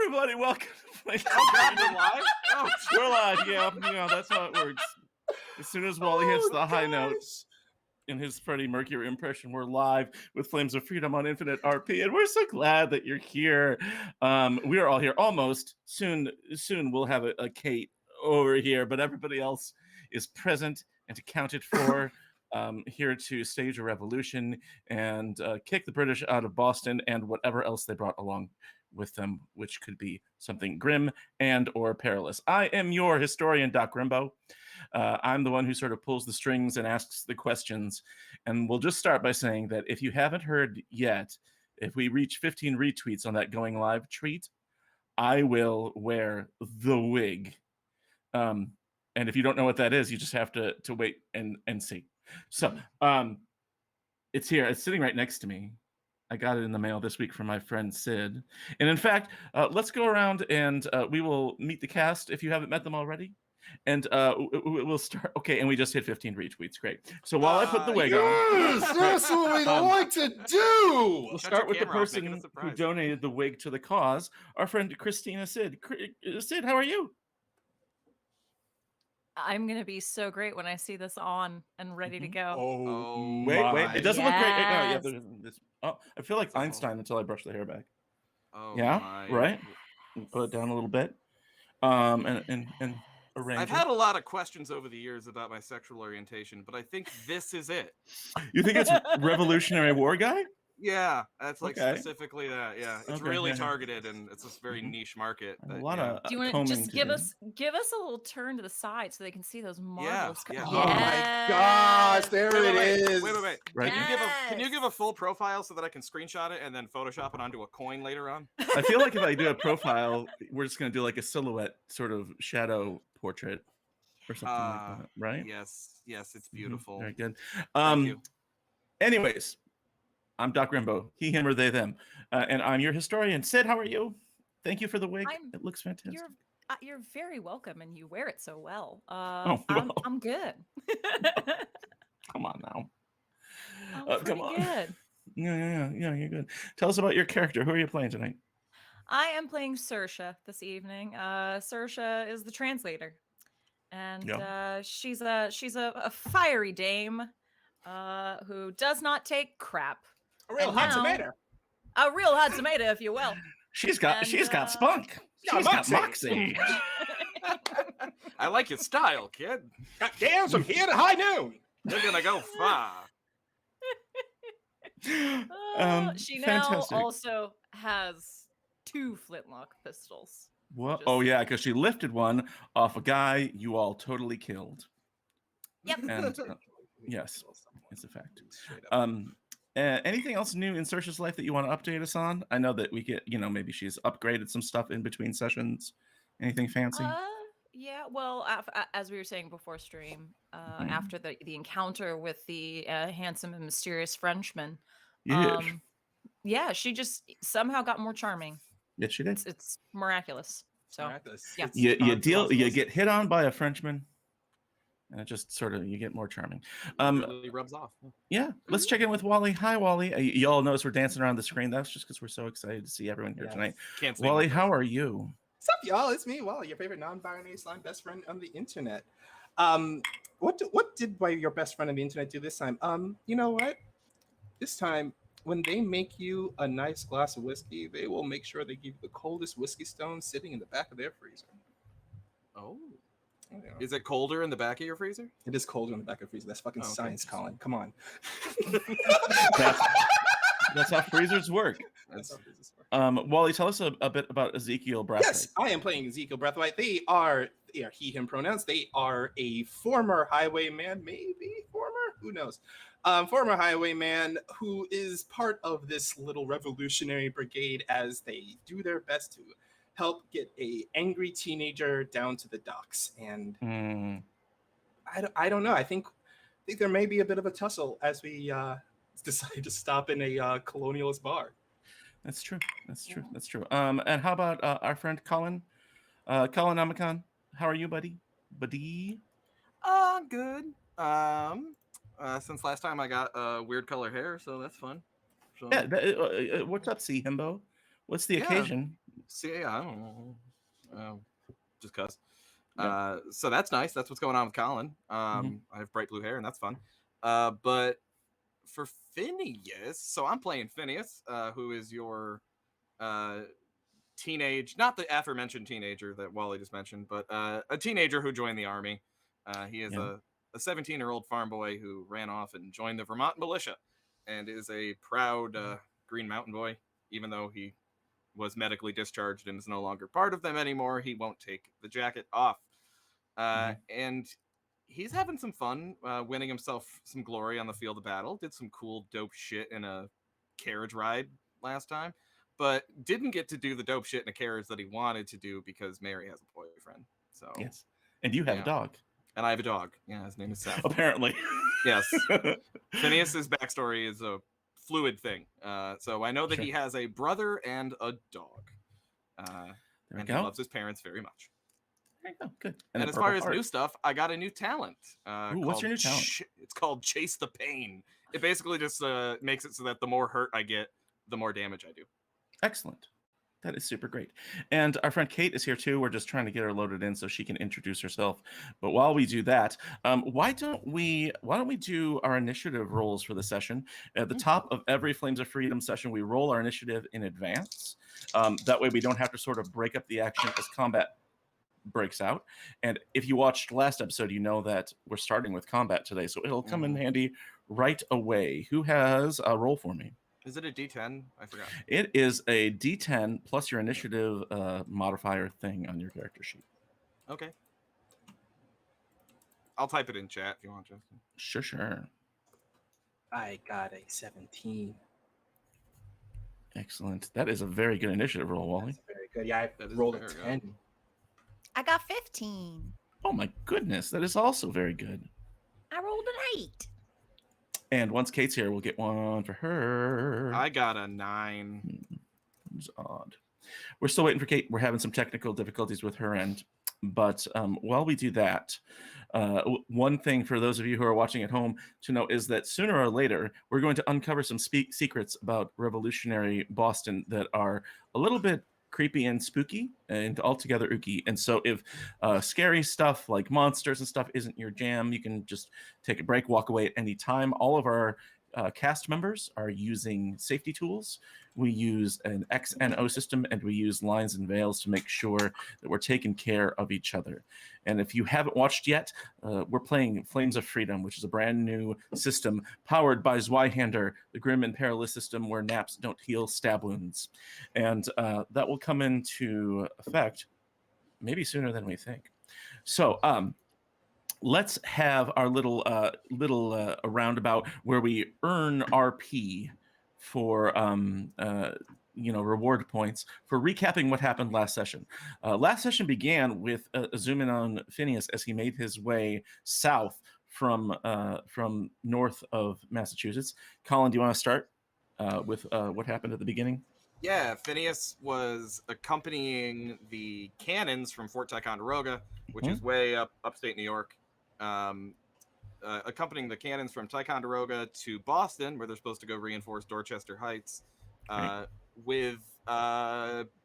everybody, welcome to Play. Oh God, we're live? Oh, We're live, yeah, that's how it works. As soon as Wally hits the high notes in his Freddie Mercury impression, we're live with Flames of Freedom on InfiniteRP, and we're so glad that you're here. We are all here almost. Soon we'll have a Kate over here, but everybody else is present and accounted for. Here to stage a revolution and kick the British out of Boston and whatever else they brought along with them, which could be something grim and or perilous. I am your historian, Doc Rimbo. I'm the one who sort of pulls the strings and asks the questions. And we'll just start by saying that if you haven't heard yet, if we reach 15 retweets on that going live treat, I will wear the wig. And if you don't know what that is, you just have to wait and see. So it's here. It's sitting right next to me. I got it in the mail this week from my friend Sid. And in fact, let's go around and we will meet the cast if you haven't met them already. And we'll start. Okay, and we just hit 15 retweets. Great. So while I put the wig on, that's what we like to do. We'll start with the person who donated the wig to the cause, our friend Christina Sid. Sid, how are you? I'm going to be so great when I see this on and ready to go. Oh, wait. It doesn't look great. Yes. I feel like Einstein until I brush the hair back. Oh, yeah, my. Right? Put it down a little bit. And arrange I've had a lot of questions over the years about my sexual orientation, but I think this is it. You think it's Revolutionary War guy? Yeah, that's like Okay. specifically that. Yeah, it's Okay, really yeah. targeted, and it's this very niche market. A But, lot yeah. of Do you want to combing just to give do. us a little turn to the side so they can see those marvelous yeah. Oh my gosh, there it is. Wait. Right. Can you give a full profile so that I can screenshot it and then Photoshop it onto a coin later on? I feel like if I do a profile, we're just going to do like a silhouette sort of shadow portrait or something like that, right? Yes, it's beautiful. Very good. Thank you. Anyways, I'm Doc Rimbo. He, him, or they, them. And I'm your historian. Sid, how are you? Thank you for the wig. It looks fantastic. You're very welcome, and you wear it so well. well. I'm good. Come on now. Come on. Good. Yeah, you're good. Tell us about your character. Who are you playing tonight? I am playing Saoirse this evening. Saoirse is the translator, and she's a fiery dame who does not take crap. A real hot tomato. A real hot tomato, if you will. She's got spunk. She's got moxie. I like your style, kid. God damn, from here to high noon. You're gonna go far. She now fantastic. also has 2 flintlock pistols. What? Oh yeah, because she lifted one off a guy you all totally killed. Yep. And yes, it's a fact. Anything else new in Saoirse's life that you want to update us on? I know that we get, maybe she's upgraded some stuff in between sessions. Anything fancy? Yeah, well, as we were saying before stream, after the encounter with the handsome and mysterious Frenchman, yeah, she just somehow got more charming. Yes, she did. It's miraculous. So yeah, you get hit on by a Frenchman, and it just sort of you get more charming. Really rubs off. Yeah, let's check in with Wally. Hi, Wally. You all notice we're dancing around the screen. That's just because we're so excited to see everyone here tonight. Wally, how are you? What's up, y'all? It's me, Wally, your favorite non-binary slime best friend on the internet. What did your best friend on the internet do this time? You know what? This time, when they make you a nice glass of whiskey, they will make sure they give you the coldest whiskey stone sitting in the back of their freezer. Oh. Is it colder in the back of your freezer? It is colder in the back of the freezer. That's fucking science, Colin. Come on. That's how freezers work. Wally, tell us a bit about Ezekiel Brathwaite. Yes, I am playing Ezekiel Brathwaite. They are he, him pronouns. They are a former highwayman, maybe former, who knows? Former highwayman who is part of this little revolutionary brigade as they do their best to help get a angry teenager down to the docks. And I don't know. I think there may be a bit of a tussle as we decide to stop in a colonialist bar. That's true. And how about our friend Colin? Colin Amakan, how are you, buddy? Good. Since last time I got weird color hair, so that's fun. So... Yeah. What's up, C Himbo? What's the occasion? See, I don't know. Just cuz. Yeah. So that's nice. That's what's going on with Colin. I have bright blue hair, and that's fun. But for Phineas, so I'm playing Phineas, who is your teenage, not the aforementioned teenager that Wally just mentioned, but a teenager who joined the army. He is Yeah. a 17-year-old farm boy who ran off and joined the Vermont militia, and is a proud Green Mountain boy, even though he was medically discharged and is no longer part of them anymore. He won't take the jacket off. And he's having some fun, winning himself some glory on the field of battle. Did some cool, dope shit in a carriage ride last time, but didn't get to do the dope shit in a carriage that he wanted to do because Mary has a boyfriend. So Yes. And you have a dog. And I have a dog. Yeah, his name is Seth. Apparently. Yes. Phineas's backstory is a fluid thing. So I know that Sure. he has a brother and a dog. And he loves his parents very much. There you go. Good. And as far as new stuff, I got a new talent. Ooh, what's your new talent? It's called Chase the Pain. It basically just makes it so that the more hurt I get, the more damage I do. Excellent. That is super great. And our friend Kate is here too. We're just trying to get her loaded in so she can introduce herself. But while we do that, why don't we do our initiative rolls for the session? At the top of every Flames of Freedom session, we roll our initiative in advance. That way we don't have to sort of break up the action as combat breaks out. And if you watched last episode, you know that we're starting with combat today, so it'll come in handy right away. Who has a roll for me? Is it a D10? I forgot. It is a D10 plus your initiative modifier thing on your character sheet. Okay. I'll type it in chat if you want, Justin. Sure. I got a 17. Excellent. That is a very good initiative roll, Wally. That's very good. Yeah, I rolled a 10. Good. I got 15. Oh my goodness, that is also very good. I rolled an 8. And once Kate's here, we'll get one for her. I got a 9. It's odd. We're still waiting for Kate. We're having some technical difficulties with her end. But while we do that, one thing for those of you who are watching at home to know is that sooner or later, we're going to uncover some secrets about revolutionary Boston that are a little bit creepy and spooky and altogether ooky. And so if scary stuff like monsters and stuff isn't your jam, you can just take a break, walk away at any time. All of our cast members are using safety tools. We use an XNO system, and we use lines and veils to make sure that we're taking care of each other. And if you haven't watched yet, we're playing Flames of Freedom, which is a brand new system powered by Zweihander, the grim and perilous system where naps don't heal stab wounds. And that will come into effect maybe sooner than we think. So, let's have our little roundabout where we earn RP for reward points for recapping what happened last session. Last session began with a zoom in on Phineas as he made his way south from north of Massachusetts. Colin, do you want to start with what happened at the beginning? Yeah, Phineas was accompanying the cannons from Fort Ticonderoga, which is way upstate New York. Accompanying the cannons from Ticonderoga to Boston, where they're supposed to go reinforce Dorchester Heights, with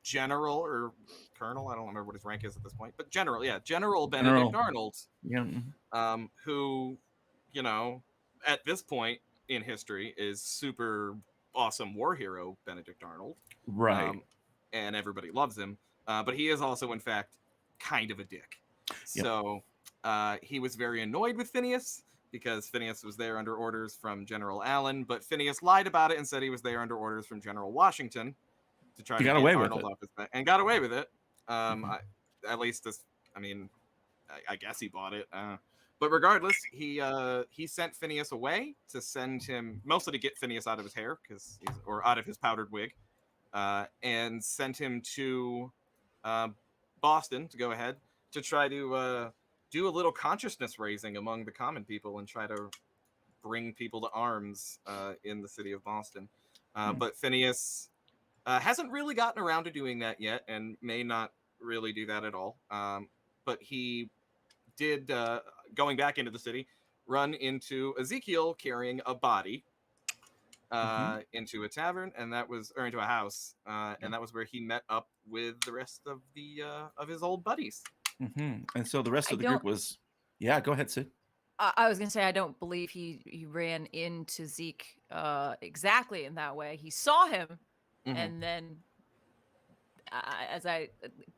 General or Colonel, I don't remember what his rank is at this point, but General Benedict Arnold, who, at this point in history is super awesome war hero Benedict Arnold. Right. And everybody loves him, but he is also, in fact, kind of a dick. Yep. So he was very annoyed with Phineas because Phineas was there under orders from General Allen, but Phineas lied about it and said he was there under orders from General Washington to try to get Arnold off his back, and got away with it. I guess he bought it. But regardless, he sent Phineas away to send him, mostly to get Phineas out of his hair or out of his powdered wig, and sent him to Boston to go ahead to try to do a little consciousness raising among the common people and try to bring people to arms in the city of Boston. But Phineas hasn't really gotten around to doing that yet and may not really do that at all. But he did, going back into the city, run into Ezekiel carrying a body. into a tavern, and that was or into a house, and that was where he met up with the rest of the of his old buddies. And so the rest of the group was, yeah. Go ahead, Sid. I was gonna say I don't believe he ran into Zeke exactly in that way. He saw him, and then as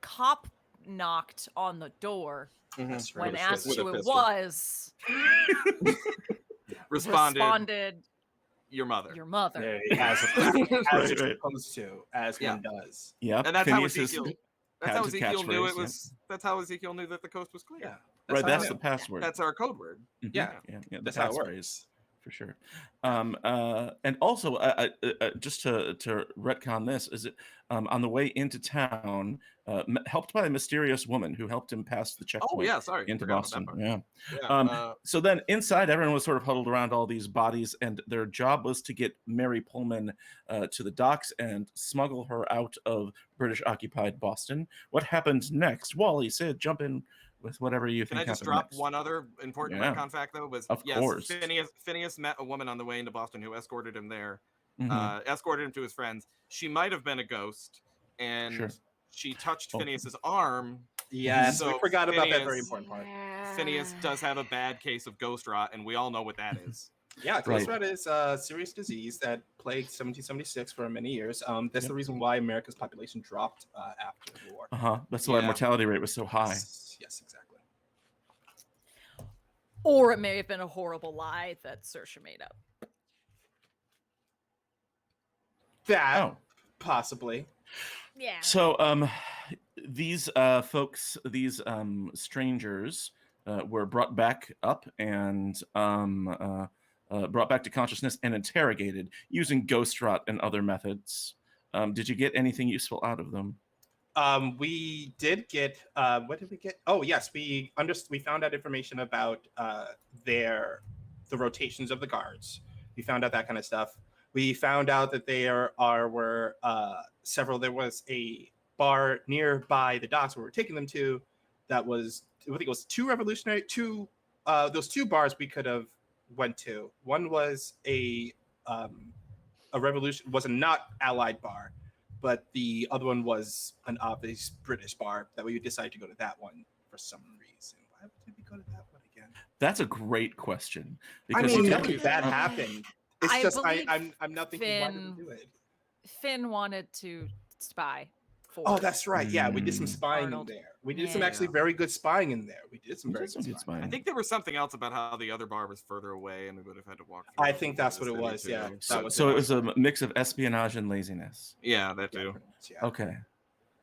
cop knocked on the door when asked who it was. Responded, your mother. Your mother. As opposed to, as one does. Yeah, and that's how Ezekiel. That's how Ezekiel knew it was. That's how Ezekiel knew that the coast was clear. Yeah, right. That's the password. That's our code word. Yeah, the that's how it passphrase. works. For sure. And also, just to retcon this, is it on the way into town, helped by a mysterious woman who helped him pass the checkpoint? Oh yeah, sorry, into Boston. Yeah. Yeah. So then inside, everyone was sort of huddled around all these bodies, and their job was to get Mary Pullman to the docks and smuggle her out of British-occupied Boston. What happened next? Wally, Sid, jump in with whatever you think. Can I just drop one other important retcon fact though? Was of course, Phineas met a woman on the way into Boston who escorted him there, escorted him to his friends. She might have been a ghost, and she touched Phineas's arm. Yes, so we forgot about that very important part. Phineas does have a bad case of ghost rot, and we all know what that is. Yeah, ghost rot is a serious disease that plagued 1776 for many years. That's the reason why America's population dropped after the war. That's why mortality rate was so high. Yes, exactly. Or it may have been a horrible lie that Saoirse made up. That possibly. Yeah. So these folks, these strangers, were brought back up and brought back to consciousness and interrogated using ghost rot and other methods. Did you get anything useful out of them? We did get what did we get? Oh yes, we found out information about the rotations of the guards. We found out that kind of stuff. We found out that there were several. There was a bar nearby the docks where we're taking them to. That was, I think it was those two bars we could have went to. One was a revolution, was a not allied bar, but the other one was an obvious British bar that we decided to go to that one for some reason. Why did we go to that one again? That's a great question. Because nothing bad happened. It's I'm not thinking why did we do it. Finn wanted to spy. Oh, that's right. Yeah, we did some spying in there. We did some actually very good spying in there. We did some very good spying. I think there was something else about how the other bar was further away and we would have had to walk through. I think that's what it was. Yeah. So it was a mix of espionage and laziness. Yeah, that too. Yeah. Okay.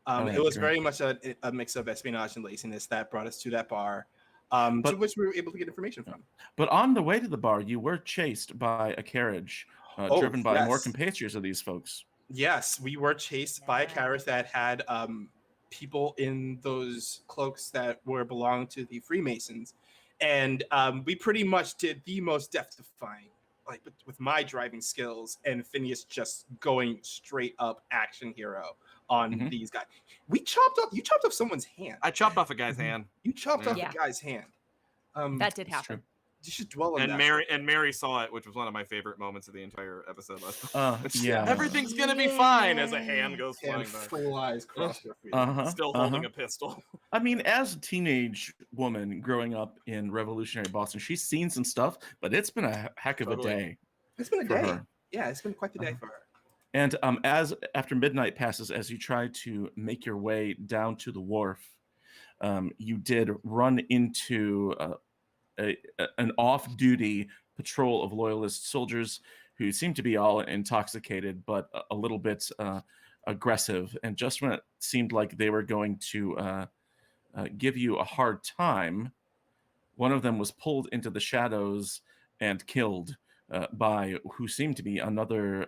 It was very much a mix of espionage and laziness that brought us to that bar, to which we were able to get information from. But on the way to the bar, you were chased by a carriage driven by more compatriots of these folks. Yes, we were chased by a carriage that had people in those cloaks that belonged to the Freemasons, and we pretty much did the most death-defying, like with my driving skills, and Phineas just going straight up action hero on these guys. You chopped off someone's hand. I chopped off a guy's hand. You chopped off a guy's hand. That did happen. You should dwell on that. Mary saw it, which was one of my favorite moments of the entire episode. Everything's gonna be fine as a hand goes flying by. Flies across your feet. Still holding a pistol. I mean, as a teenage woman growing up in revolutionary Boston, she's seen some stuff, but it's been a heck of a day. It's been a day. Her. Yeah, it's been quite the day for her. And as after midnight passes, as you try to make your way down to the wharf, you did run into an off-duty patrol of loyalist soldiers who seemed to be all intoxicated, but a little bit aggressive. And just when it seemed like they were going to give you a hard time, one of them was pulled into the shadows and killed by who seemed to be another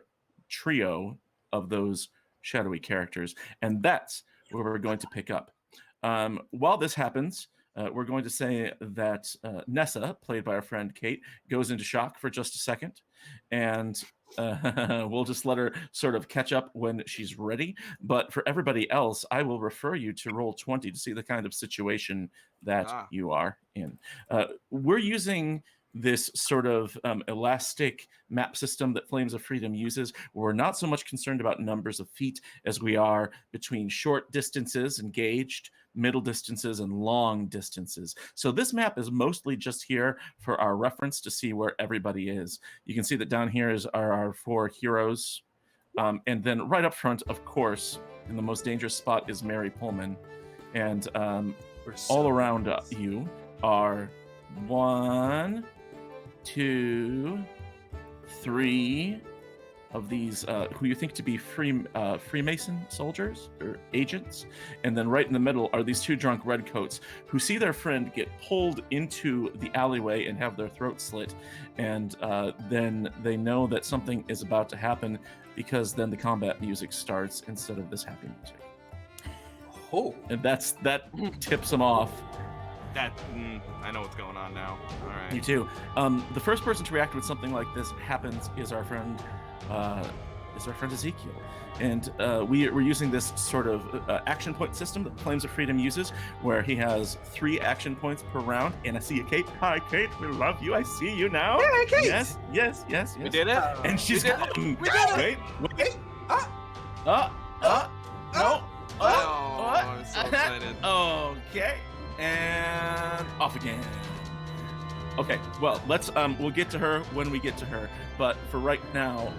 trio of those shadowy characters. And that's where we're going to pick up. While this happens, we're going to say that Nessa, played by our friend Kate, goes into shock for just a second, and we'll just let her sort of catch up when she's ready. But for everybody else, I will refer you to roll 20 to see the kind of situation that you are in. We're using this sort of elastic map system that Flames of Freedom uses. We're not so much concerned about numbers of feet as we are between short distances engaged, middle distances, and long distances. So this map is mostly just here for our reference to see where everybody is. You can see that down here are our 4 heroes. And then right up front, of course, in the most dangerous spot is Mary Pullman. And all around you are 1, 2, 3 of these who you think to be Freemason soldiers or agents. And then right in the middle are these 2 drunk redcoats who see their friend get pulled into the alleyway and have their throat slit. And then they know that something is about to happen, because then the combat music starts instead of this happy music. Oh. And that tips them off. I know what's going on now. All right. You too. The first person to react when something like this happens is our friend Ezekiel, and we're using this sort of action point system that Flames of Freedom uses, where he has 3 action points per round. And I see you, Kate. Hi, Kate. We love you. I see you now. Yeah, Kate. Yes. We did it. And she's We did it. gone. We did it. Wait. Ah. No. Oh, I'm so excited. Okay. And off again. Okay, well, let's we'll get to her when we get to her. But for right now,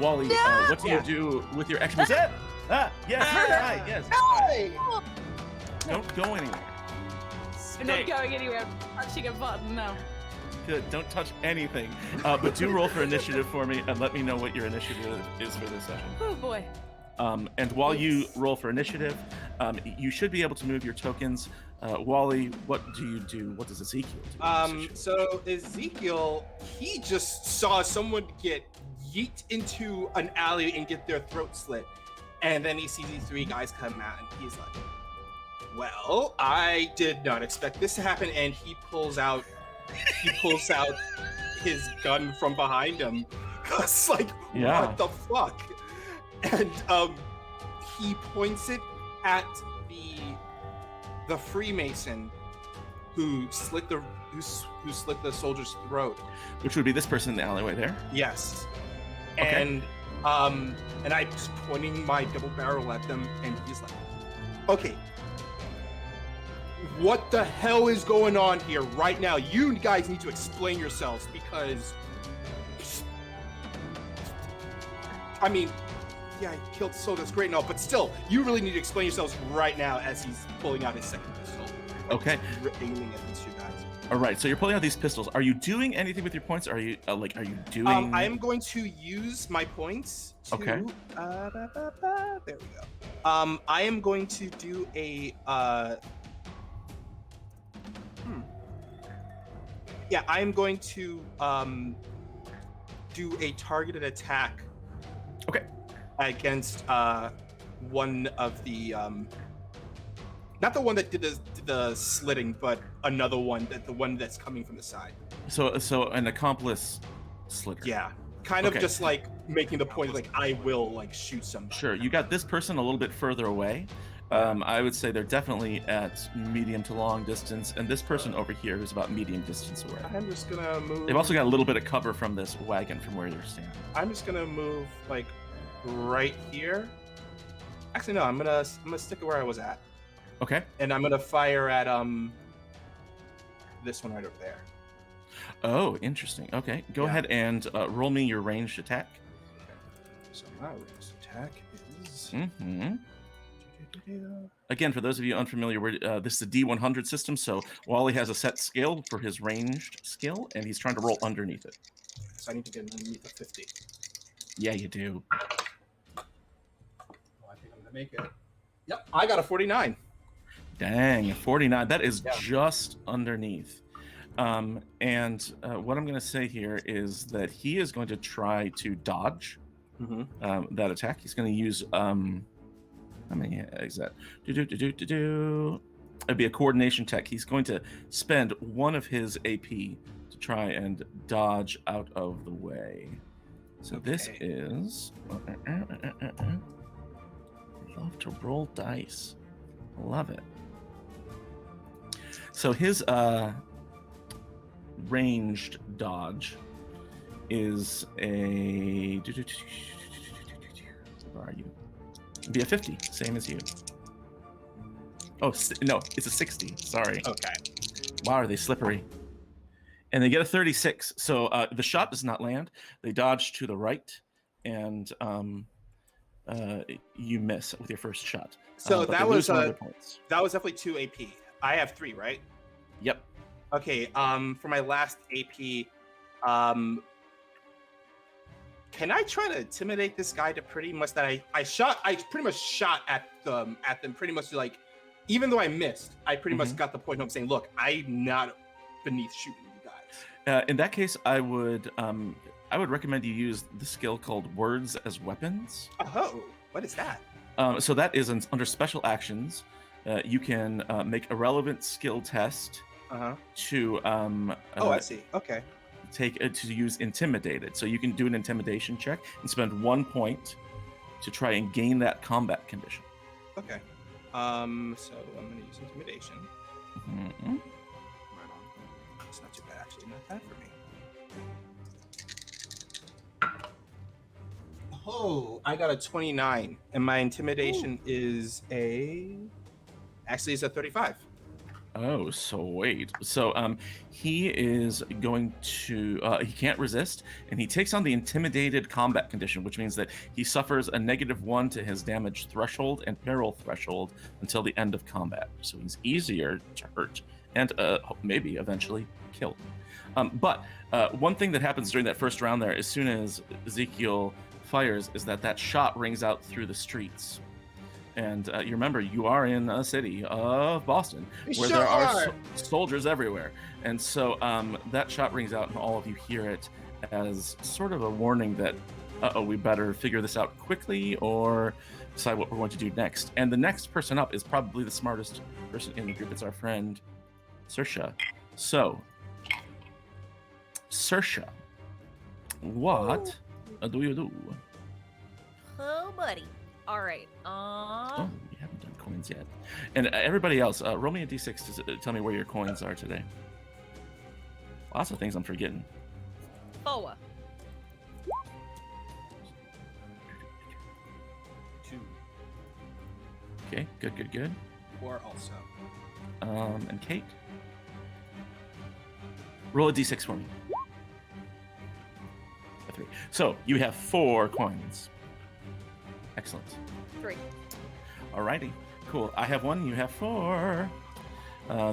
Wally, what do you do with your action? Yes. Hi, yes. Hey. Don't go anywhere. I'm not going anywhere. I'm touching a button now. Good. Don't touch anything. But do roll for initiative for me, and let me know what your initiative is for this session. Oh boy. And while you roll for initiative, you should be able to move your tokens. Wally, what do you do? What does Ezekiel do? So Ezekiel, he just saw someone get yeet into an alley and get their throat slit. And then he sees these 3 guys come out, and he's like, well, I did not expect this to happen. And he pulls out his gun from behind him. It's like, what the fuck? And he points it at the Freemason who slit the soldier's throat, Which would be this person in the alleyway there. Yes. Okay. And I'm just pointing my double barrel at them, and he's like, okay, what the hell is going on here right now? You guys need to explain yourselves, because I mean, yeah, he killed the soldier, that's great and all, but still, you really need to explain yourselves right now, as he's pulling out his second pistol. Okay. Aiming at these 2 guys. All right, so you're pulling out these pistols. Are you doing anything with your points? Are you are you doing? I am going to use my points to... Okay. There we go. I am going to do a... Yeah, I am going to do a targeted attack. Okay. Against one of the... not the one that did the slitting, but another one, the one that's coming from the side. So an accomplice slitter. Yeah, kind of just like making the point, like I will like shoot somebody. Sure. You got this person a little bit further away. I would say they're definitely at medium to long distance, and this person over here is about medium distance away. I'm just gonna move. They've also got a little bit of cover from this wagon from where they're standing. I'm just gonna move like right here. Actually, no. I'm gonna stick it where I was at. Okay. And I'm gonna fire at this one right over there. Oh, interesting. Okay, go ahead and roll me your ranged attack. So my ranged attack is. Again, for those of you unfamiliar, this is a D100 system, so Wally has a set scale for his ranged skill, and he's trying to roll underneath it. So I need to get underneath a 50. Yeah, you do. Oh, I think I'm gonna make it. Yep, I got a 49. Dang, 49. That is just underneath. And what I'm going to say here is that he is going to try to dodge that attack. He's going to use how many is that? It'd be a coordination tech. He's going to spend one of his AP to try and dodge out of the way. So this is love to roll dice. Love it. So his ranged dodge is a. Where are you? It'd be a 50, same as you. Oh no, it's a 60. Sorry. Okay. Wow, are they slippery? And they get a 36. So the shot does not land. They dodge to the right, and you miss with your first shot. So but that they was lose one of their points. that was definitely 2 AP. I have 3, right? Yep. Okay. For my last AP, can I try to intimidate this guy to pretty much that I pretty much shot at them pretty much like, even though I missed, I pretty much got the point home saying, look, I'm not beneath shooting you guys. In that case, I would recommend you use the skill called Words as Weapons. Oh, what is that? So that is under special actions. You can make a relevant skill test to. I see. Okay. To use Intimidated. So you can do an intimidation check and spend 1 point to try and gain that combat condition. Okay. So I'm gonna use intimidation. Mm-hmm. Right on. It's not too bad, actually. Not bad for me. Oh, I got a 29, and my intimidation is a 35. Oh, so wait. So he is going to he can't resist, and he takes on the intimidated combat condition, which means that he suffers a -1 to his damage threshold and peril threshold until the end of combat. So he's easier to hurt and maybe eventually killed. But one thing that happens during that first round there, as soon as Ezekiel fires, is that shot rings out through the streets. And you remember, you are in a city of Boston where there are soldiers everywhere. And so that shot rings out, and all of you hear it as sort of a warning that, we better figure this out quickly or decide what we're going to do next. And the next person up is probably the smartest person in the group. It's our friend, Saoirse. So, Saoirse, what do you do? Oh, buddy. All right. Oh, we haven't done coins yet. And everybody else, roll me a d6 to tell me where your coins are today. Lots of things I'm forgetting. 4. 2. Okay, good. 4 also. And Kate? Roll a d6 for me. A 3. So, you have 4 coins. Excellent. 3. Alrighty, cool. I have 1, you have 4.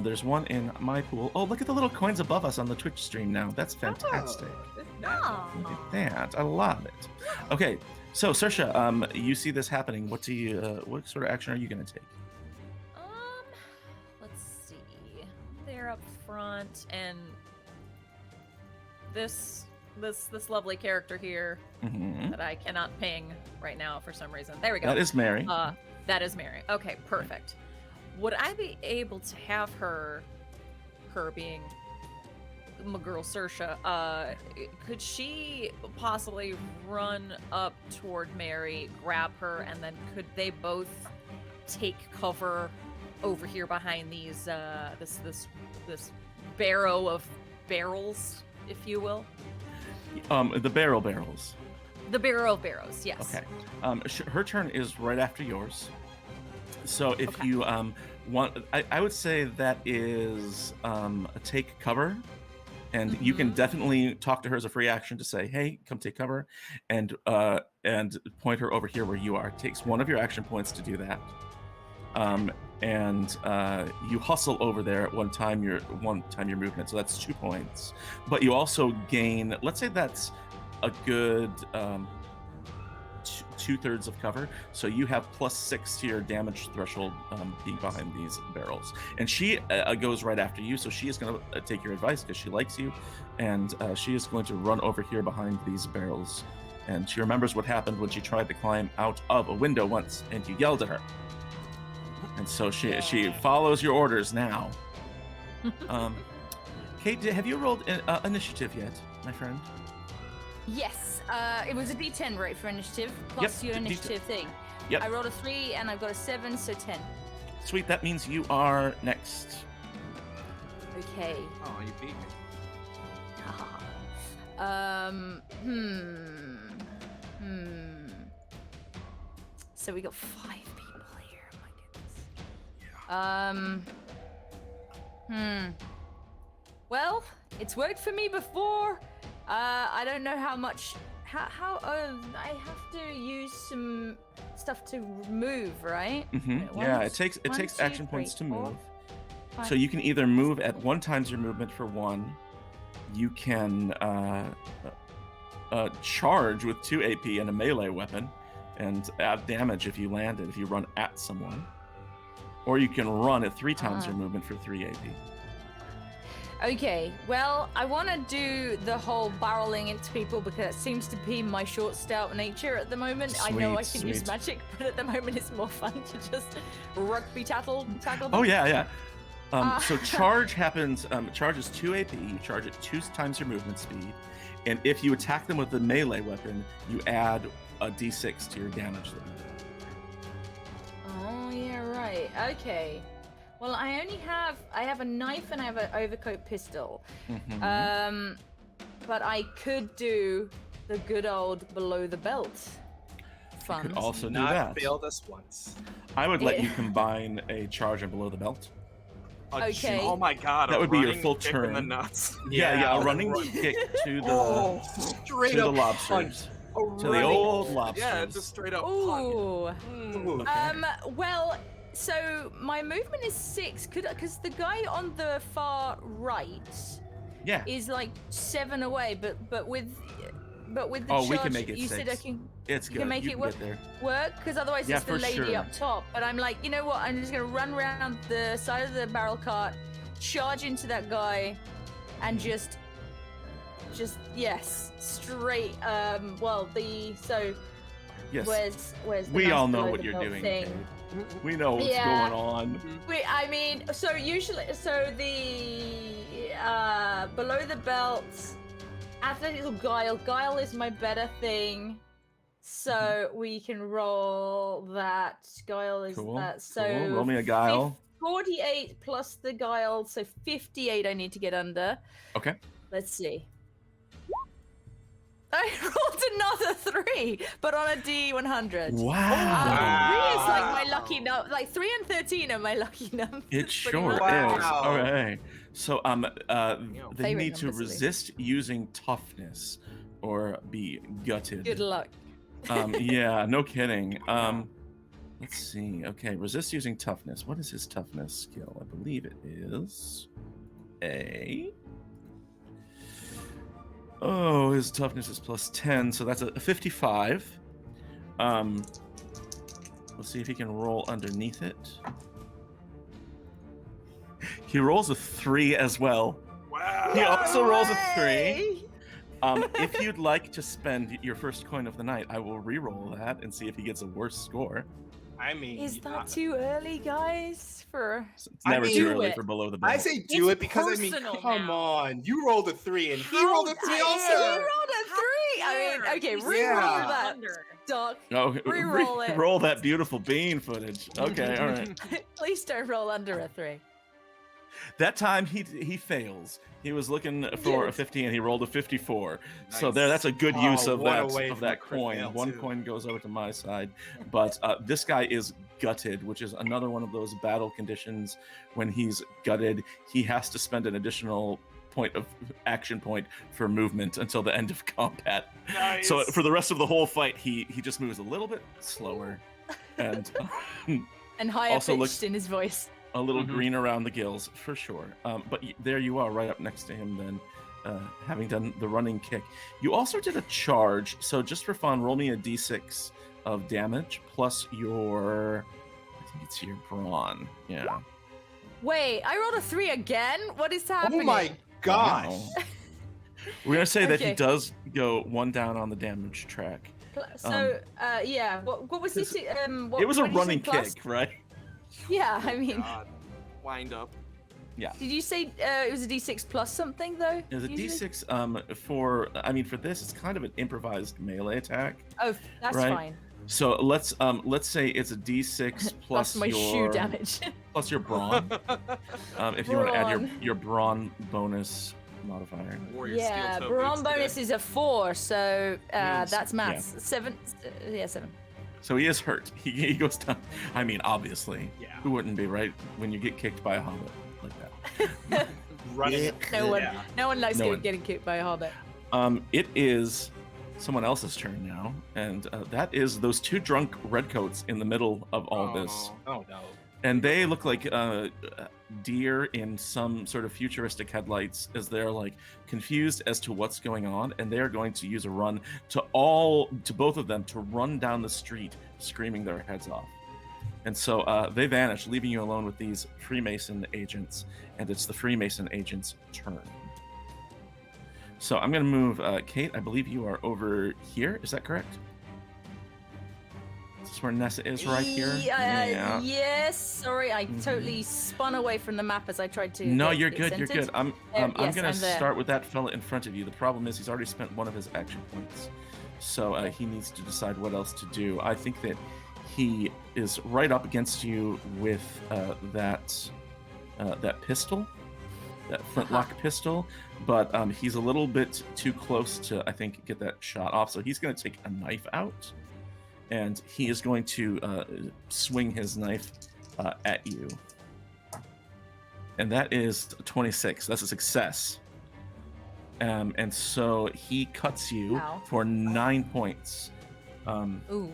There's 1 in my pool. Oh, look at the little coins above us on the Twitch stream now. That's fantastic. Oh. Look at that. I love it. Okay, so Saoirse, you see this happening. What sort of action are you going to take? Let's see. They're up front, and this lovely character here that I cannot ping right now for some reason. There we go. That is Mary. That is Mary. Okay, perfect. Would I be able to have her being my girl Saoirse, could she possibly run up toward Mary, grab her, and then could they both take cover over here behind these this barrow of barrels, if you will? The barrels. The barrow of barrows, yes. Okay. Her turn is right after yours. So if you want, I would say that is a take cover, and you can definitely talk to her as a free action to say, "Hey, come take cover," and point her over here where you are. It takes 1 of your action points to do that. And you hustle over there at one time your movement, so that's 2 points. But you also gain, let's say that's a good 2/3 of cover, so you have +6 to your damage threshold being behind these barrels. And she goes right after you, so she is going to take your advice because she likes you, and she is going to run over here behind these barrels. And she remembers what happened when she tried to climb out of a window once, and you yelled at her. And so she follows your orders now. Kate, have you rolled initiative yet, my friend? Yes. It was a D10, right, for initiative, plus your initiative thing. Yep. I rolled a 3 and I've got a 7, so 10. Sweet, that means you are next. Okay. Oh, you beat me. So we got 5 people here. Oh my goodness. Well, it's worked for me before. I don't know how much. How I have to use some stuff to move, right? Wait, Yeah, one, it takes one, action 2, points 3, to 4, move. 5. So you can either move at 1 times your movement for 1. You can charge with 2 AP and a melee weapon, and add damage if you land it if you run at someone. Or you can run at 3 times your movement for 3 AP. Okay, well, I want to do the whole barreling into people because it seems to be my short, stout nature at the moment. I know I can use magic, but at the moment it's more fun to just rugby tackle them. Oh yeah. So charge happens. Charge is 2 AP. You charge at 2 times your movement speed, and if you attack them with a melee weapon, you add a D6 to your damage limit. Oh yeah, right. Okay. Well, I have a knife and I have an overcoat pistol. But I could do the good old below the belt fun. You could also do Not that. failed us once. I would let you combine a charge and below the belt. Okay. Oh my god. That a would be your running full kick in the turn. nuts. Yeah, a running kick to the straight to the up lobsters. punch. To the old lobsters. Yeah, it's a straight up punch. Ooh. Ooh. Well, so my movement is 6. Because the guy on the far right Yeah. is like 7 away, but with the charge, we can make it you 6. said I can. It's good. You can make it work. Get there. Because otherwise Yeah, it's the for lady sure. up top. But I'm like, you know what? I'm just gonna run around the side of the barrel cart, charge into that guy, and just yes, straight. Yes. Where's the We nice all know below what the you're belt doing. thing? Kate. We know what's Yeah. going on. I mean, so usually, the below the belt, athletics or guile. Guile is my better thing, so we can roll that. Guile is Cool. that. So Cool. Roll me a guile. 48 plus the guile, so 58. I need to get under. Okay. Let's see. I rolled another 3, but on a D100. Wow. 3 is like my lucky number. Like 3 and 13 are my lucky numbers. It pretty sure much. is. Wow. All right. So they Favorite need to numbers, at least. resist using toughness or be gutted. Good luck. Yeah, no kidding. Let's see. Okay, resist using toughness. What is his toughness skill? I believe it is a. Oh, his toughness is plus 10, so that's a 55. Let's see if he can roll underneath it. He rolls a 3 as well. Wow. He also rolls a 3. Hooray! If you'd like to spend your first coin of the night, I will re-roll that and see if he gets a worse score. I mean, Is that too early, guys? It's never mean, too do early it. for below the belt. I say do It's it because I mean, personal come now. on, you rolled a 3 and he How rolled a 3 dare also. He rolled a 3. I mean, okay, re-roll Yeah. that, Doc. Oh, Re-roll it. roll that beautiful bean footage. Okay, all right. Please don't roll under a 3. That time he fails. He was looking for a Yes. 50 and he rolled a 54. So Nice. there, that's a good Oh, use of what a that way of for that a crit coin. fail, One too. coin goes over to my side, but this guy is gutted, which is another one of those battle conditions. When he's gutted, he has to spend an additional action point for movement until the end of combat. Nice. So for the rest of the whole fight, he just moves a little bit slower and And higher Also pitched looks- in his voice. a little Mhm. green around the gills for sure. But there you are, right up next to him. Then, having done the running kick, you also did a charge. So just for fun, roll me a d6 of damage plus your. I think it's your brawn. Yeah. Wait, I rolled a 3 again? What is Oh happening? my gosh. Wow. We're gonna say that he Okay. does go 1 down on the damage track. So, yeah. What was this? What, It was a what did you say, running plus? kick, right? Yeah, I mean, God. Wind up. did you say it was a D6 plus something though? It was a usually? d6 for this it's kind of an improvised melee attack. Oh, that's Right. fine. So let's say it's a d6 plus Plus my your shoe damage. plus your brawn. If you want to add Brawn. your brawn bonus modifier. Warrior Yeah, steel toe Baron boots today. bonus is a 4, so that's Yeah. maths. 7. Yeah, 7. So he is hurt. He goes down. I mean, obviously, Yeah. who wouldn't be, right? When you get kicked by a hobbit like that. Running. No one likes No one. getting kicked by a hobbit. It is someone else's turn now, and that is those two drunk redcoats in the middle of all this. Oh no. And they look like deer in some sort of futuristic headlights, as they're like confused as to what's going on, and they are going to use a run to both of them to run down the street screaming their heads off. And so they vanish, leaving you alone with these Freemason agents, and it's the Freemason agents' turn. So I'm going to move Kate. I believe you are over here. Is that correct? Is this where Nessa is, right here? Yeah. Yes. Sorry, I totally spun away from the map as I tried to. No, get you're it good. You're centered. good. I'm Yes, going to I'm there. start with that fella in front of you. The problem is he's already spent one of his action points, so he needs to decide what else to do. I think that he is right up against you with that pistol, that flintlock pistol, but he's a little bit too close to, I think, get that shot off. So he's going to take a knife out, and he is going to swing his knife at you. And that is 26. That's a success. And so he cuts you Ow. for 9 points. Ooh.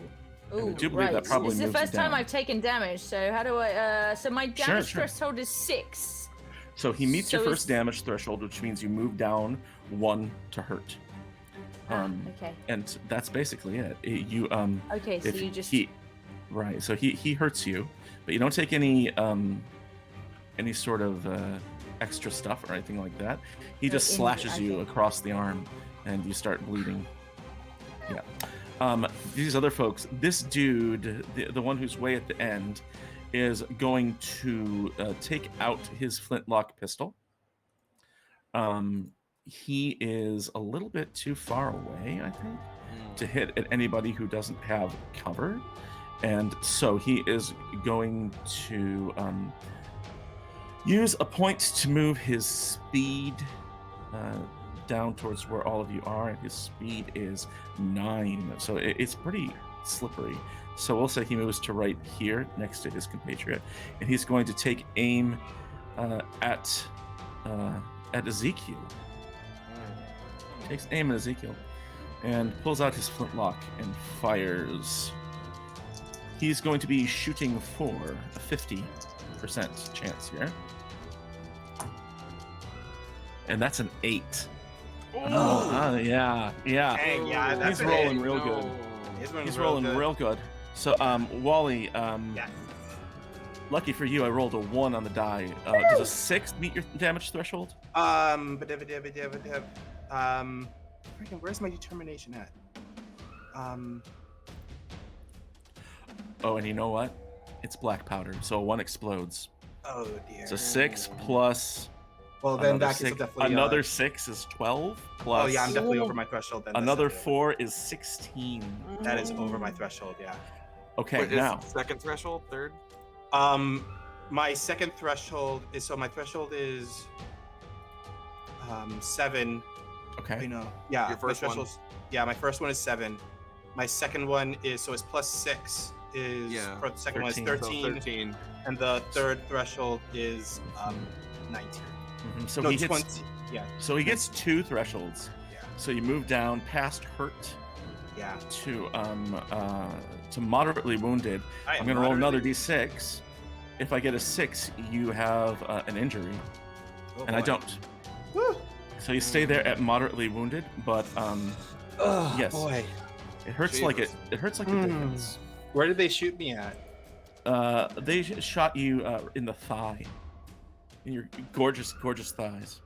I Ooh, do believe that right. probably This is the moves you first time down. I've taken damage, so how do I... so my damage Sure. threshold is 6. So he meets your So first it's- damage threshold, which means you move down 1 to hurt. Okay. And that's basically it. Okay, so If you just... right. So he hurts you, but you don't take any sort of extra stuff or anything like that. He No just injury, slashes you okay. across the arm, and you start bleeding. Yeah. These other folks, this dude, the one who's way at the end, is going to take out his flintlock pistol. He is a little bit too far away, I think, to hit at anybody who doesn't have cover. And so he is going to use a point to move his speed down towards where all of you are, and his speed is 9. So it's pretty slippery. So we'll say he moves to right here next to his compatriot, and he's going to take aim at Ezekiel. Takes aim at Ezekiel and pulls out his flintlock and fires. He's going to be shooting for a 50% chance here. And that's an 8. Yeah. Dang, yeah, that's He's rolling real good. He's rolling real good. So, Wally, Yeah. lucky for you, I rolled a 1 on the die. Does a 6 meet your damage threshold? Freaking, where's my determination at? Oh, and you know what? It's black powder, so a 1 explodes. Oh dear. So 6 plus Well, then another that is 6, definitely another 6 is 12 plus Oh yeah, I'm definitely over my threshold. Then that's another definitely 4 is 16. over. That is over my threshold. Yeah. Okay, Wait, is now second threshold, third? My second threshold is my threshold is 7. okay. You know, yeah. Your first my one? threshold's- Yeah, my first one is 7. My second one is it's plus 6 is Yeah, for the second 13. one is So 13, 13. and the third threshold is 19. So No, he hits 20. Yeah, so he gets 2 thresholds. yeah, So you move down past hurt yeah. to moderately wounded. I am I'm going to roll another moderately- d6. If I get a 6, you have an injury, Oh, and I boy. don't. Woo! So you stay there at moderately wounded, but Oh, yes. boy. it hurts like Jesus. it hurts like the Mm. dickens. Where did they shoot me at? They shot you in the thigh, in your gorgeous thighs.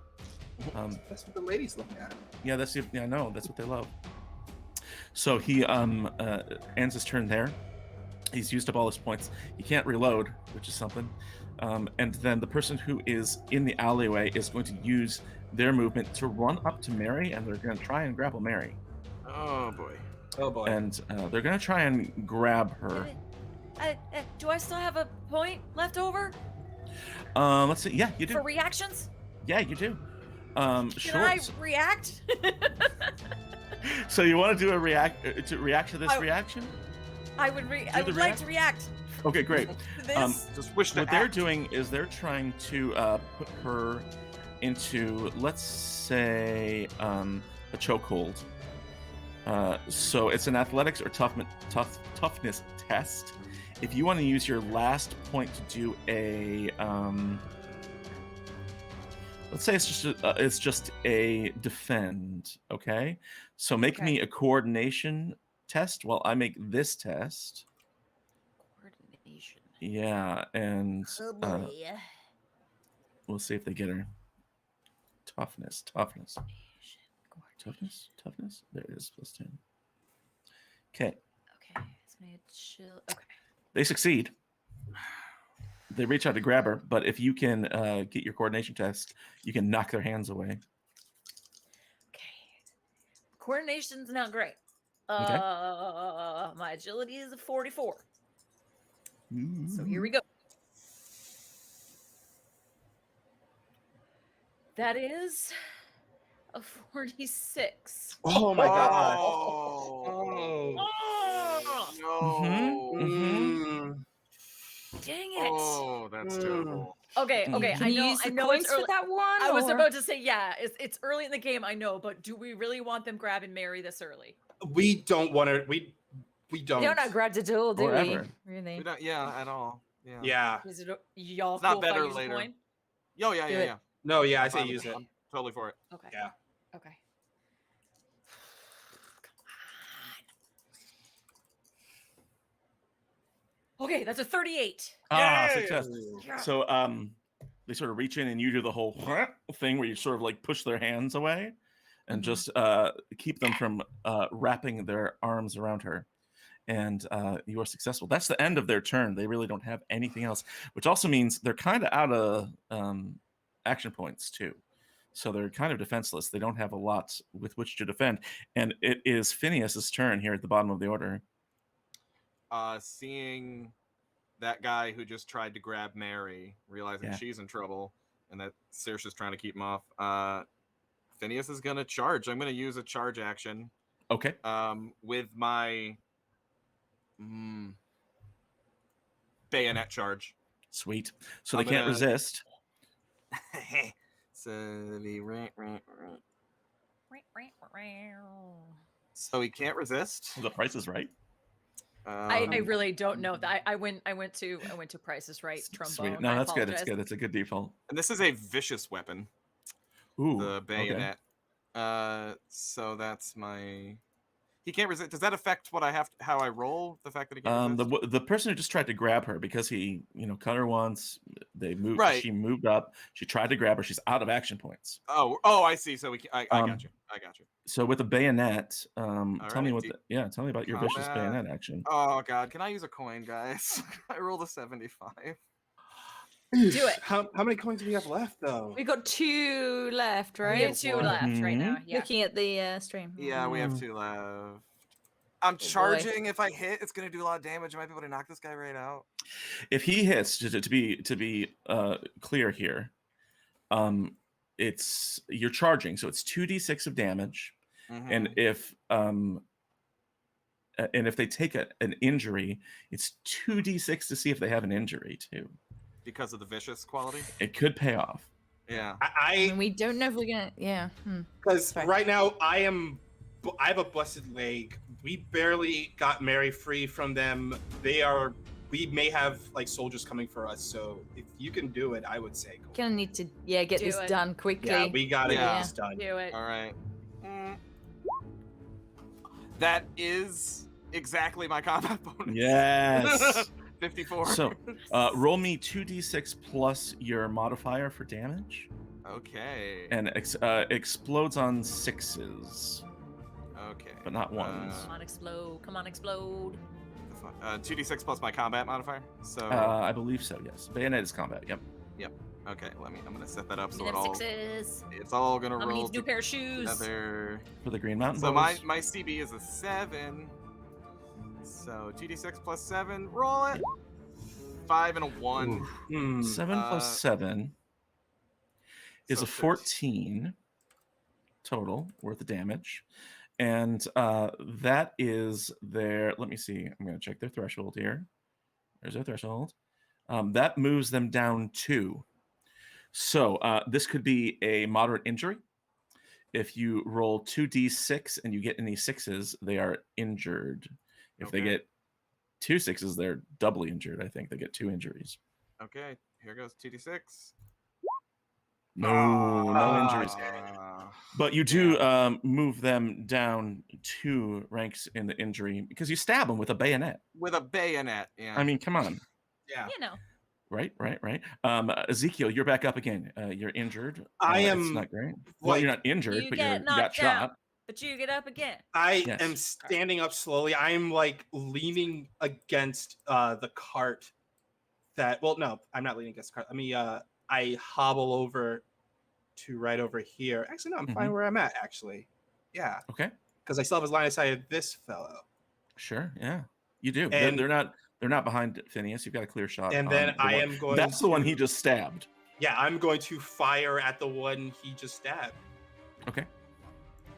That's what the ladies look at. Yeah, I know that's what they love. So he ends his turn there. He's used up all his points. He can't reload, which is something. And then the person who is in the alleyway is going to use their movement to run up to Mary, and they're going to try and grapple Mary. Oh boy. Oh boy. And they're going to try and grab her. Do I still have a point left over Let's see. Yeah, you for do. reactions? Yeah, you do. Can Sure. I react? So you want to do a react to this I- reaction? I would like to react Okay, great. to this. Just wish to What they're act. doing is they're trying to put her into, let's say, a chokehold. So it's an athletics or toughness test. If you want to use your last point to do a, let's say it's just a defend. Okay, so make me a coordination test while I make this test. Coordination. Yeah, and Oh boy. we'll see if they get her. Toughness. Toughness. There it is, +10. Okay. Okay, it's made chill. Okay. They succeed. They reach out to grab her, but if you can get your coordination test, you can knock their hands away. Okay. Coordination's not great. Okay. My agility is a 44. So here we go. That is a 46. Oh my god. Oh, Oh. no. Mm. Dang it. Oh, that's terrible. Okay, okay. Can I you know, use I the know coins it's for early. that one? I was or- about to say, yeah, it's early in the game, I know, but do we really want them grabbing Mary this early? We don't want to. We don't. We don't not grabbed at all, do Or we? ever. Really? We don't, yeah, at all. Yeah. Yeah. Is it y'all It's not cool if I better use a later. coin? Yo, yeah, Do yeah, it. yeah. No. Yeah. I I'm say fine with use it. I'm totally for it. Okay. Yeah. Okay. Okay, that's a 38. Ah, success. Yeah. So they sort of reach in and you do the whole thing where you sort of like push their hands away and just keep them from wrapping their arms around her. And you are successful. That's the end of their turn. They really don't have anything else, which also means they're kind of out of action points too. So they're kind of defenseless. They don't have a lot with which to defend. And it is Phineas's turn here at the bottom of the order. Seeing that guy who just tried to grab Mary, realizing Yeah. she's in trouble, and that Saoirse's trying to keep him off, Phineas is gonna charge. I'm gonna use a charge action. Okay. With my bayonet charge. Sweet. So they I'm can't gonna- resist. So so he can't resist. The price is right. I really don't know that. I went to Price is Right trombone. Sweet. No, I that's good. It's apologize. good. It's a good default. And this is a vicious weapon, Ooh. the okay. bayonet. So that's my. He can't resist. Does that affect what I have? How I roll? The fact that he can't resist. The person who just tried to grab her because he, cut her once. They moved. Right. She moved up. She tried to grab her. She's out of action points. Oh, I see. So I got you. I got you. So with the bayonet, tell me right, what. Tell me about your vicious combat. bayonet action. Oh God, can I use a coin, guys? I rolled a 75. Do it. How many coins do we have left, though? We got 2 left, right? We have 2 left right now. Yeah. Looking at the stream. Yeah, we have 2 left. I'm charging. If I hit, it's gonna do a lot of damage. I might be able to knock this guy right out. If he hits, to be clear here, it's you're charging, so it's 2d6 of damage, and Mhm. if they take an injury, it's 2d6 to see if they have an injury too. Because of the vicious quality. It could pay off. Yeah. I mean, we don't know if we're gonna. Yeah. Because Sorry. right now I have a busted leg. We barely got Mary free from them. We may have like soldiers coming for us. So if you can do it, I would say go. Gonna need to get Do this it. done quickly. Yeah, we gotta Yeah. get this done. Do it. All right. That is exactly my combat bonus. Yes. 54. So roll me 2d6 plus your modifier for damage, Okay. and explodes on 6s, Okay. but not 1s. Come on, explode. Come on, explode. 2d6 plus my combat modifier. So I believe so. Yes. Bayonet is combat. Yep. okay, I'm gonna set that up so Give it them all 6s. it's all gonna Mama roll needs a new pair of shoes. together. For the Green Mountain So Boys. my CB is a 7. So 2d6 plus 7. Roll it. 5 and a 1. Hmm. 7 plus 7 is so a 14. total worth of damage. And that is their, let me see, I'm going to check their threshold here. There's their threshold. That moves them down 2. So this could be a moderate injury. If you roll 2d6 and you get any 6s, they are injured. If they get 2 6s, they're doubly injured. I think they get 2 injuries. Okay, here goes 2d6. No injuries. But you do move them down 2 ranks in the injury because you stab them with a bayonet. With a bayonet, yeah. I mean, come on. Yeah. You know. Right. Ezekiel, you're back up again. You're injured. I am. It's not great. Well, you're not injured, You but get you knocked got down, shot. but you get up again. I Yes. am standing up slowly. I'm like leaning against the cart. Well, no, I'm not leaning against the cart. Let me. I hobble over to right over here. Actually, no, I'm fine where I'm at. Actually, yeah. Okay. Because I still have his line of sight of this fellow. Sure. Yeah. You do. And they're not behind Phineas. You've got a clear shot. And on then the I one. am going. That's the one he just stabbed. Yeah, I'm going to fire at the one he just stabbed. Okay.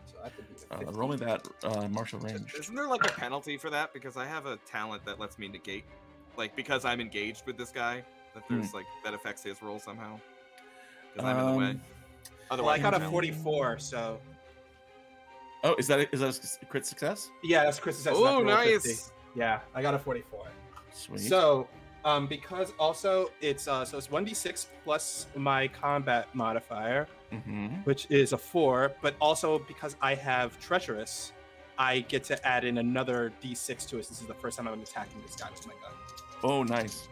So I have to do the Roll me that martial range. Isn't there like a penalty for that? Because I have a talent that lets me negate, like because I'm engaged with this guy, that there's like that affects his roll somehow. Because I'm in the way. Well, I got a 44, so. Oh, is that a crit success? Yeah, that's Chris. Oh, nice. 50. Yeah, I got a 44. Sweet. So, because also it's so it's 1d6 plus my combat modifier, which is a 4. But also because I have treacherous, I get to add in another d6 to it. This is the first time I'm attacking this guy with my gun. Oh, nice.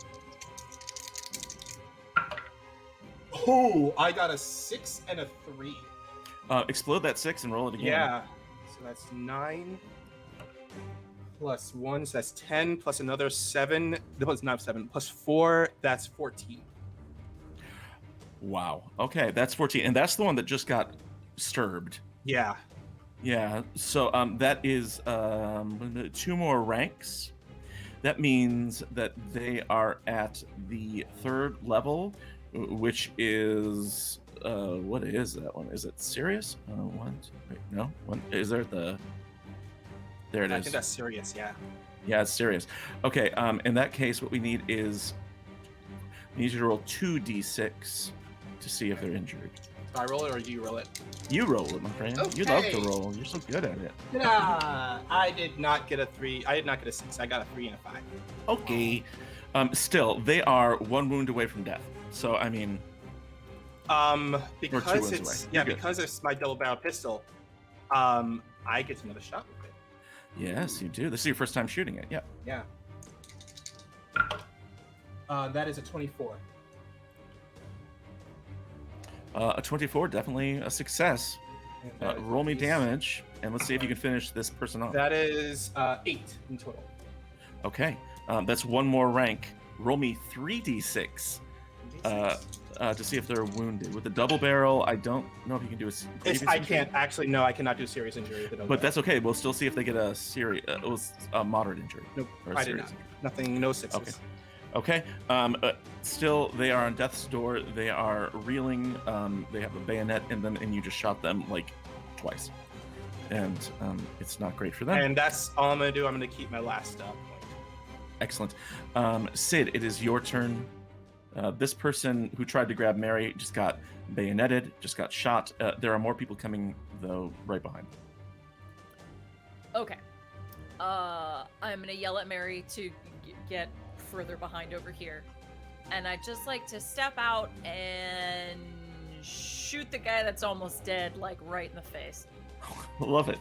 Oh, I got a 6 and a 3. Explode that 6 and roll it again. Yeah. So that's 9 plus 1, so that's 10 plus another 7. That was not 7 plus 4. That's 14. Wow. Okay, that's 14, and that's the one that just got disturbed. Yeah. Yeah. So that is 2 more ranks. That means that they are at the 3rd level, which is what is that one? Is it serious? One. Wait, no. One. Is there the? There it is. I think that's serious. Yeah. Yeah, it's serious. Okay. In that case, what we need is we need you to roll 2d6 to see if they're injured. Do I roll it or do you roll it? You roll it, my friend. You love to Okay. roll. You're so good at it. Yeah. I did not get a 3. I did not get a 6. I got a 3 and a 5. Okay. Still, they are 1 wound away from death. So I mean, because wounds it's away. yeah, You're good. because it's my double barrel pistol, I get another shot with it. yes, you do. This is your first time shooting it. Yeah. Yeah. That is a 24. A 24, definitely a success. And that is Roll me a- damage, and let's see if you can finish this person off. That is 8 in total. Okay, that's 1 more rank. Roll me 3d6 to see if they're wounded. With the double barrel, I don't know if you can do a grievous I injury, can't actually. No, I cannot do serious injury with it. but that's okay. We'll still see if they get a moderate injury. nope. or a I did serious not. Nothing. No 6s. Okay. Okay. Still, they are on death's door. They are reeling. They have a bayonet in them, and you just shot them like twice, and it's not great for them. And that's all I'm gonna do. I'm gonna keep my last point. Excellent. Sid, it is your turn. This person who tried to grab Mary just got bayoneted, just got shot. There are more people coming, though, right behind. Okay. I'm gonna yell at Mary to get further behind over here. And I'd just like to step out and shoot the guy that's almost dead, like right in the face. Love it.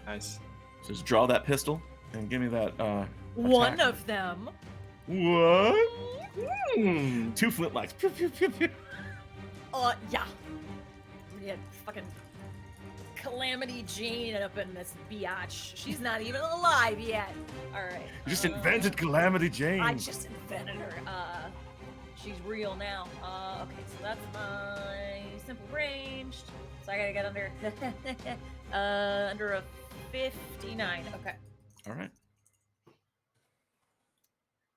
Nice. So just draw that pistol and give me that. One attack. of them. What? Hmm. 2 flintlocks. Pew, pew, pew, pew. Yeah. Yeah, fucking Calamity Jane up in this biatch. She's not even alive yet. Alright. You just invented Calamity Jane. I just invented her. She's real now. Okay, so that's my simple ranged. So I gotta get under under a 59. Okay. All right.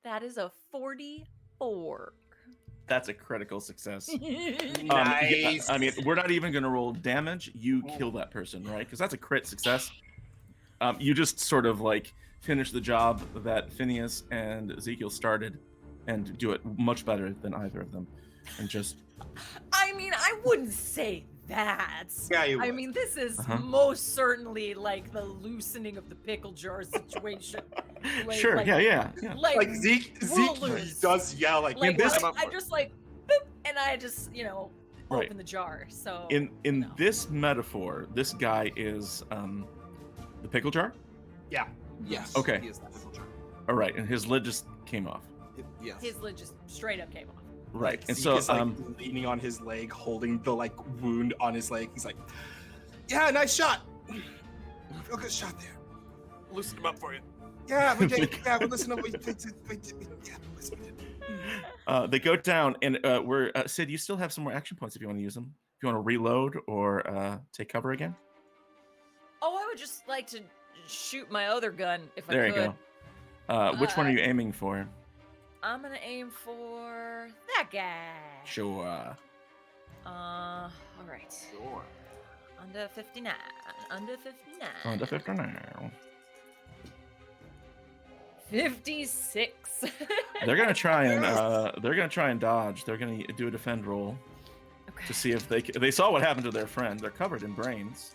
That is a 44. That's a critical success. Nice. I mean, we're not even going to roll damage. You kill that person, right? Because that's a crit success. You just sort of like finish the job that Phineas and Ezekiel started and do it much better than either of them. And just... I mean, I wouldn't say that. Yeah, you I would. mean, this is Uh-huh. most certainly like the loosening of the pickle jar situation. Sure, like, yeah. Like Zeke we'll he lose. does yell like this- I just like, boop, and I just, Right. open the jar. So In this metaphor, this guy is the pickle jar? yeah. Yes. Okay. He is the pickle jar. All right, and his lid just came off. Yes. his lid just straight up came off. Right, and Zeke so is like leaning on his leg, holding the like wound on his leg. He's like, "Yeah, nice shot. Real good shot there. Loosen him up for you. Yeah, we did. Yeah, we listened to they go down, and we're Sid. You still have some more action points if you want to use them. If you want to reload or take cover again. Oh, I would just like to shoot my other gun if There I you could. go. Which one are you aiming for? I'm gonna aim for that guy. Sure. All right. Sure. Under 59. Under 59. Under 50 now. 56. They're gonna try and dodge. They're gonna do a defend roll Okay. to see if they saw what happened to their friend. They're covered in brains.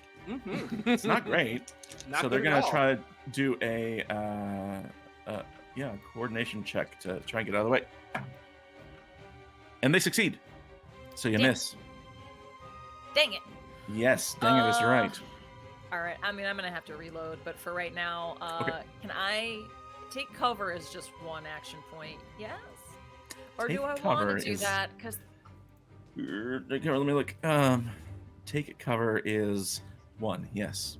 It's not great. So they're gonna try to do a coordination check to try and get out of the way. And they succeed. So you Damn. miss. Dang it. Yes, dang it is right. All right. I mean, I'm going to have to reload, but for right now, Okay. can I take cover as just one action point? Yes. Or Take do I want cover to do is- that? Because Here, let me look. Take cover is 1. Yes.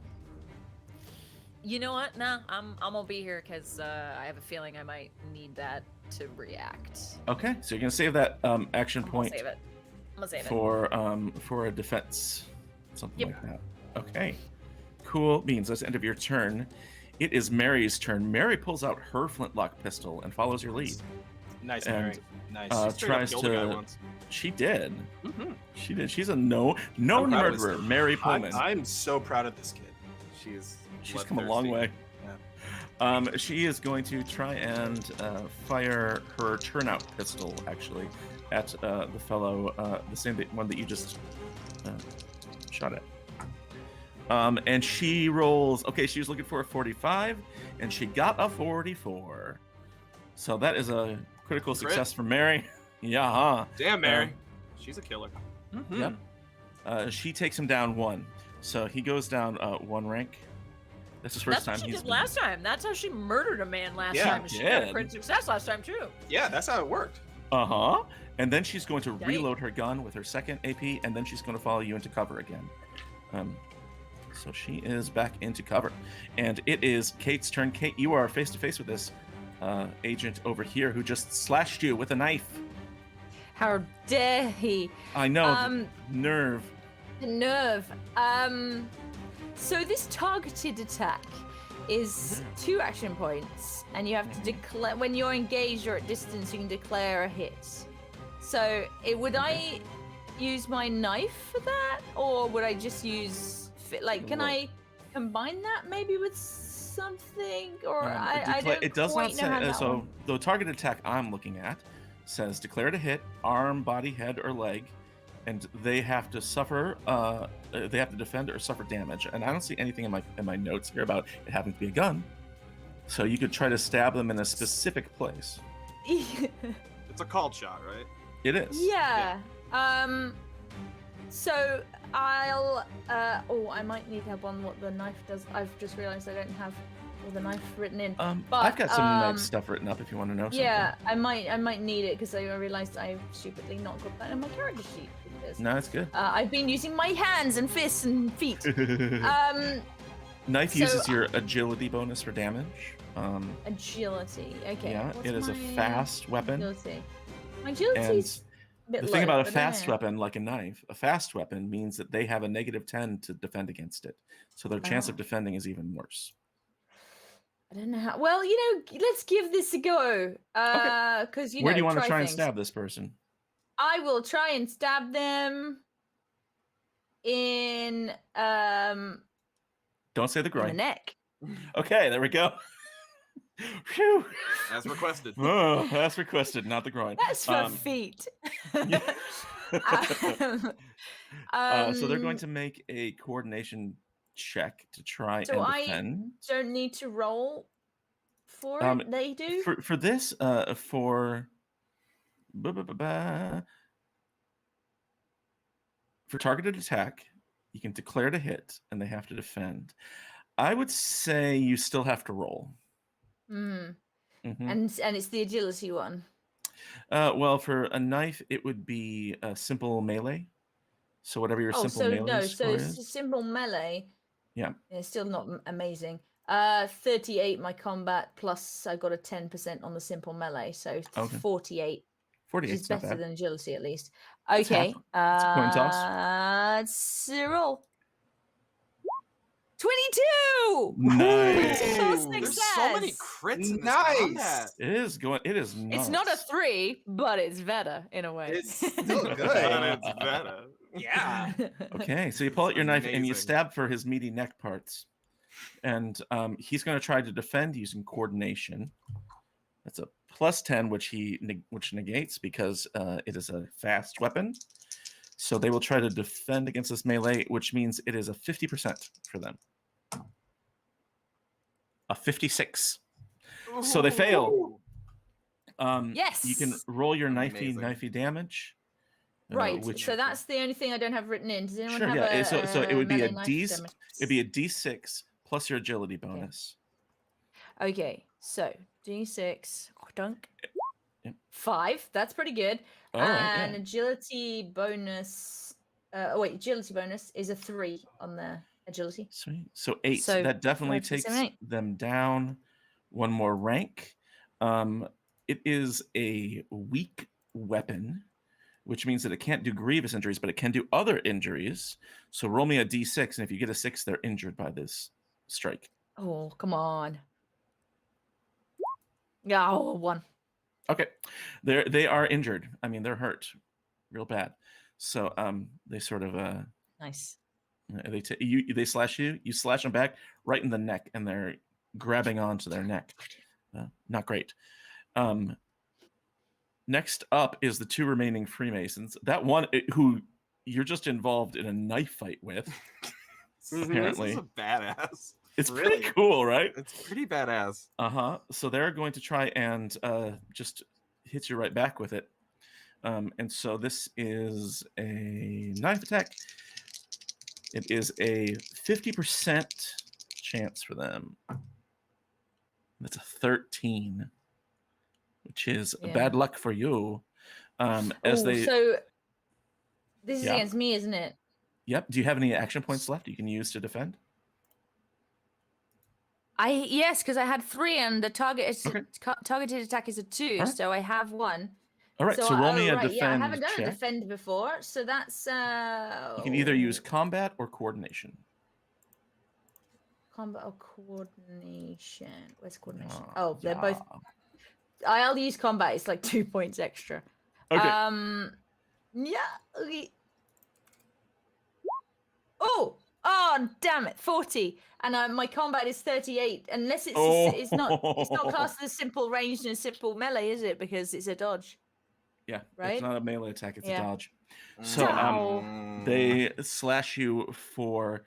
you know what? Nah, I'm going to be here because I have a feeling I might need that to react. Okay, so you're gonna save that action I'm point going to save it. I'm going to save it. for a defense, something Yep. like that. Okay, cool beans. That's the end of your turn. It is Mary's turn. Mary pulls out her flintlock pistol and follows your lead. Nice, And, Mary. Nice. uh, Straight up tries killed a guy to- once. She did. Mhm. She did. She's a known proud of this murderer. kid. Mary Pullman. I'm so proud of this kid. She's come a long way. She is going to try and fire her turnout pistol, actually, at the fellow, the same one that you just shot at. And she rolls. Okay, she was looking for a 45, and she got a 44. So that is a critical Crit. success for Mary. Yeah. Huh? Damn, Mary. She's a killer. Mhm. Yep. She takes him down 1, so he goes down 1 rank. That's his first That's what time she he's did last time. That's how she murdered a man last Yeah, time. And she got a did. crit success last time, too. Yeah, that's how it worked. Uh-huh. And then she's going to Dang. reload her gun with her second AP, and then she's going to follow you into cover again. So she is back into cover. And it is Kate's turn. Kate, you are face-to-face with this agent over here who just slashed you with a knife. How dare he? I know. Um, Nerve. The nerve. So this targeted attack is 2 action points, and you have to declare when you're engaged or at distance. You can declare a hit. So, would I use my knife for that, or would I just use can I combine that maybe with something? Or I don't It does quite not know how say. that So one- the target attack I'm looking at says declare to hit arm, body, head, or leg, and they have to suffer. They have to defend or suffer damage. And I don't see anything in my notes here about it having to be a gun. So you could try to stab them in a specific place. It's a called shot, right? It is. Yeah. So I'll. I might need help on what the knife does. I've just realised I don't have all the knife written in. But, I've got some knife stuff written up if you want to know something. Yeah, I might need it because I realised I've stupidly not got that in my character sheet. Because, No, it's good. I've been using my hands and fists and feet. Knife so- uses your agility bonus for damage. Agility. Okay. Yeah, what's it is a my fast weapon. Agility. My And agility's a bit the low, thing about a but fast no. weapon, like a knife, a fast weapon means that they have a -10 to defend against it. So their chance of Oh. defending is even worse. I don't know how. Well, let's give this a go. Because Where do you want to try and stab this person? I will try and stab them in Don't say the in the groin. neck. Okay, there we go. Phew. As requested. Oh, that's requested, not the groin. That's for feet. yeah. So they're going Um, to make a coordination check to try So and I defend. don't need to roll for Um, it. They do. For this, for targeted attack, you can declare to hit, and they have to defend. I would say you still have to roll. Mhm. Mhm. And it's the agility one. Well, for a knife, it would be a simple melee. So whatever your simple so melee no, so score it's is. simple melee. Yeah. It's still not amazing. 38 my combat plus I got a 10% on the simple melee, so it's Okay. 48. 48 Which is is not better bad. than agility at least. It's half. Okay. It's a coin toss. Cyril. 22! Nice. Critical There's so many success! crits in this Nice. combat. It is going. It is nuts. It's not a 3, but it's better in a way. It's still But good. it's better. Yeah. Okay, so you pull out your knife and you Amazing. stab for his meaty neck parts, and he's going to try to defend using coordination. That's a +10, which negates because it is a fast weapon. So they will try to defend against this melee, which means it is a 50% for them. A 56. So they fail. Yes. You can roll your Amazing. knifey damage. Right. Which, So that's the only thing I don't have written in. Does anyone sure, have yeah. a So it would be melee a knife D. damage? It'd be a D6 plus your agility bonus. Okay. So D6. Dunk. Yep. 5. That's pretty good. All right. And Yeah. agility bonus. Agility bonus is a 3 on the agility. Sweet. So 8. So that definitely 5, 6, takes 7, 8. them down one more rank. It is a weak weapon, which means that it can't do grievous injuries, but it can do other injuries. So roll me a D6, and if you get a 6, they're injured by this strike. Oh, come on. Yeah, 1. Okay, they are injured. I mean, they're hurt, real bad. So they sort of Nice. they slash you. You slash them back right in the neck, and they're grabbing onto their neck. Not great. Next up is the 2 remaining Freemasons. That one who you're just involved in a knife fight with. Apparently, This is a badass. it's Really? pretty cool, right? It's pretty badass. So they're going to try and just hit you right back with it. And so this is a knife attack. It is a 50% chance for them. That's a 13, which is bad luck for you. So this is against me, isn't it? Yep. Do you have any action points left you can use to defend? Yes, because I had 3 and the targeted attack is a 2, Right. so I have 1. All right. So roll me a defend. Yeah, I haven't done check. a defend before, so that's You can either use combat or coordination. combat or coordination. Where's coordination? Oh, they're both. I'll use combat. It's like 2 points extra. Okay. Yeah. Okay. Oh, damn it, 40, and my combat is 38. Unless it's not classed as simple ranged and simple melee, is it? Because it's a dodge. Yeah, right. It's not a melee attack; it's a dodge. So Ow. they slash you for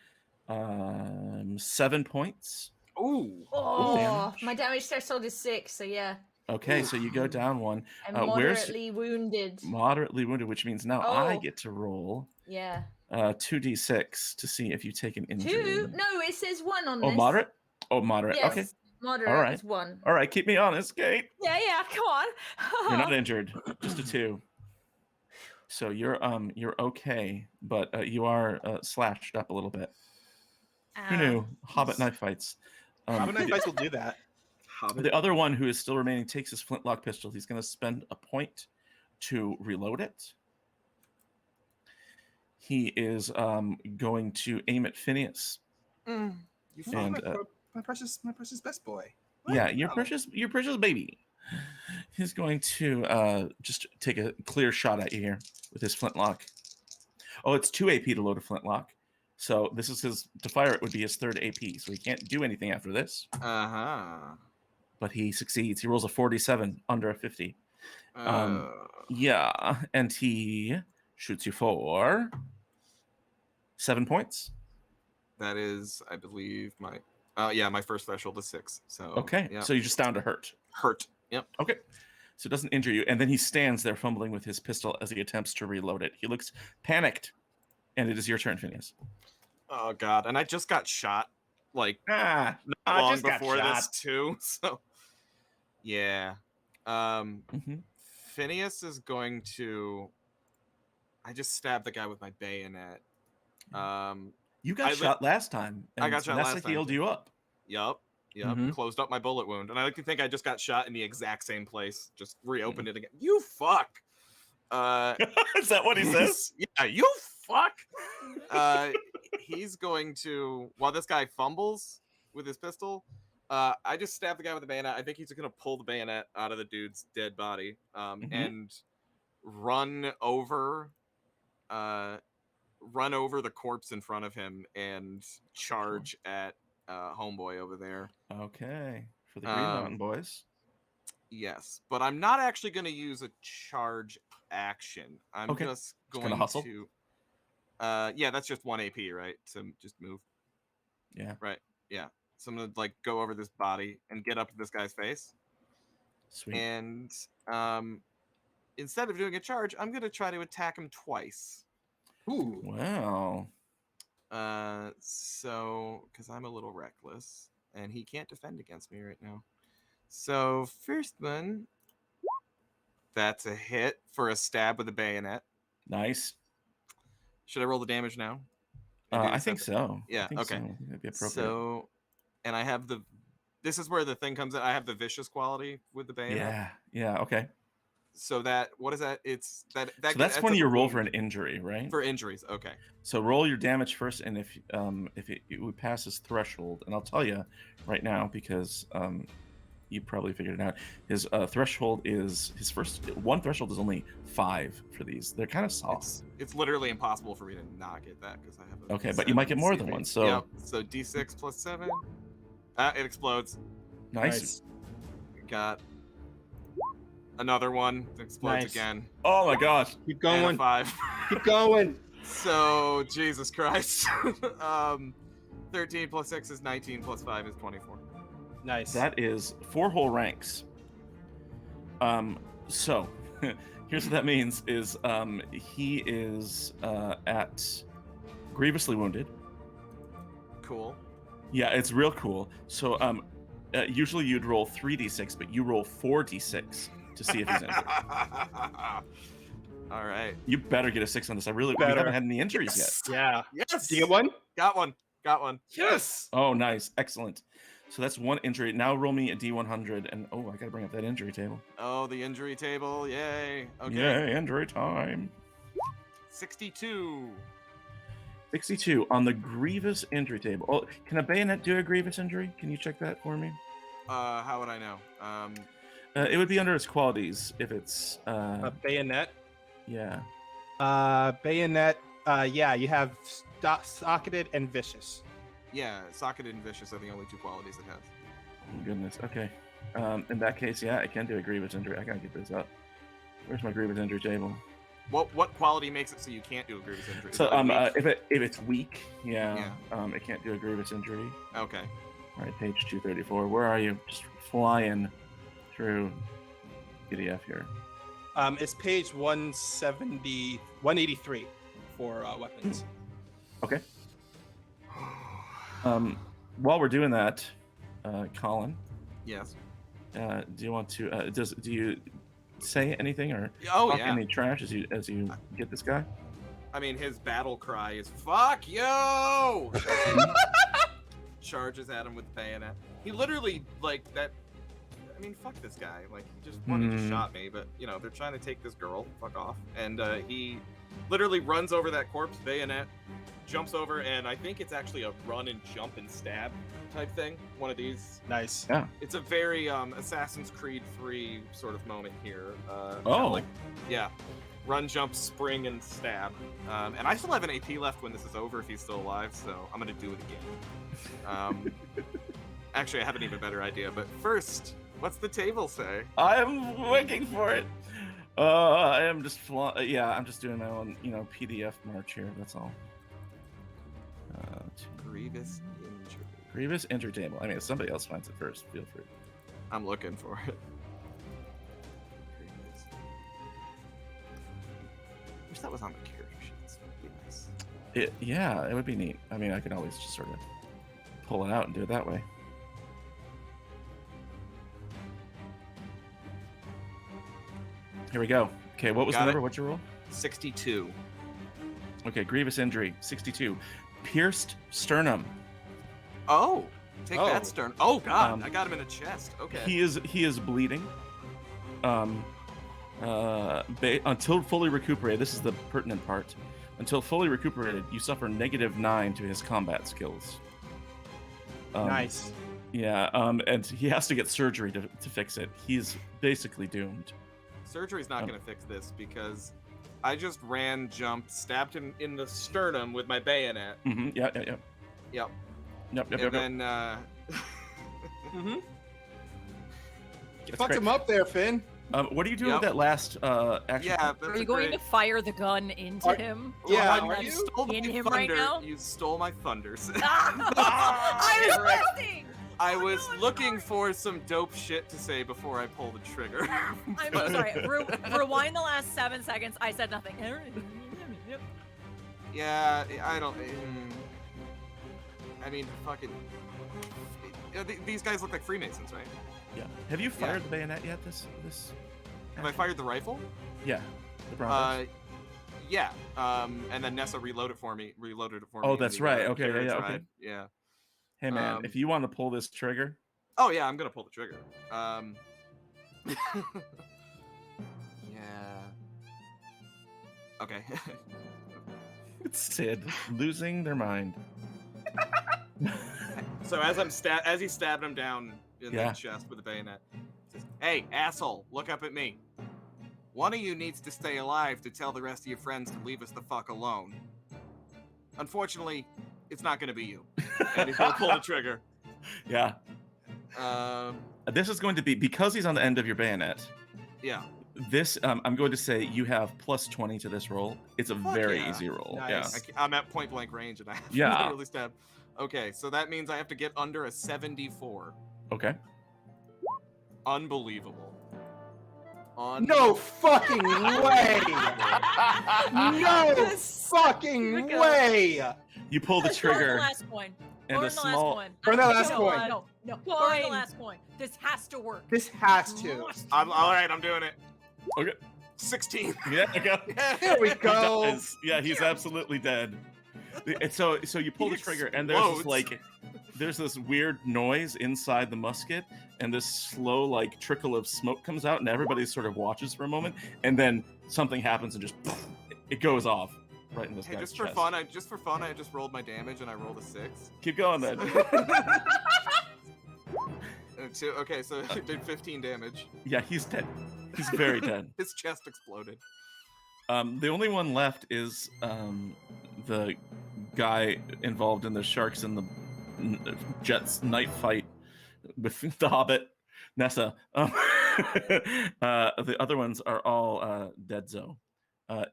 7 points. Ooh. Oh, my damage threshold is 6, so yeah. Okay, so you go down 1. I'm moderately wounded. Moderately wounded, which means now I get to roll. Yeah. 2d6 to see if you take an injury. 2? No, it says 1 on this. Oh, moderate? Oh, moderate. Yes, okay. Moderate All right. is 1. All right, keep me honest, Kate. Yeah, come on. You're not injured, just a 2. So you're okay, but you are slashed up a little bit. Who knew? Hobbit knife fights. Hobbit knife fights will do that. The other one who is still remaining takes his flintlock pistol. He's going to spend a point to reload it. He is going to aim at Phineas. You found my precious best boy. What? Yeah, your precious baby. He's going to just take a clear shot at you here with his flintlock. Oh, it's 2 AP to load a flintlock. So this is his, to fire it would be his 3rd AP. So he can't do anything after this. Uh-huh. But he succeeds. He rolls a 47 under a 50. Uh, Yeah, and he shoots you for 7 points. that is, I believe, my my first threshold is 6. So Okay, yeah. so you're just down to hurt. Hurt. Yep. Okay, so it doesn't injure you. And then he stands there fumbling with his pistol as he attempts to reload it. He looks panicked. And it is your turn, Phineas. Oh god, and I just got shot like I long just got before this shot. too. So yeah. Phineas is going to I just stabbed the guy with my bayonet. You got shot last time. And I got shot Vanessa last time, healed too. you up. Yup. Closed up my bullet wound. And I like to think I just got shot in the exact same place. Just reopened it again. You fuck. Is that what he says? Yeah, you fuck. He's going to, while this guy fumbles with his pistol, I just stabbed the guy with the bayonet. I think he's going to pull the bayonet out of the dude's dead body and run over the corpse in front of him and charge at homeboy over there. Okay, for the Green Mountain Boys. Yes, but I'm not actually going to use a charge action. I'm just going hustle? to yeah, that's just 1 AP, right? So just move. Yeah. Right. Yeah. So I'm gonna like go over this body and get up to this guy's face. Sweet. And instead of doing a charge, I'm gonna try to attack him twice. Ooh. Wow. So because I'm a little reckless and he can't defend against me right now. So first one, that's a hit for a stab with a bayonet. Nice. Should I roll the damage now? I think so. Yeah, I think okay. So. I think that'd be appropriate. So, and I have this is where the thing comes in. I have the vicious quality with the bayonet. Yeah, okay. So what is that? It's that. So that's when you roll for an injury, right? For injuries, okay. So roll your damage first, and if it would pass his threshold, and I'll tell you right now because you probably figured it out. His threshold is one threshold is only 5 for these. They're kind of soft. It's literally impossible for me to not get that because I have. Okay, but you might get more than one. So yep. So D6 plus 7. It explodes. Nice. Got another one. It explodes again. Oh my gosh! Keep going. And a 5. Keep going. So Jesus Christ. 13 plus 6 is 19 plus 5 is 24. Nice. That is 4 whole ranks. So here's what that means is he is at grievously wounded. Cool. Yeah, it's real cool. So usually you'd roll 3d6, but you roll 4d6 to see if he's injured. All right. You better get a 6 on this. We haven't had any injuries yet. Yeah. Yes. Did you get one? Got one. Yes. Oh, nice. Excellent. So that's 1 injury. Now roll me a d100, and I gotta bring up that injury table. Oh, the injury table! Yay! Okay. Yay, injury time. 62. 62 on the grievous injury table. Oh, can a bayonet do a grievous injury? Can you check that for me? How would I know? It would be under its qualities if it's A bayonet. Yeah. Bayonet. Yeah, you have socketed and vicious. Yeah, socketed and vicious are the only 2 qualities it has. Oh, goodness. Okay. In that case, yeah, it can do a grievous injury. I gotta get this up. Where's my grievous injury table? What quality makes it so you can't do a grievous injury? So if it's weak, it can't do a grievous injury. Okay. All right, page 234. Where are you? Just flying through PDF here. It's page 183 for weapons. Okay. While we're doing that, Colin. Yes. Do you want to? Do you say anything or talk any trash as you get this guy? I mean, his battle cry is "Fuck you!" Charges at him with the bayonet. He literally like that. I mean, fuck this guy. Like, he just wanted to shot me, but they're trying to take this girl. Fuck off. And he literally runs over that corpse, bayonet, jumps over, and I think it's actually a run and jump and stab type thing. One of these. Nice. Yeah. It's a very Assassin's Creed 3 sort of moment here. Oh. Yeah. Run, jump, spring, and stab. And I still have an AP left when this is over if he's still alive, so I'm going to do it again. Actually, I have an even better idea, but first, what's the table say? I'm waiting for it. I am just I'm just doing my own, PDF march here. That's all. Grievous injury. Grievous injury table. I mean, if somebody else finds it first, feel free. I'm looking for it. Grievous. Wish that was on the character sheets. That'd be nice. It would be neat. I mean, I could always just sort of pull it out and do it that way. Here we go. Okay, what was the number? What's your roll? 62. Okay, grievous injury, 62. Pierced sternum. Oh, take that stern. Oh God, Um, I got him in the chest. Okay. He is bleeding. Until fully recuperated, this is the pertinent part. Until fully recuperated, you suffer -9 to his combat skills. Nice. Yeah, and he has to get surgery to fix it. He's basically doomed. Surgery's not going to fix this because I just ran, jumped, stabbed him in the sternum with my bayonet. Mm-hmm. Yeah. Yep. Yep. And then, Mm-hmm. You That's fucked great. him up there, Finn. What are you doing with that last action? yeah, Are you going to fire the gun into him? Yeah, Run are them you? Stole in my him thunder. right now? You stole my thunders. I was listening. I was looking for some dope shit to say before I pull the trigger. I'm so sorry. Rewind the last 7 seconds. I said nothing. Yeah, I don't. I mean, fucking. These guys look like Freemasons, right? Yeah. Have you fired the bayonet yet? This. Have I fired the rifle? Yeah. The brown box? Yeah. And then Nessa reloaded it for me. Oh, that's in the, right. Okay. carriage Yeah. ride. Okay. Yeah. Hey man, if you want to pull this trigger. Oh yeah, I'm gonna pull the trigger. Yeah. Okay. It's Sid losing their mind. So as he's stabbing him down in the chest with a bayonet, he says, "Hey, asshole, look up at me. One of you needs to stay alive to tell the rest of your friends to leave us the fuck alone. Unfortunately, it's not gonna be you." And he's gonna pull the trigger. Yeah. This is going to be, because he's on the end of your bayonet. Yeah. This, I'm going to say you have +20 to this roll. It's a very easy roll. Nice. Yeah. I'm at point blank range and I have Yeah. literally stabbed. Okay, so that means I have to get under a 74. Okay. Unbelievable. No fucking way! No fucking way! You pull the Burn the trigger, last coin. and Burn a the small. last coin. Burn that last No, coin. No. Burn the last coin. This has to work. This has to. I'm all right. I'm doing it. Okay. 16. Yeah. Go. There we He go. does. Yeah, he's absolutely dead. And so you pull He the trigger, and explodes. there's this weird noise inside the musket, and this slow trickle of smoke comes out, and everybody sort of watches for a moment, and then something happens, and just it goes off right in this Hey, guy's just for chest. fun, I just rolled my damage and I rolled a 6. Keep going then. Okay, so I did 15 damage. Yeah, he's dead. He's very dead. His chest exploded. The only one left is the guy involved in the sharks and the Jets night fight with the Hobbit, Nessa. The other ones are all deadzo.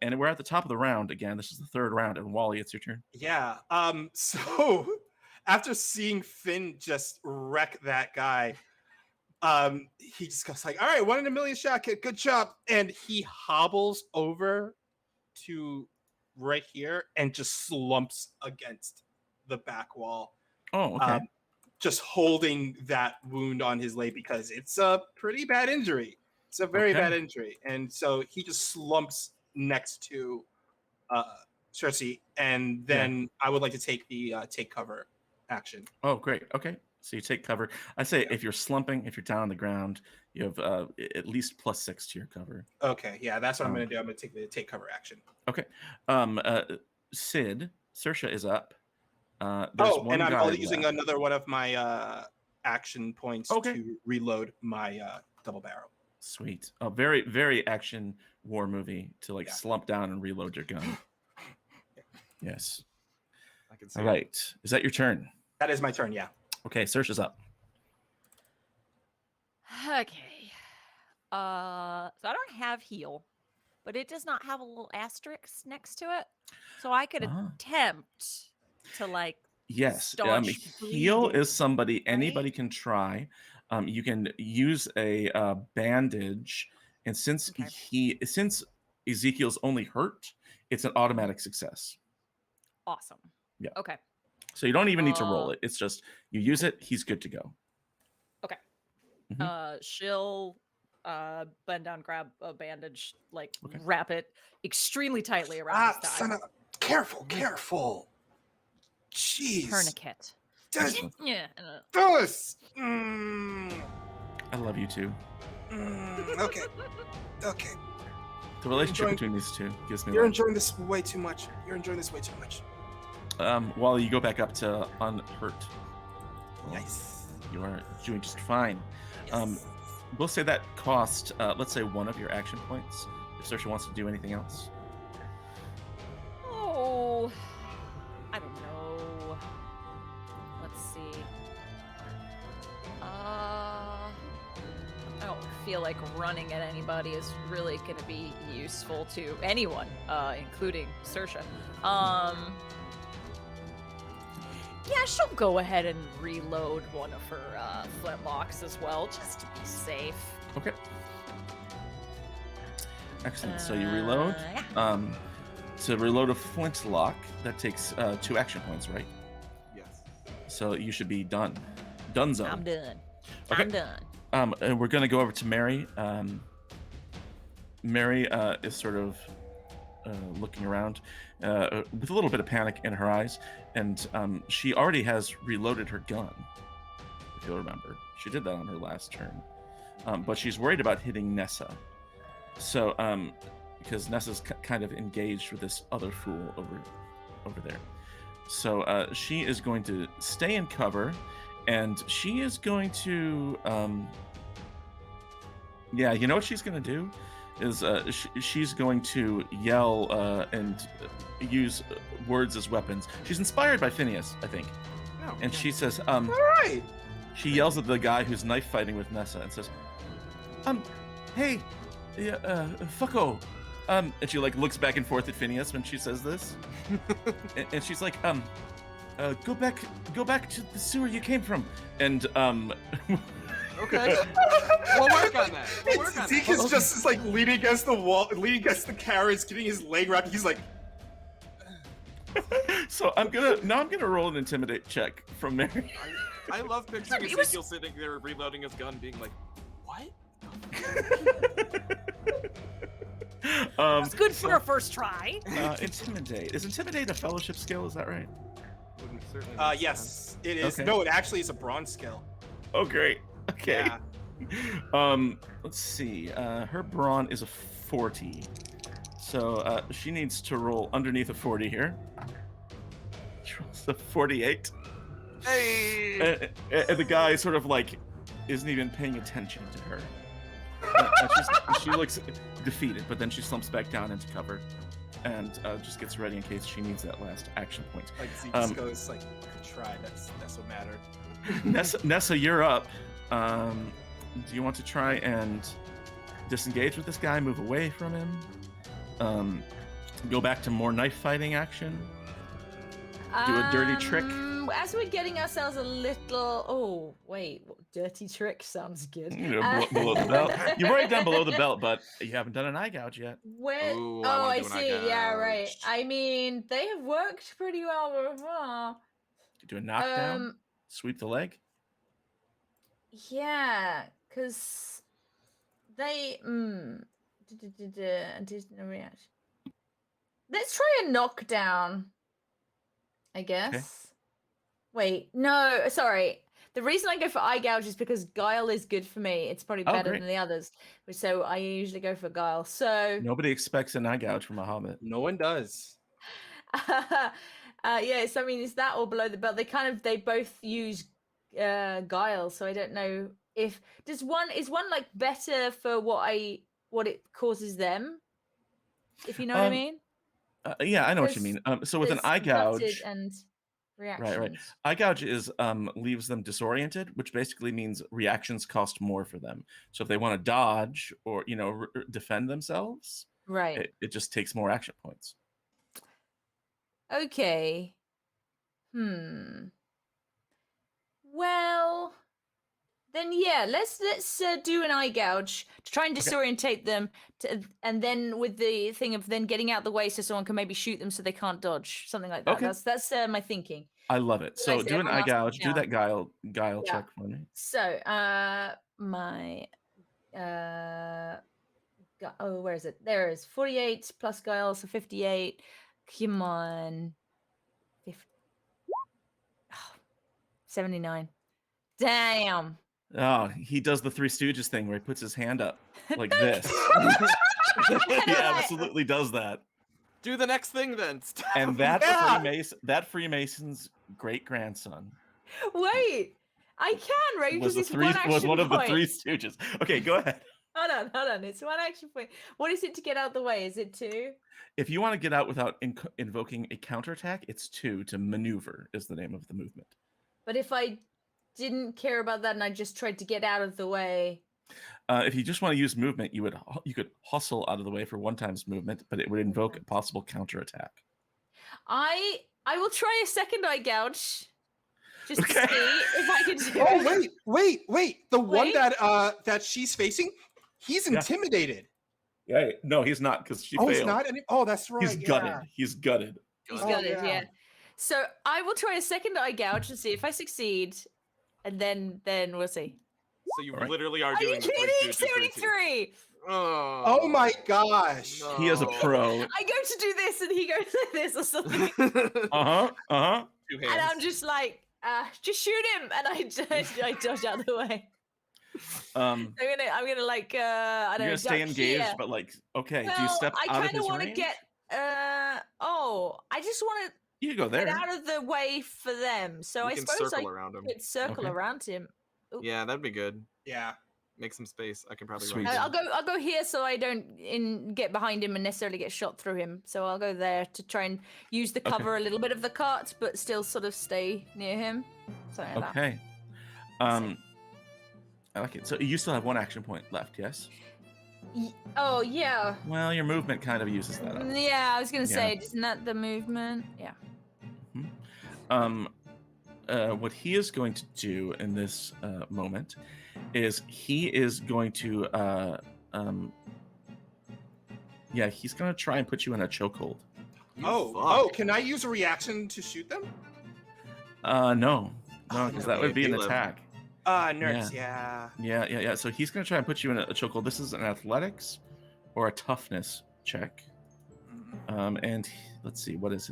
And we're at the top of the round again. This is the third round, and Wally, it's your turn. Yeah. So after seeing Finn just wreck that guy, he just goes like, "All right, 1 in a million shot, kid. Good job." And he hobbles over to right here and just slumps against the back wall. Oh, okay. Just holding that wound on his leg because it's a pretty bad injury. It's a very bad injury. And so he just slumps next to Cersei, and then I would like to take the take cover action. Oh, great. Okay. So you take cover. I say if you're slumping, if you're down on the ground, you have at least +6 to your cover. Okay, yeah, that's what I'm going to do. I'm going to take the take cover action. Okay. Sid, Saoirse is up. There's one and I'm guy using left. another one of my action points to reload my double barrel. Sweet. A very, very action war movie to like slump down and reload your gun. Yes. I can see All right. Is that your turn? That is my turn, yeah. Okay, Saoirse's up. Okay. So I don't have heal, but it does not have a little asterisk next to it. So I could attempt to like Yes. staunch Heal bleeding, is somebody anybody right? can try. You can use a bandage, and since Ezekiel's only hurt, it's an automatic success. Awesome. Yeah. Okay. So you don't even need to roll it. It's just you use it, he's good to go. Okay. Mhm. She'll bend down, grab a bandage, like wrap it extremely tightly around his thigh. Careful. Jeez. Tourniquet. Excellent. Yeah. I love you too. Okay. The relationship between these two gives me You're life. enjoying this way too much. While you go back up to unhurt. Nice. You are doing just fine. Yes. We'll say that cost, let's say, one of your action points. If Saoirse wants to do anything else. Oh, I don't know. Let's see. I don't feel like running at anybody is really going to be useful to anyone, including Saoirse. Yeah, she'll go ahead and reload one of her flintlocks as well, just to be safe. Okay. Excellent. So you reload. Yeah. To reload a flintlock, that takes 2 action points, right? Yes. So you should be done. Donezo. I'm done. Okay. I'm done. And we're gonna go over to Mary. Mary is sort of looking around with a little bit of panic in her eyes, and she already has reloaded her gun. If you'll remember, she did that on her last turn, but she's worried about hitting Nessa. So, because Nessa's kind of engaged with this other fool over there, so she is going to stay in cover, and she is going to. Yeah, you know what she's going to do is she's going to yell and use words as weapons. She's inspired by Phineas, I think. Oh, And yeah. she says, All right. she yells at the guy who's knife fighting with Nessa and says, hey, fucko. And she like looks back and forth at Phineas when she says this. and she's like, go back to the sewer you came from. And Okay. We'll work on that. Zeke is just like leaning against the wall, leaning against the carriage, getting his leg wrapped. He's like, so I'm gonna roll an intimidate check from Mary. I love picturing Ezekiel sitting there reloading his gun, being like, "What?" It's good for a first try. Intimidate. Is intimidate a fellowship skill? Is that right? Wouldn't certainly make yes, sense. it is. Okay. No, it actually is a bronze skill. Oh, great. Okay. Yeah. Let's see. Her brawn is a 40, so she needs to roll underneath a 40 here. She rolls a 48. Hey. And the guy sort of like isn't even paying attention to her. And she looks defeated, but then she slumps back down into cover and just gets ready in case she needs that last action point. Like Zeke just goes like, "Good try. That's what mattered." Nessa, you're up. Do you want to try and disengage with this guy, move away from him, go back to more knife fighting action, do a dirty trick? As we're getting ourselves a little... Oh, wait. Dirty trick sounds good. Below the belt. You've already done below the belt, but you haven't done an eye gouge yet. Where... Ooh, I wanna do an see. eye Yeah, right. gouge. I mean, they have worked pretty well before. Do a knockdown, sweep the leg. Yeah, because they... Did no reaction. Let's try a knockdown, I guess. Okay. Wait, no, sorry. The reason I go for eye gouge is because guile is good for me. It's probably better great. than the others. So I usually go for guile. So Nobody expects an eye gouge from a hobbit. No one does. Yes, I mean, is that or below the belt? They both use guile, so I don't know if is one like better for what it causes them, if you know what I mean. Yeah, I know what you mean. So with an eye gouge, and right. reactions. Eye gouge is leaves them disoriented, which basically means reactions cost more for them. So if they want to dodge or defend themselves, Right. it just takes more action points. Okay. Well, then yeah, let's do an eye gouge to try and disorientate them, and then with the thing of then getting out the way so someone can maybe shoot them so they can't dodge, something like that. Okay. That's my thinking. I love it. So do an eye gouge. Do that guile check for me. So my where is it? There is 48 plus guile, so 58. Come on. 79. Damn. Oh, he does the Three Stooges thing where he puts his hand up like this. He absolutely does that. Do the next thing then. And that Freemason's great grandson. Wait, I can, right? Was Because it's was one of the Three Stooges. Okay, go ahead. Hold on. It's one action point. What is it to get out the way? Is it 2? If you want to get out without invoking a counterattack, it's 2 to maneuver is the name of the movement. But if I didn't care about that and I just tried to get out of the way. If you just want to use movement, you could hustle out of the way for 1 time's movement, but it would invoke a possible counterattack. I will try a second eye gouge. Just to see if I can do it. Oh wait. The one that she's facing, he's intimidated. Yeah, no, he's not because she failed. He's not. That's right. He's gutted. He's gutted. He's gutted. Yeah. So I will try a second eye gouge to see if I succeed, and then we'll see. So you literally are doing. Are you kidding? 73. Oh my gosh. No. He is a pro. I go to do this, and he goes like this or something. 2 hands. And I'm just like, just shoot him, and I dodge out of the way. I'm gonna like I don't know. You're gonna stay engaged, here. but like, okay, do you step out of his range? I kind of want to get. I just want to. You can go there. Get out of the way for them. So I suppose I could circle around him. Ooh. Yeah, that'd be good. Yeah. Make some space. I can probably Sweet. run. I'll go here so I don't get behind him and necessarily get shot through him. So I'll go there to try and use the cover a little bit of the cart, but still sort of stay near him. Something like that. I like it. So you still have 1 action point left, yes? Oh yeah. Well, your movement kind of uses that up. Yeah, I was gonna say, isn't that the movement? Yeah. What he is going to do in this moment is he is going to he's going to try and put you in a chokehold. Can I use a reaction to shoot them? No, because that would be an attack. Nerds, yeah. So he's going to try and put you in a chokehold. This is an athletics or a toughness check. And let's see, what is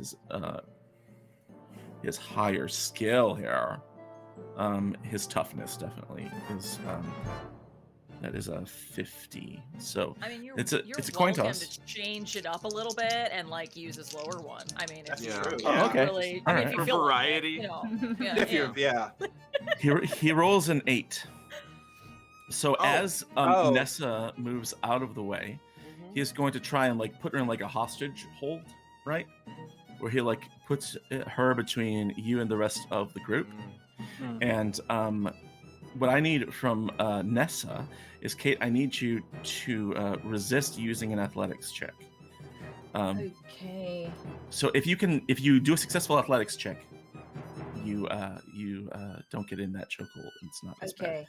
his higher skill here? His toughness definitely is. That is a 50. So I mean, it's a coin toss. To change it up a little bit and like use his lower one. I mean, it's true. Oh, okay. Really, All if right. you feel variety. Like it, He rolls an 8. So as Nessa moves out of the way, he is going to try and like put her in like a hostage hold, right? Where he like puts her between you and the rest of the group. And what I need from Nessa is, Kate, I need you to resist using an athletics check. Okay. So if you do a successful athletics check, you don't get in that chokehold. It's not as bad.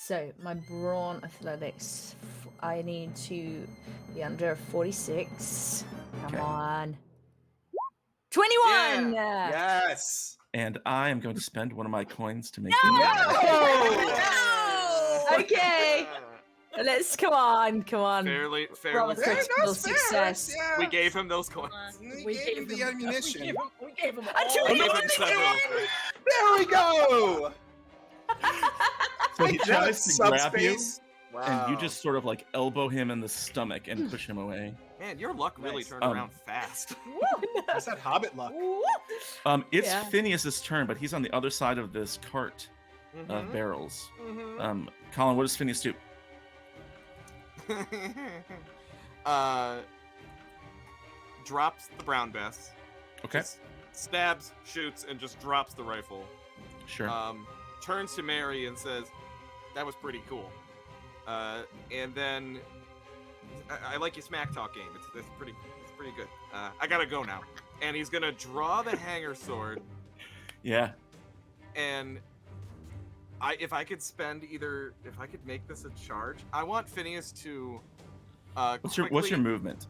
So my brawn athletics, I need to be under 46. Come on. 21. Yeah. Yes. And I am going to spend one of my coins to make Okay. Come on. Fairly Roll a critical success. Yeah. We gave him those coins. We gave him the ammunition. we gave him We gave him several. There we go. So he tries to grab you. and you just sort of like elbow him in the stomach and push him away. Man, your luck really Nice. turned around fast. What's that Hobbit luck? It's Yeah. Phineas's turn, but he's on the other side of this cart of Mhm. barrels. Mhm. Colin, what does Phineas do? Drops the brown bess. Okay, Just stabs, shoots, and just drops the rifle. sure. Turns to Mary and says, "That was pretty cool." And then I like your smack talk game. It's pretty good. I gotta go now. And he's gonna draw the hanger sword. Yeah. And if I could make this a charge, I want Phineas to What's your movement?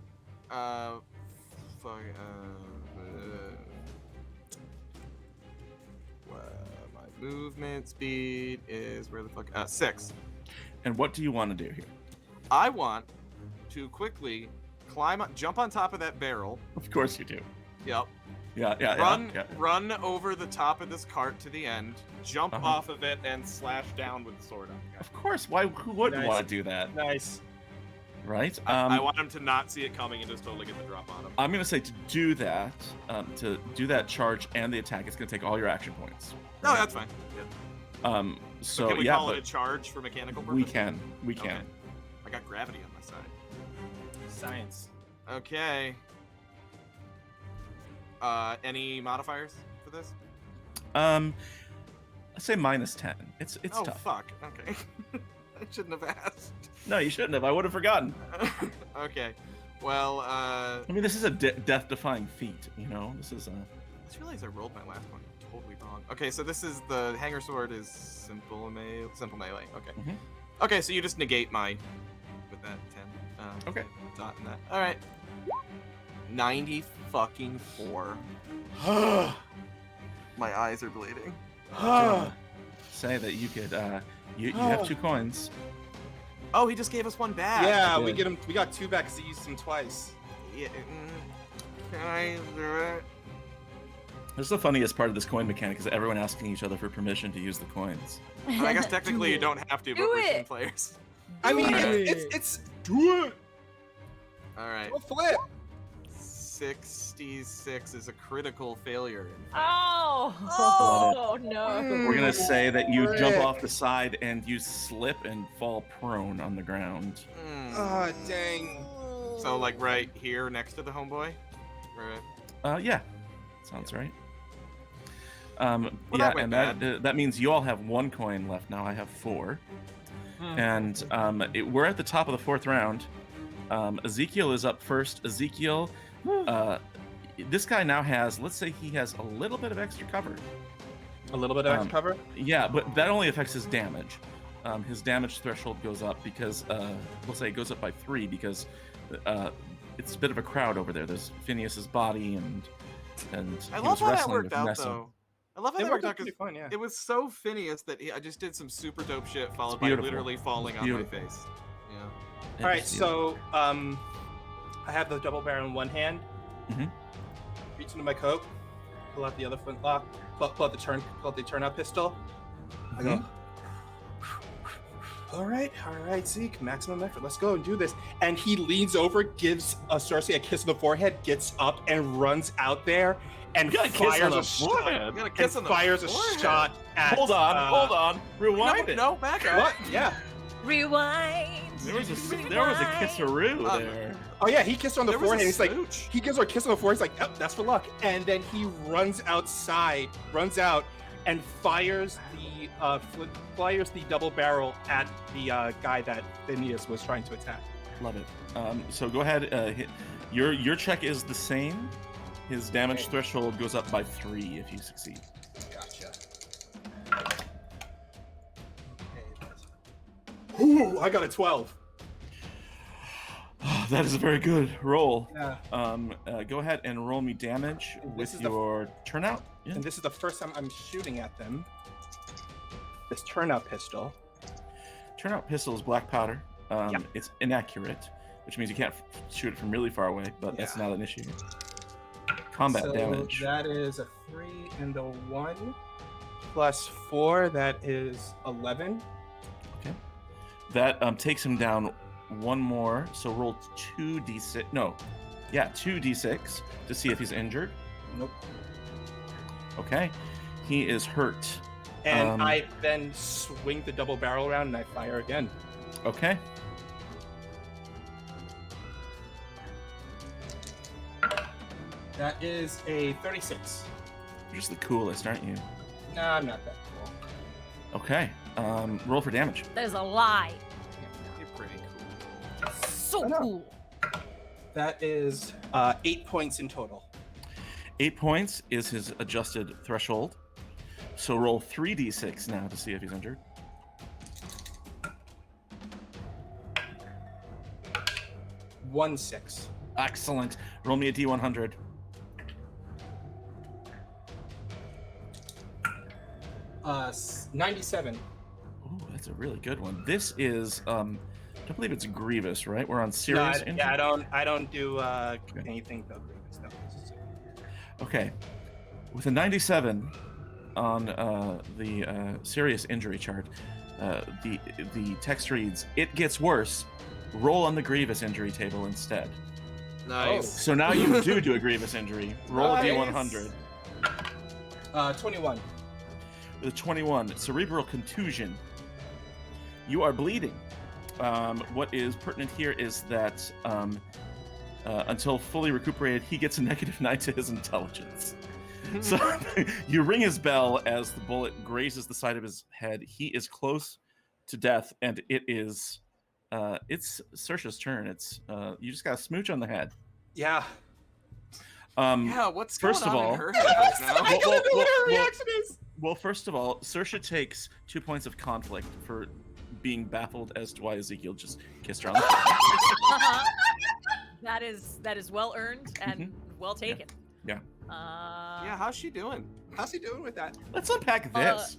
my movement speed is where the fuck 6. And what do you want to do here? I want to quickly jump on top of that barrel. Of course you do. Yep. Yeah. Run over the top of this cart to the end, jump Uh-huh. off of it, and slash down with the sword on the guy. Of course. Who wouldn't Nice. want to do that, Nice. right? I want him to not see it coming and just totally get the drop on him. I'm gonna say to do that charge and the attack, it's gonna take all your action points. No, that's fine. Yeah. So can we yeah, call it a but charge for mechanical purposes? we can. Okay. I got gravity on my side. Science. Okay. Any modifiers for this? I'd say -10. It's oh tough. fuck. Okay. I shouldn't have asked. No, you shouldn't have. I would have forgotten. Okay. Well, I mean, this is a death-defying feat. You know, this is. I just realized I rolled my last one totally wrong. Okay, so this is the hanger sword is simple melee. Okay. Mhm. Okay, so you just negate my with that 10. Okay. Dot in that. All right. 94. My eyes are bleeding. Say that you could. You have 2 coins. Oh, he just gave us one back. Yeah, Yeah. we get him. We got 2 back because he used them twice. Yeah, can I do it? This is the funniest part of this coin mechanic is everyone asking each other for permission to use the coins. I guess technically you don't have to, but Do we're team it. players. I mean, it's do it. All right. Go flip. 66 is a critical failure. In fact. Oh no. We're gonna say that you Frick. jump off the side and you slip and fall prone on the ground. Mm. Oh, dang. So like right here next to the homeboy. Right. Yeah, sounds right. Well, yeah, that went and that means you all have 1 coin left now. I have 4, and we're at the top of the 4th round. Ezekiel is up first. Ezekiel, this guy now has, let's say he has a little bit of extra cover. A little bit of extra cover. Yeah, but that only affects his damage. His damage threshold goes up because, we'll say it goes up by 3 because it's a bit of a crowd over there. There's Phineas's body and I he love was how that wrestling worked with out Nessa. though. I love how It that worked worked out out pretty because fun, yeah. it was so Phineas that I just did some super dope shit followed by beautiful. literally falling on Beautiful. my face. Yeah. It All right, was so I have the double barrel in one hand. Mhm. Reach into my coat, pull out the other flintlock, pull out the turnout pistol. I go. All right, Zeke, maximum effort. Let's go and do this. And he leans over, gives Cersei a kiss on the forehead, gets up and runs out there and You got a kiss on fires the a shot. forehead. I got a And kiss on the fires a forehead. shot at. Hold on, rewind it. No, back up. What? Yeah. Rewind. There was a Rewind. kisseroo there. Oh yeah, he kissed her on the There was forehead. a He's like, smooch. he gives her a kiss on the forehead. He's like, yep, that's for luck. And then he runs out and fires the double barrel at the guy that Phineas was trying to attack. Love it. So go ahead. Hit. Your check is the same. His damage Okay. threshold goes up by 3 if you succeed. Gotcha. Ooh, I got a 12. That is a very good roll. Yeah. Go ahead and roll me damage This with is the- your turnout. Yeah. And this is the first time I'm shooting at them. This turnout pistol. Turnout pistol is black powder. Yeah. It's inaccurate, which means you can't shoot it from really far away, but that's Yeah. not an issue. Combat So damage. That is a 3 and a 1 plus 4. That is 11. That takes him down one more. So roll 2d6. No, yeah, 2d6 to see if he's injured. Nope. Okay, he is hurt. And I then swing the double barrel around and I fire again. Okay. That is a 36. You're just the coolest, aren't you? Nah, I'm not that cool. Okay. Roll for damage. That is a lie. You're pretty cool. So I know. cool. That is 8 points in total. 8 points is his adjusted threshold. So roll 3d6 now to see if he's injured. One 6. Excellent. Roll me a d100. Uh, 97. Ooh, that's a really good one. This is I don't believe it's Grievous, right? We're on serious injury. Yeah, I don't do anything though Grievous. No. Okay. With a 97 on the serious injury chart, the text reads, "It gets worse. Roll on the Grievous injury table instead." Nice. So now you do a Grievous injury. Roll Nice. a d100. 21. With a 21, cerebral contusion. You are bleeding. What is pertinent here is that until fully recuperated, he gets a -9 to his intelligence. So you ring his bell as the bullet grazes the side of his head. He is close to death, and it's Saoirse's turn. It's you just got a smooch on the head. Yeah. Yeah, what's First going of on all- in her head right now? I gotta know what her reaction is. Well, first of all, Saoirse takes 2 points of conflict for being baffled as to why Ezekiel just kissed her on the Uh-huh. That is well earned and well taken. Yeah. Yeah, how's she doing? How's he doing with that? Let's unpack this.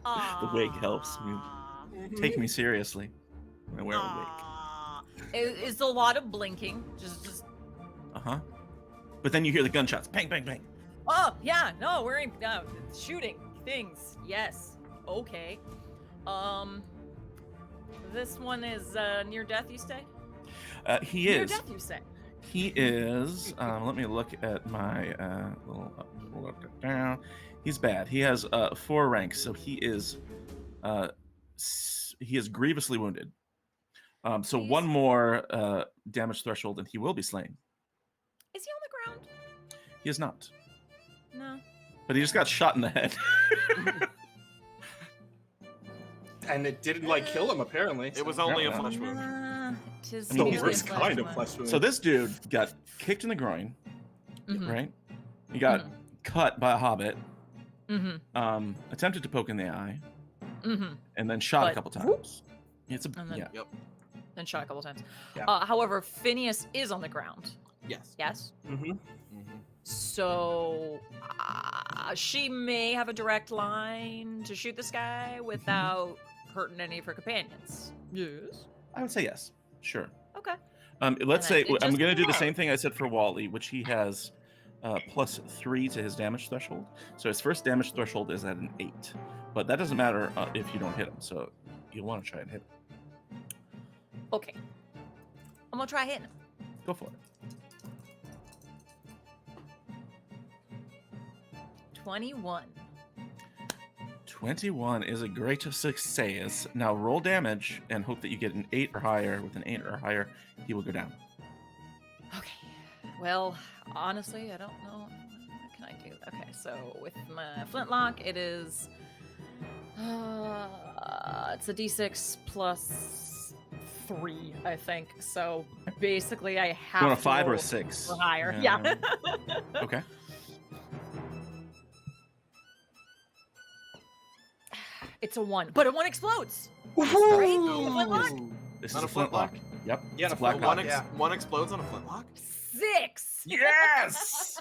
The wig helps me. Take me seriously when I wear a wig. It's a lot of blinking. Just. Uh-huh. But then you hear the gunshots. Bang, bang, bang. Oh yeah, no, we're in shooting things. Yes. Okay. This one is near death. You say? He Near is. death. You say? He is. Let me look at my little down. He's bad. He has 4 ranks, so he is grievously wounded. So He's- one more damage threshold, and he will be slain. Is he on the ground? He is not, No. but he just got shot in the head. And it didn't kill him apparently. It was only a Yeah. flesh wound. Tis I mean, the he's worst been kind of flesh wound. So this dude got kicked in the groin, Mhm. right? He got cut by a hobbit. Mm-hmm. Attempted to poke in the eye, Mm-hmm. and then shot a But- couple times. It's a And then- yeah. Then shot a couple times. Yeah. However, Phineas is on the ground. Yes. Yes. Mm-hmm. Mhm. So she may have a direct line to shoot this guy without hurting any of her companions. Yes. I would say yes. Sure. Okay. Let's And I say did I'm just going to do the roll. same thing I said for Wally, which he has +3 to his damage threshold. So his first damage threshold is at an 8, but that doesn't matter if you don't hit him. So you'll want to try and hit him. Okay. I'm gonna try hitting him. Go for it. 21. 21 is a great success. Now roll damage and hope that you get an 8 or higher. With an 8 or higher, he will go down. Okay. Well, honestly, I don't know. What can I do? Okay, so with my flintlock, it is. It's a d6 plus 3, I think. So basically, I have You want a to 5 or a roll 6? or higher. Yeah. Okay. It's a 1, but a 1 explodes. Ooh. Right? The flintlock? This is Not a a flintlock? flintlock. Yep. Yeah, it's a a black flintlock, lock. yeah. One explodes on a flintlock? 6. Yes.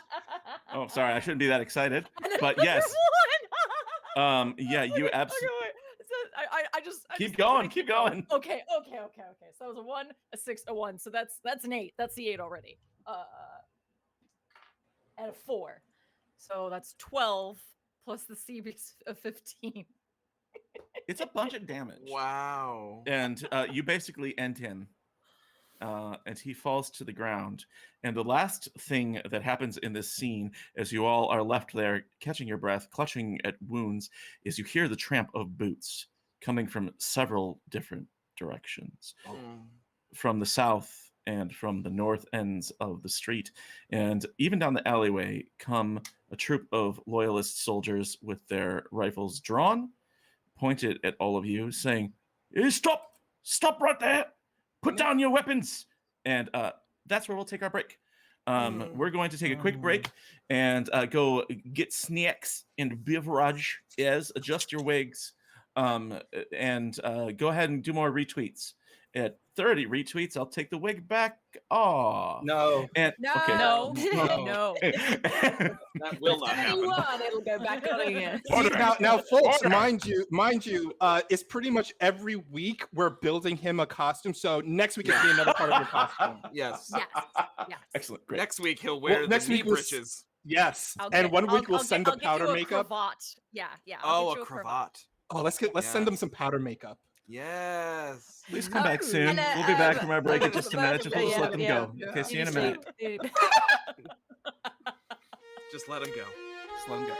Oh, sorry, I shouldn't be that excited. But yes. Yeah, you absolutely. Okay, wait. So I just Keep going, keep going. Okay. So it was a 1, a 6, a 1. So that's an 8. That's the 8 already. And a 4. So that's 12 plus the CB of 15. It's a bunch of damage. Wow. And you basically end him. And he falls to the ground. And the last thing that happens in this scene, as you all are left there catching your breath, clutching at wounds, is you hear the tramp of boots coming from several different directions. Mm. From the south and from the north ends of the street. And even down the alleyway come a troop of loyalist soldiers with their rifles drawn, pointed at all of you, saying, "Hey, stop! Stop right there! Put down your weapons!" And that's where we'll take our break. We're going to take a quick break and go get snacks and beverage, adjust your wigs, and go ahead and do more retweets. At 30 retweets, I'll take the wig back off. No. And, No. okay. No, No. no. That will not happen. 31, it'll go back on again. See, now, folks, Order. mind you, it's pretty much every week we're building him a costume. So next week it's be another part of your costume. Yes. Yes. Yes. Excellent. Great. Next week he'll wear next the knee week was- breeches. Yes. I'll And get- one week I'll- we'll I'll send get- the I'll get powder you a makeup. Cravat. Yeah. I'll Oh, get a you cravat. Oh, let's send them some powder makeup. Yes. Please come back soon. and, We'll be back from our break in and just a the minute. Just, we'll just yeah, let them yeah, go. yeah. Okay, see you in a minute. Just let him go. Just let them go.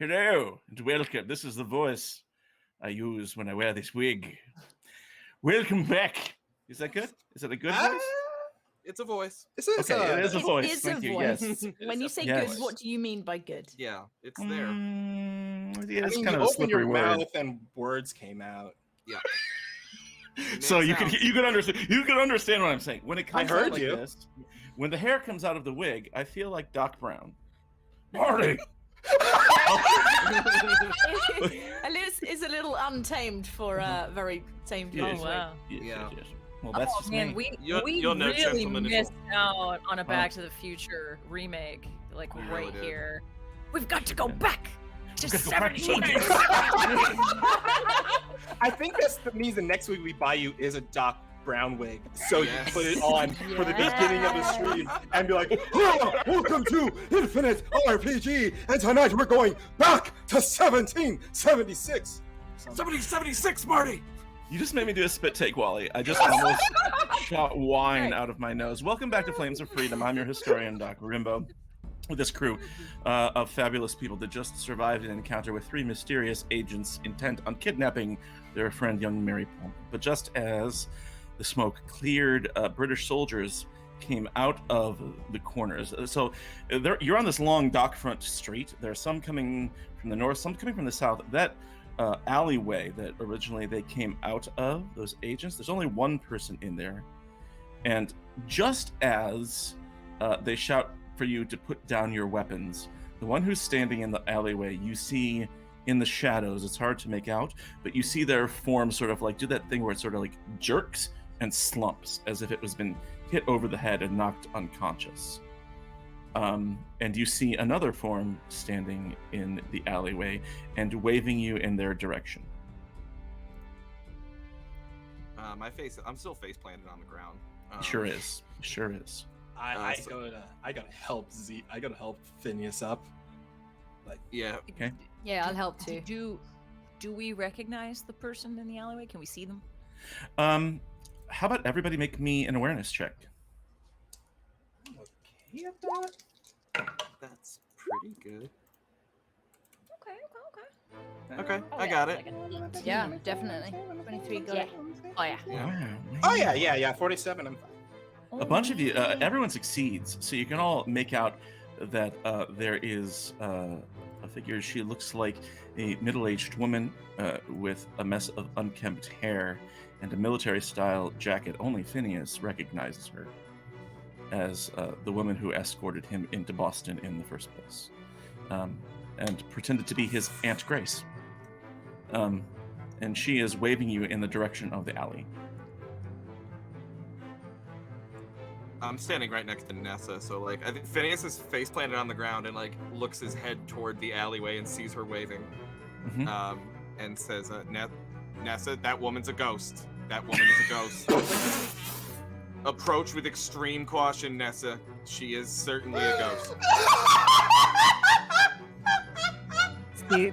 Hello and welcome. This is the voice I use when I wear this wig. Welcome back. Is that good? Is it a good voice? It's a voice. Okay, it is a voice. It's Thank a you. voice. Yes. When you say Yes. good, what do you mean by good? Yeah, it's there. Yeah, it's I mean, kind you of a opened your slippery word. mouth and words came out. Yeah. So you sounds. could understand what I'm saying. When it comes heard out like you. this, when the hair comes out of the wig, I feel like Doc Brown. Marty. It's a little untamed for a very tamed Yeah. voice. Oh wow. Yeah. Well, that's Oh just man, me. You'll know really gentlemen as missed well. out on a Back to the Future remake, like We right really did. here. We've got to go back to We've got to go back to 79. I think that means the next wig we buy you is a Doc Brown wig, so Yes. you put it on for the beginning of the stream and be like, "Hello, welcome to Infinite RPG, and tonight we're going back to 1776. 7076, Marty. You just made me do a spit take, Wally. I just almost shot wine out of my nose. Welcome back to Flames of Freedom. I'm your historian, Doc Rimbo, with this crew of fabulous people that just survived an encounter with 3 mysterious agents intent on kidnapping their friend, young Mary Palmer. But just as the smoke cleared, British soldiers came out of the corners. So you're on this long dockfront street. There are some coming from the north, some coming from the south. That alleyway that originally they came out of, those agents, there's only one person in there. And just as they shout for you to put down your weapons, the one who's standing in the alleyway, you see in the shadows, it's hard to make out, but you see their form sort of like do that thing where it sort of like jerks and slumps as if it was been hit over the head and knocked unconscious. And you see another form standing in the alleyway and waving you in their direction. I'm still face planted on the ground. Sure is. I so- gotta help I gotta help Phineas up. Yeah. Okay. Yeah, I'll help too. Do we recognize the person in the alleyway? Can we see them? How about everybody make me an awareness check? Okay, at that. That's pretty good. Okay. Okay, I got it. Yeah, definitely. 23 got it. Oh yeah. Yeah. Oh yeah, 47. I'm fine. A bunch of you, everyone succeeds, so you can all make out that there is a figure. She looks like a middle-aged woman with a mess of unkempt hair and a military-style jacket. Only Phineas recognizes her as the woman who escorted him into Boston in the first place, and pretended to be his Aunt Grace. And she is waving you in the direction of the alley. I'm standing right next to Nessa, so like I think Phineas is face planted on the ground and like looks his head toward the alleyway and sees her waving, Mhm. and says, "Nessa, that woman's a ghost. That woman is a ghost. Approach with extreme caution, Nessa. She is certainly a ghost."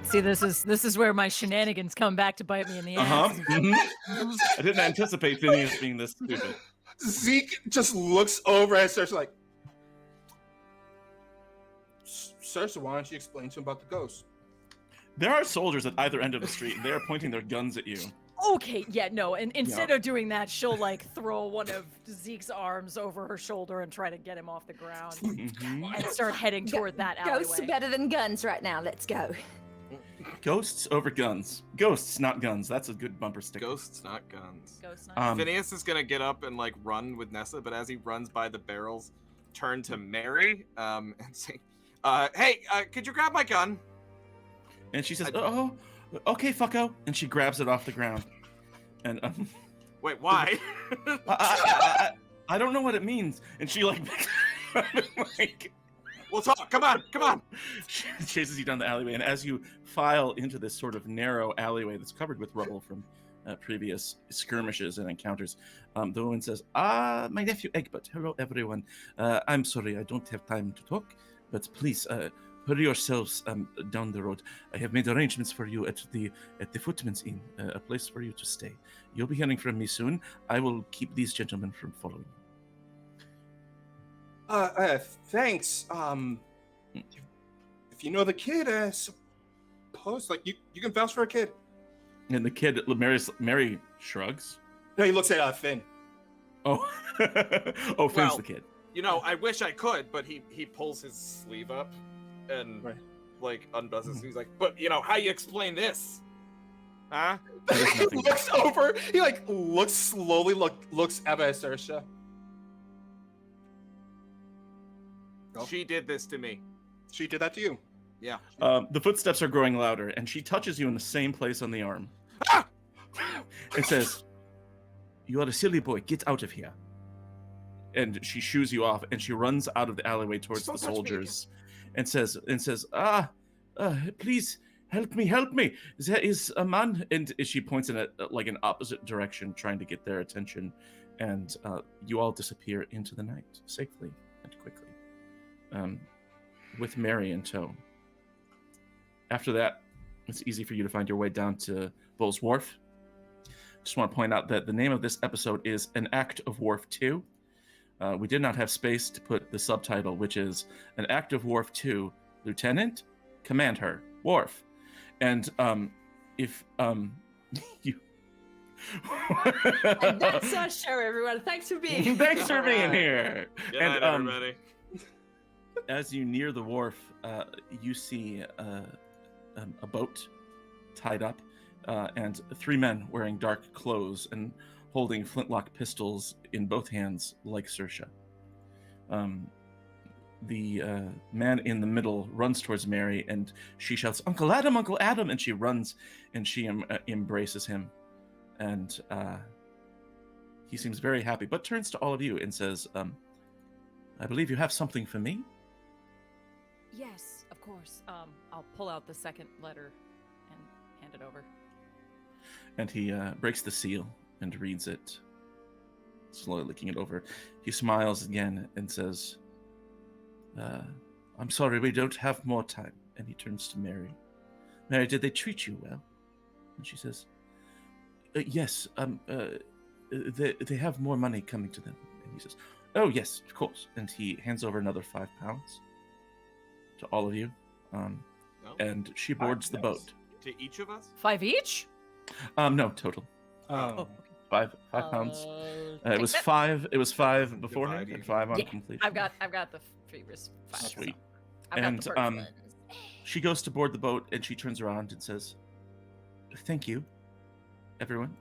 See, this is where my shenanigans come back to bite me in the ass. Mhm. I didn't anticipate Phineas being this stupid. Zeke just looks over and starts like, "Sir, so why don't you explain to him about the ghost?" There are soldiers at either end of the street, and they are pointing their guns at you. Okay, yeah, no, and instead of doing that, she'll like throw one of Zeke's arms over her shoulder and try to get him off the ground Mhm. and start heading toward that Ghosts are alleyway. better than guns right now. Let's go. Ghosts over guns. Ghosts, not guns. That's a good bumper sticker. Ghosts, not guns. Ghost knife. Phineas is gonna get up and like run with Nessa, but as he runs by the barrels, turn to Mary, and say, "Hey, could you grab my gun?" And she says, "Oh, okay, fucko," and she grabs it off the ground. And Wait, why? I don't know what it means. And she like, like We'll talk. Come on. she chases you down the alleyway. And as you file into this sort of narrow alleyway that's covered with rubble from previous skirmishes and encounters, the woman says, my nephew Egbert. Hello, everyone. I'm sorry, I don't have time to talk, but please hurry yourselves down the road. I have made arrangements for you at the Footman's Inn, a place for you to stay. You'll be hearing from me soon. I will keep these gentlemen from following you. Thanks. If you know the kid, suppose. Like, you can vouch for a kid. And the kid, Mary shrugs. No, he looks at Finn. Oh, oh, Finn's Well, the kid. You know, I wish I could, but he pulls his sleeve up and Right. like undoes his. He's like, but you know, how you explain this? Huh? He looks over. He like looks slowly. Looks at Saoirse. Oh. She did this to me. She did that to you. Yeah. The footsteps are growing louder, and she touches you in the same place on the arm. Ah! It says, "You are a silly boy. Get out of here." And she shoos you off, and she runs out of the alleyway towards Don't the touch me soldiers, and says, please help me. There is a man, and she points in like an opposite direction, trying to get their attention, and you all disappear into the night safely and quickly, with Mary in tow. After that, it's easy for you to find your way down to Bull's Wharf. Just want to point out that the name of this episode is An Act of Wharf 2. We did not have space to put the subtitle, which is An Act of Wharf 2, Lieutenant, Command Her, Wharf. And if you... And that's our show, everyone. Thanks for being here. Thanks for being here. Good And night, everybody. as you near the wharf, you see a boat tied up, and 3 men wearing dark clothes and holding flintlock pistols in both hands, like Saoirse. The man in the middle runs towards Mary, and she shouts, "Uncle Adam, Uncle Adam!" And she runs, and she embraces him. And he seems very happy, but turns to all of you and says, "I believe you have something for me?" Yes, of course. I'll pull out the second letter and hand it over. And he breaks the seal and reads it, slowly looking it over. He smiles again and says, "I'm sorry, we don't have more time." And he turns to Mary. "Mary, did they treat you well?" And she says, "Yes, they have more money coming to them." And he says, "Oh, yes, of course." And he hands over another £5 to all of you. No? And she boards the boat. To each of us? 5 each? No, total. Oh. £5. It was five. It was 5 beforehand Divide and 5 on Yeah, completion. I've got the previous 5. Sweet. I've got And, the first ones. She goes to board the boat, and she turns around and says, "Thank you, everyone.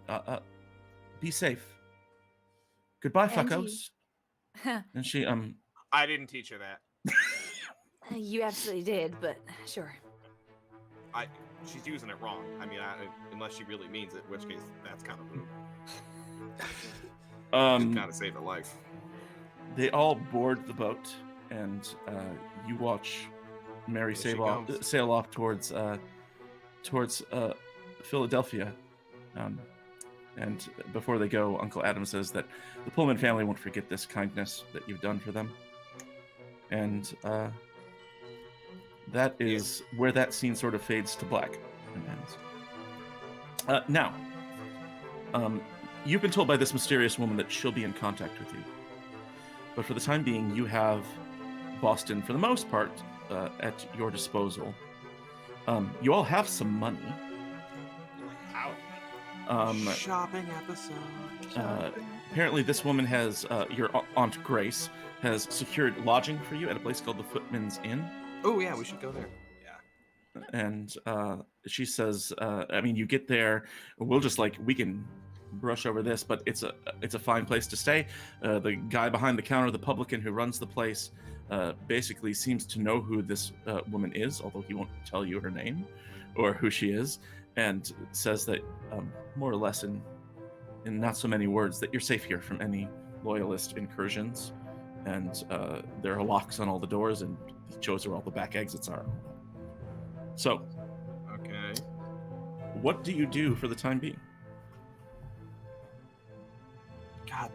Be safe. Goodbye, And fuckos." And she I didn't teach her that. You absolutely did, but sure. She's using it wrong. I mean, unless she really means it, in which case that's kind of rude. Kind of saved her life. they all board the boat, and you watch Mary There she sail off towards Philadelphia. And before they go, Uncle Adam says that the Pullman family won't forget this kindness that you've done for them. And that is where that scene sort of fades to black and ends. Now, you've been told by this mysterious woman that she'll be in contact with you. But for the time being, you have Boston, for the most part, at your disposal. You all have some money. Shopping episode. Apparently, this woman has, your Aunt Grace, has secured lodging for you at a place called the Footman's Inn. Oh yeah, we should go there. And she says, I mean, you get there, we'll just we can brush over this, but it's a fine place to stay. The guy behind the counter, the publican who runs the place, basically seems to know who this woman is, although he won't tell you her name or who she is, and says that more or less in not so many words that you're safe here from any loyalist incursions, and there are locks on all the doors, and he shows her all the back exits are. So, Okay. what do you do for the time being? God,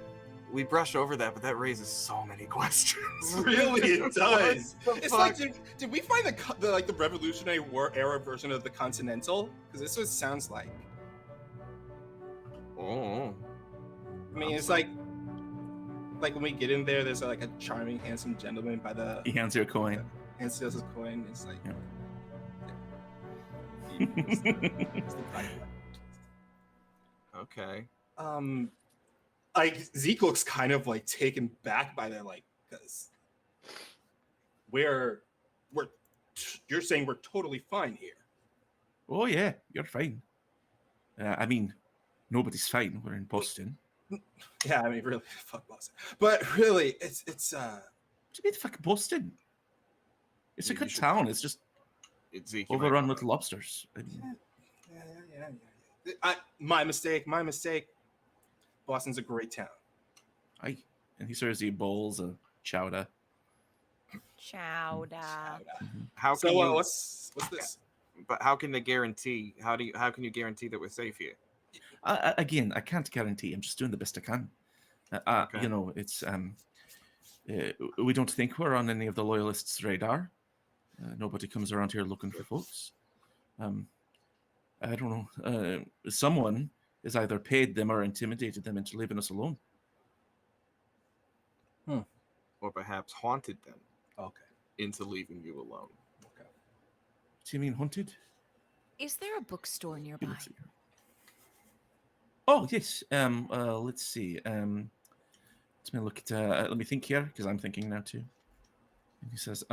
we brush over that, but that raises so many questions. Really, it does. What the It's like, fuck? did we find the Revolutionary War era version of the Continental? Because this is what it sounds like. Oh. I mean, it's like when we get in there, there's a charming, handsome gentleman by the He hands you a coin. and steals his coin. It's like, Yeah. Okay. Like Zeke looks kind of like taken back by that, like, because you're saying we're totally fine here. Oh yeah, you're fine. I mean, nobody's fine. We're in Boston. Yeah, I mean, really, fuck Boston. But really, it's What do you mean, fucking Boston? It's a You good should- town. It's just It's Zeke. you might overrun wanna- with lobsters. I mean, My mistake. Boston's a great town. and he serves you bowls of chowder. Chowder. How So can you? what's this? But how can they guarantee? How can you guarantee that we're safe here? Again, I can't guarantee. I'm just doing the best I can. Okay. You know, it's we don't think we're on any of the loyalists' radar. Nobody comes around here looking for folks. I don't know. Someone has either paid them or intimidated them into leaving us alone. Or perhaps haunted them Okay. into leaving you alone. Okay. Do you mean hunted? Is there a bookstore nearby? Let's see. Oh yes. Let's see. Let me look at. Let me think here because I'm thinking now too. And he says,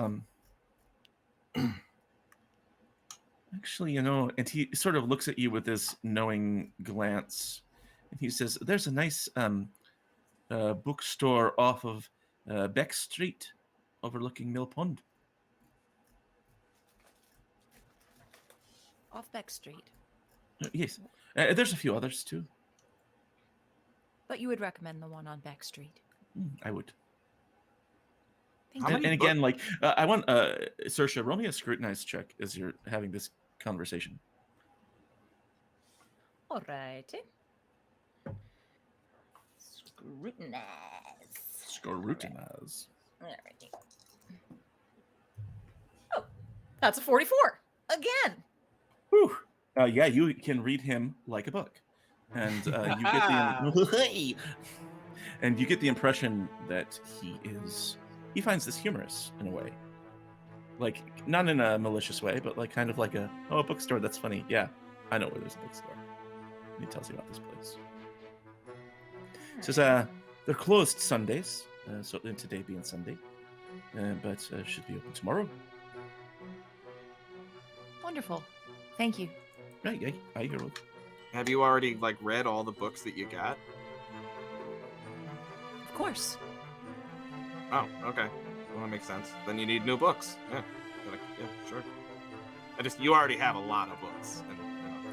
actually, you know, and he sort of looks at you with this knowing glance, and he says, "There's a nice bookstore off of Beck Street, overlooking Mill Pond." Off Beck Street. Yes, there's a few others too. But you would recommend the one on Beck Street. I would. Thank How you. many And again, like I want Saoirse, roll me a scrutinize check as you're having this conversation. Alrighty. Scrutinize. Scrutinize. Alrighty. Oh, that's a 44. Again. Whew. Yeah, you can read him like a book, and you get the and you get the impression that he finds this humorous in a way, like not in a malicious way, but like kind of like a bookstore. That's funny. Yeah, I know where there's a bookstore. And he tells you about this place. He says they're closed Sundays, so today being Sunday, but should be open tomorrow. Wonderful. Thank you. Right, I hear it. Have you already like read all the books that you got? Of course. Oh, okay. Well, that makes sense. Then you need new books. Yeah. Yeah, sure. You already have a lot of books, and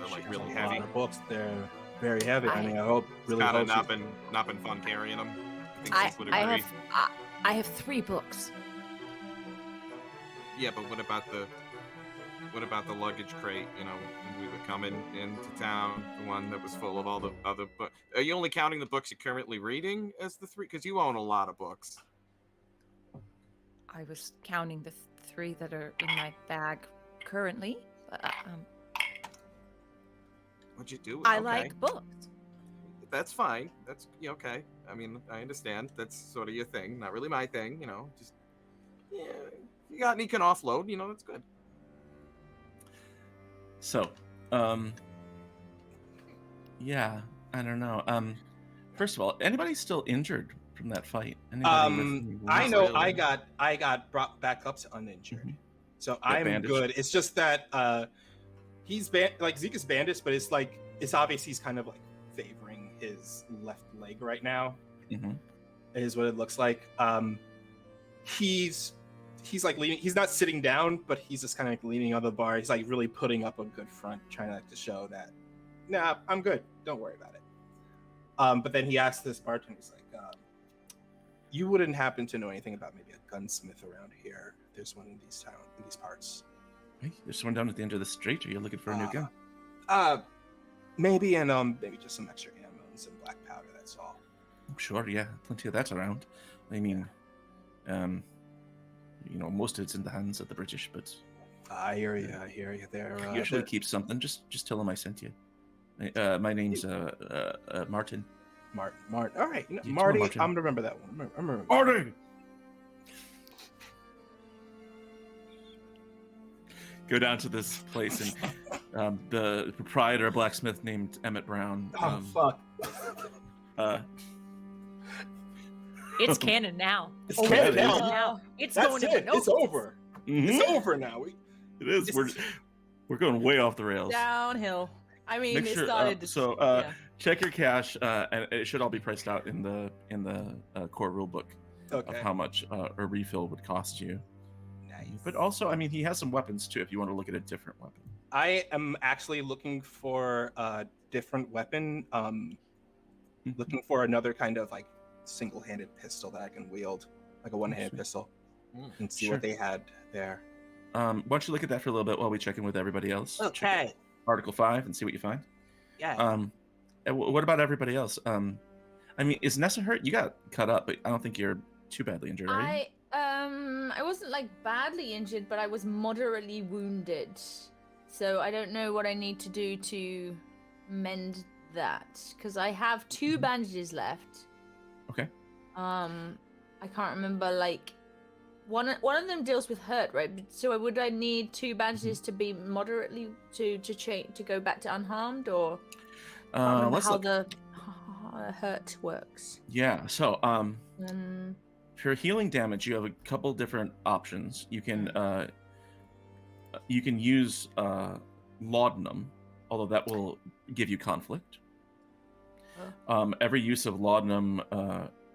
they're like really A heavy. lot of books. They're very heavy. I mean, I hope It's really kind of hope not been fun carrying them. I think I, Sis would I agree. have I have 3 books. Yeah, but what about the luggage crate? You know, when we were coming into town, the one that was full of all the other books. Are you only counting the books you're currently reading as the 3? Because you own a lot of books. I was counting the 3 that are in my bag currently. What'd you do? I Okay. like books. That's fine. That's okay. I mean, I understand. That's sort of your thing. Not really my thing. You know, just yeah. You got any can offload. You know, that's good. So, yeah, I don't know. First of all, anybody still injured from that fight? Anybody with any wounds? I know really. I got brought back up to uninjured, Mhm. so I'm bandaged? good. It's just that he's like Zeke is bandaged, but it's like it's obvious he's kind of like favoring his left leg right now. Mhm. Is what it looks like. He's like leaning. He's not sitting down, but he's just kind of like leaning on the bar. He's like really putting up a good front, trying to show that, nah, I'm good. Don't worry about it. But then he asked this bartender, he's like, you wouldn't happen to know anything about maybe a gunsmith around here? There's one in these parts. Hey, there's someone down at the end of the street. Are you looking for a new gun? Maybe, and maybe just some extra ammo and some black powder. That's all. Sure, yeah, plenty of that around. I mean, you know, most of it's in the hands of the British, but I hear you. I hear you. They're usually keep something. Just tell them I sent you. My name's Martin. Martin. All right, Yeah, Marty. Martin. I'm gonna remember that one. I'm gonna remember. Marty! Go down to this place and The proprietor, a blacksmith named Emmett Brown. Oh fuck! It's canon now. It's Oh, canon it is. now. It's That's going to it. be It's over. It's over now. It is. We're going way off the rails. Downhill. I mean, Make it sure. started. Yeah. Check your cash, and it should all be priced out in the core rulebook of how much a refill would cost you. Nice. But also, I mean, he has some weapons too. If you want to look at a different weapon. I am actually looking for a different weapon. Looking for another kind of like single-handed pistol that I can wield, like a one-handed pistol, and see what they had there. Why don't you look at that for a little bit while we check in with everybody else? Check Okay. Article 5 and see what you find. Yeah. And what about everybody else? I mean, is Nessa hurt? You got cut up, but I don't think you're too badly injured, are you? I wasn't like badly injured, but I was moderately wounded. So I don't know what I need to do to mend that, because I have 2 bandages left. Okay. I can't remember, like one of them deals with hurt, right? So would I need 2 bandages to be moderately to go back to unharmed, or Let's how look. the hurt works? Yeah. So for healing damage, you have a couple different options. You can use laudanum, although that will give you conflict. Every use of laudanum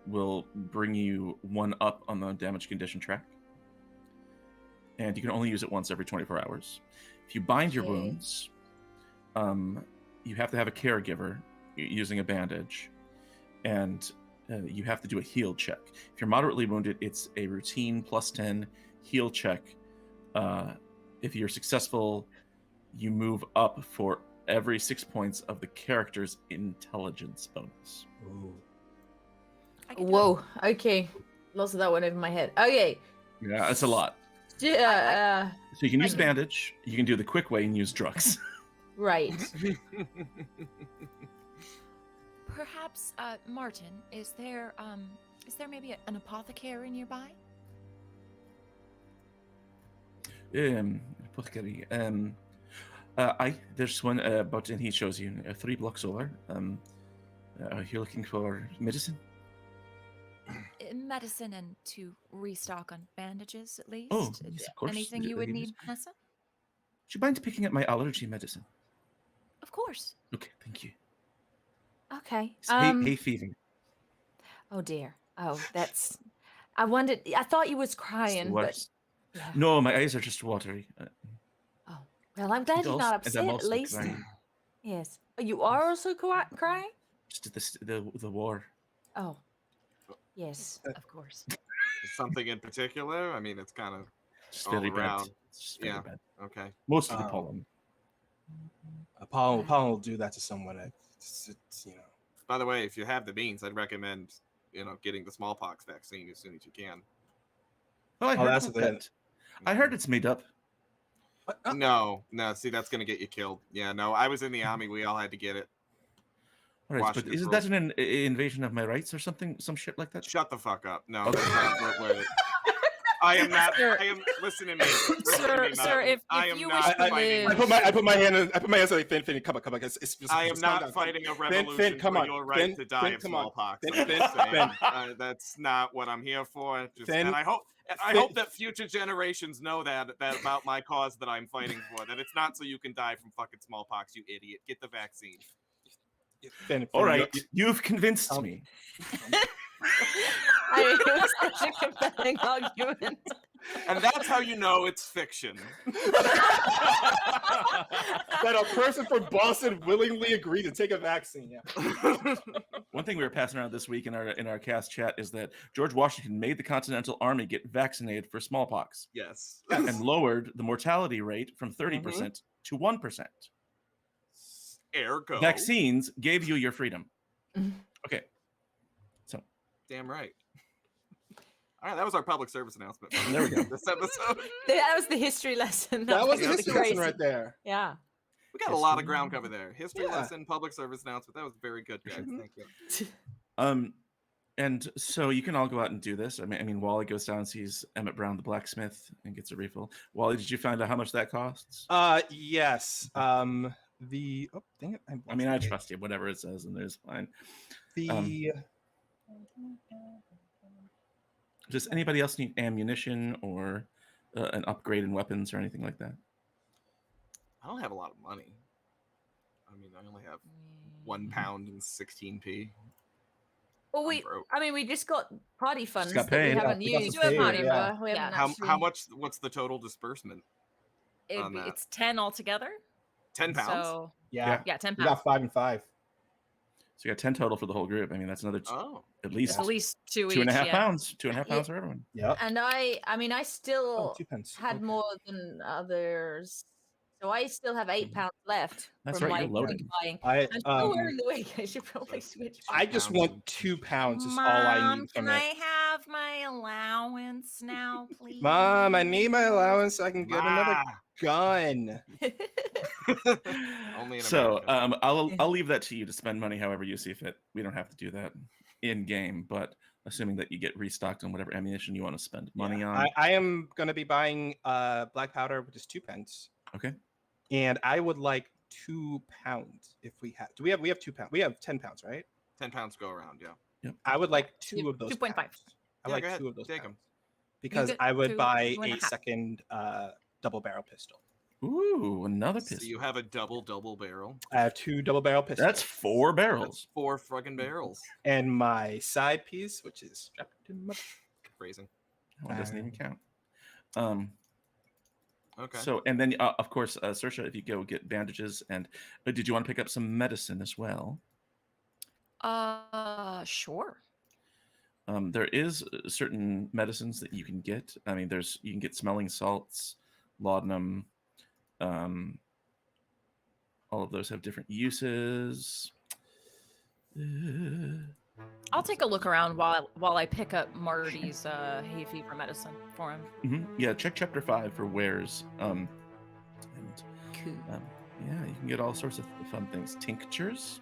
will bring you 1 up on the damage condition track, and you can only use it once every 24 hours. If you bind your wounds, you have to have a caregiver using a bandage, and you have to do a heal check. If you're moderately wounded, it's a routine +10 heal check. If you're successful, you move up for every 6 points of the character's intelligence bonus. Ooh. Whoa. Okay. Lots of that went over my head. Okay. Yeah, that's a lot. Yeah. So you can use bandage. You can do the quick way and use drugs. Right. Perhaps, Martin, is there maybe an apothecary nearby? Apothecary. There's one, but and he shows you 3 blocks over. Are you looking for medicine? Medicine and to restock on bandages, at least. Oh, yes, of course. Anything you would need, Nessa? Would you mind picking up my allergy medicine? Of course. Okay, thank you. Okay. It's hay fever. Oh dear. Oh, that's. I wondered. I thought you was crying, but. Yeah. No, my eyes are just watery. Oh well, I'm glad you're not upset. At least. Crying. Yes. You are also crying. Just the war. Oh. Yes, of course. Something in particular? I mean, it's kind of It's all very bad. around. It's very bad. Okay. Most of the pollen. Pollen will do that to someone. It's, you know. By the way, if you have the means, I'd recommend getting the smallpox vaccine as soon as you can. Oh, I heard that's about that. I heard it's made up. No. See, that's gonna get you killed. Yeah, no. I was in the army. We all had to get it. All right, but Washington isn't that an invasion of my rights or something? Some shit like that? Shut the fuck up. No, Okay. that's not what I am not. Sir. I am. Listen to me. Listen to Sir, me, sir, Malcolm. if I am you not wish to fighting. live- I put my hands like Finn. Come on. It's just, I am just calm not down. fighting a Finn, revolution come for on. your right Finn, to die Finn, of come on. smallpox. Finn, I'm Finn, just saying, Finn. that's not what I'm here for. Finn, and I hope Finn- hope that future generations know that about my cause that I'm fighting for. That it's not so you can die from fucking smallpox, you idiot. Get the vaccine. Finn, All right, you've convinced me. I mean, it was such a compelling argument. And that's how you know it's fiction. that a person from Boston willingly agreed to take a vaccine. Yeah. One thing we were passing around this week in our cast chat is that George Washington made the Continental Army get vaccinated for smallpox Yes. and lowered the mortality rate from 30% to 1%. Ergo. Vaccines gave you your freedom. Okay. So. Damn right. All right, that was our public service announcement. There we go. This episode. That was the history lesson. That was a really history lesson crazy. right there. Yeah. We got a lot of ground cover there. History Yeah. lesson, public service announcement. That was very good, guys. Thank you. And so you can all go out and do this. I mean, Wally goes down and sees Emmett Brown, the blacksmith, and gets a refill. Wally, did you find out how much that costs? Yes. The dang it, I mean, I trust you. Whatever it says, and there's fine. the Does anybody else need ammunition or an upgrade in weapons or anything like that? I don't have a lot of money. I mean, I only have £1 and 16p. Well, I'm broke. I mean, we just got party funds got that we paid. haven't Yeah, we got used. some paid, yeah. We haven't How actually... much? What's the total disbursement? on that? It's 10 altogether. £10. So yeah. yeah, 10 We pounds. got 5 and 5. So you got 10 total for the whole group. I mean, that's another Oh, at least At least 2 each. 2.5 yeah. pounds. 2.5 pounds for everyone. Yep. And I mean, I still 2 pence. had Okay. more than others, so I still have 8 pounds left. That's from right, my you're loaded. buying. I I'm still wearing the wig. I should probably switch. I just pounds want and- 2 pounds is all I Mom, need from can it. I have my allowance now, please? Mom, I need my allowance so I can get another Ma! gun. Only in So America. I'll leave that to you to spend money however you see fit. We don't have to do that in game, but assuming that you get restocked on whatever ammunition you want to spend money Yeah. on. I am going to be buying black powder, which is 2 pence. Okay. And I would like 2 pounds if we have. Do we have 2 pounds? We have 10 pounds, right? £10 go around, yeah. I would like 2 of those. 2.5. pounds. I Yeah, like go ahead, 2 of those take 'em. pounds. Because get I would 2, buy 2.5. a second double barrel pistol. Ooh, another So pistol. you have a double barrel. I have 2 double barrel pistols. That's 4 That's barrels. 4 fucking barrels. And my side piece, which is strapped in my. Phrasing. That one doesn't even count. Okay. So, and then of course, Saoirse, if you go get bandages, and did you want to pick up some medicine as well? Sure. There is certain medicines that you can get. I mean, you can get smelling salts, laudanum. All of those have different uses. I'll take a look around while I pick up Marty's hay fever medicine for him. Yeah, check chapter 5 for wares. And Cool. yeah, you can get all sorts of fun things. Tinctures.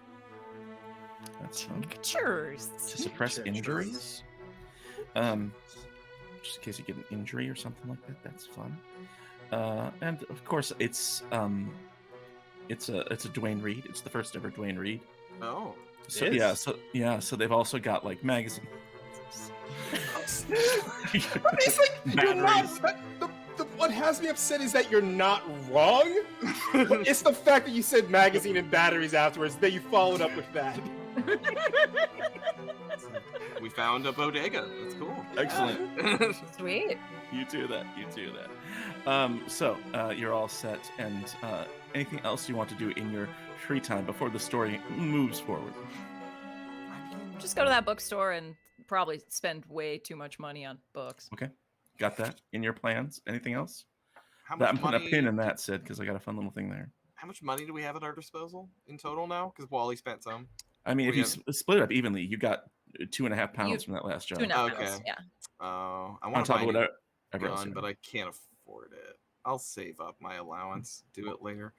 That's fun. Pictures. To suppress Tinctures. injuries. Just in case you get an injury or something like that. That's fun. And of course, it's a Dwayne Reed. It's the first ever Dwayne Reed. Oh. So It yeah, is? so they've also got like magazines. It's like you're not. What has me upset is that you're not wrong. It's the fact that you said magazine and batteries afterwards. That you followed up with that. We found a bodega. That's cool. Excellent. Sweet. You do that. So you're all set. And anything else you want to do in your free time before the story moves forward? Just go to that bookstore and probably spend way too much money on books. Okay, got that in your plans. Anything else? How I'm much putting a money? pin in that, Sid, because I got a fun little thing there. How much money do we have at our disposal in total now? Because Wally spent some. I mean, if We you have- split it up evenly, you got 2.5 pounds from that last job. 2.5 Okay. pounds, yeah. I On want to top buy of a new whatever else. gun, you but have. I can't afford it. I'll save up my allowance. Do it later.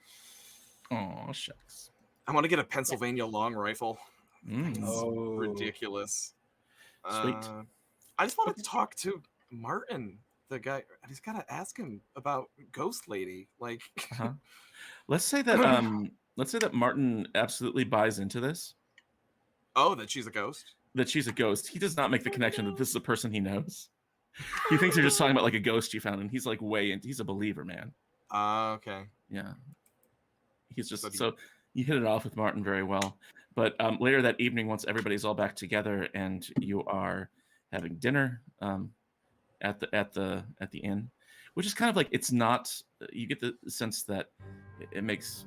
Oh shucks. I want to get a Pennsylvania long rifle. Mm. It's Oh. ridiculous. Sweet. I just want to talk to Martin, the guy. I just gotta ask him about Ghost Lady. Like, Uh-huh. Let's say that Martin absolutely buys into this. oh, that she's a ghost. That she's a ghost. He does not make the connection that this is a person he knows. He thinks they're just talking about like a ghost you found, and he's like he's a believer, man. Okay. Yeah. He's just So do so you hit it off with Martin very well. But later that evening, once everybody's all back together and you are having dinner at the inn, which is kind of like it's not. You get the sense that it makes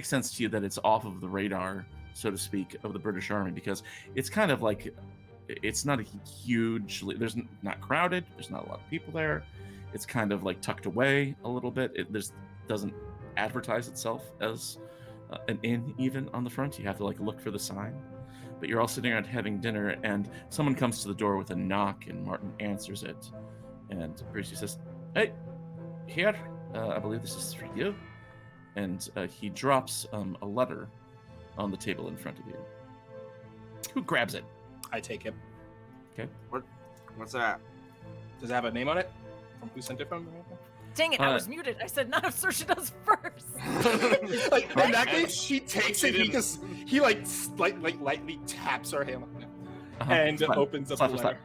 sense to you that it's off of the radar, so to speak, of the British Army, because it's kind of like it's not a huge. There's not crowded. There's not a lot of people there. It's kind of like tucked away a little bit. It doesn't advertise itself as an inn even on the front. You have to like look for the sign. But you're all sitting around having dinner, and someone comes to the door with a knock, and Martin answers it. And Brucey says, "Hey, here. I believe this is for you." And he drops a letter on the table in front of you. Who grabs it? I take it. Okay. What's that? Does it have a name on it? From who sent it from? Dang it, I was muted. I said none of Saoirse does first. Like in that Okay. case, she takes She it. He didn't. just lightly taps her hand and It's fine. opens up Slap, the slap, letter.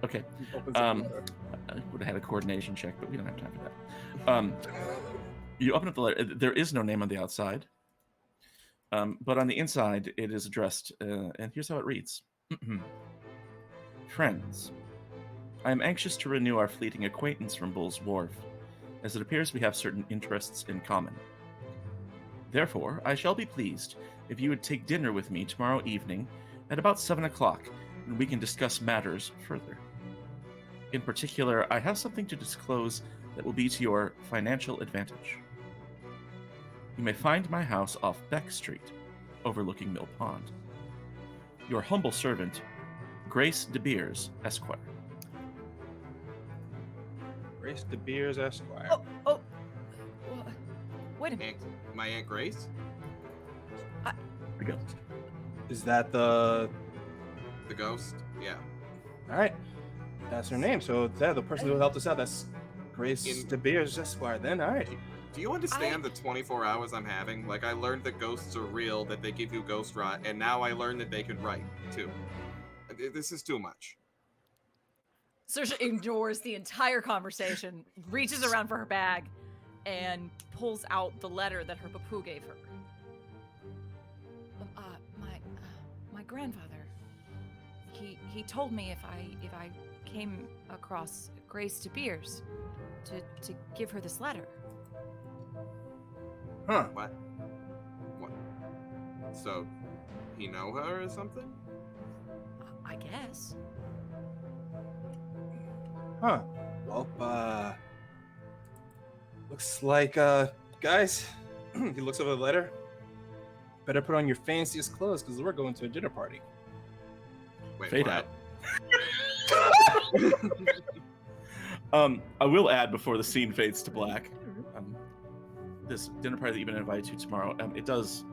Okay. He opens up the letter. I would have had a coordination check, but we don't have time for that. You open up the letter. There is no name on the outside, but on the inside, it is addressed, and here's how it reads. Friends, I am anxious to renew our fleeting acquaintance from Bull's Wharf, as it appears we have certain interests in common. Therefore, I shall be pleased if you would take dinner with me tomorrow evening at about 7 o'clock, and we can discuss matters further. In particular, I have something to disclose that will be to your financial advantage. You may find my house off Beck Street, overlooking Mill Pond. Your humble servant, Grace De Beers, Esquire. Grace De Beers, Esquire. Oh. Wait a minute. My Aunt Grace? There we go. Is that the? The ghost? Yeah. All right, that's her name. So the person who helped us out. That's Grace De Beers, Esquire. Then all right. Do you understand the 24 hours I'm having? Like, I learned that ghosts are real, that they give you ghost rot, and now I learned that they can write, too. This is too much. Saoirse ignores the entire conversation, reaches around for her bag, and pulls out the letter that her papu gave her. My grandfather. He told me if I came across Grace De Beers to give her this letter. Huh. What? So, he know her or something? I guess. Huh. Well, looks like, guys, he looks over the letter. Better put on your fanciest clothes because we're going to a dinner party. Wait, Fade what? out. I will add before the scene fades to black. This dinner party that you've been invited to tomorrow, it does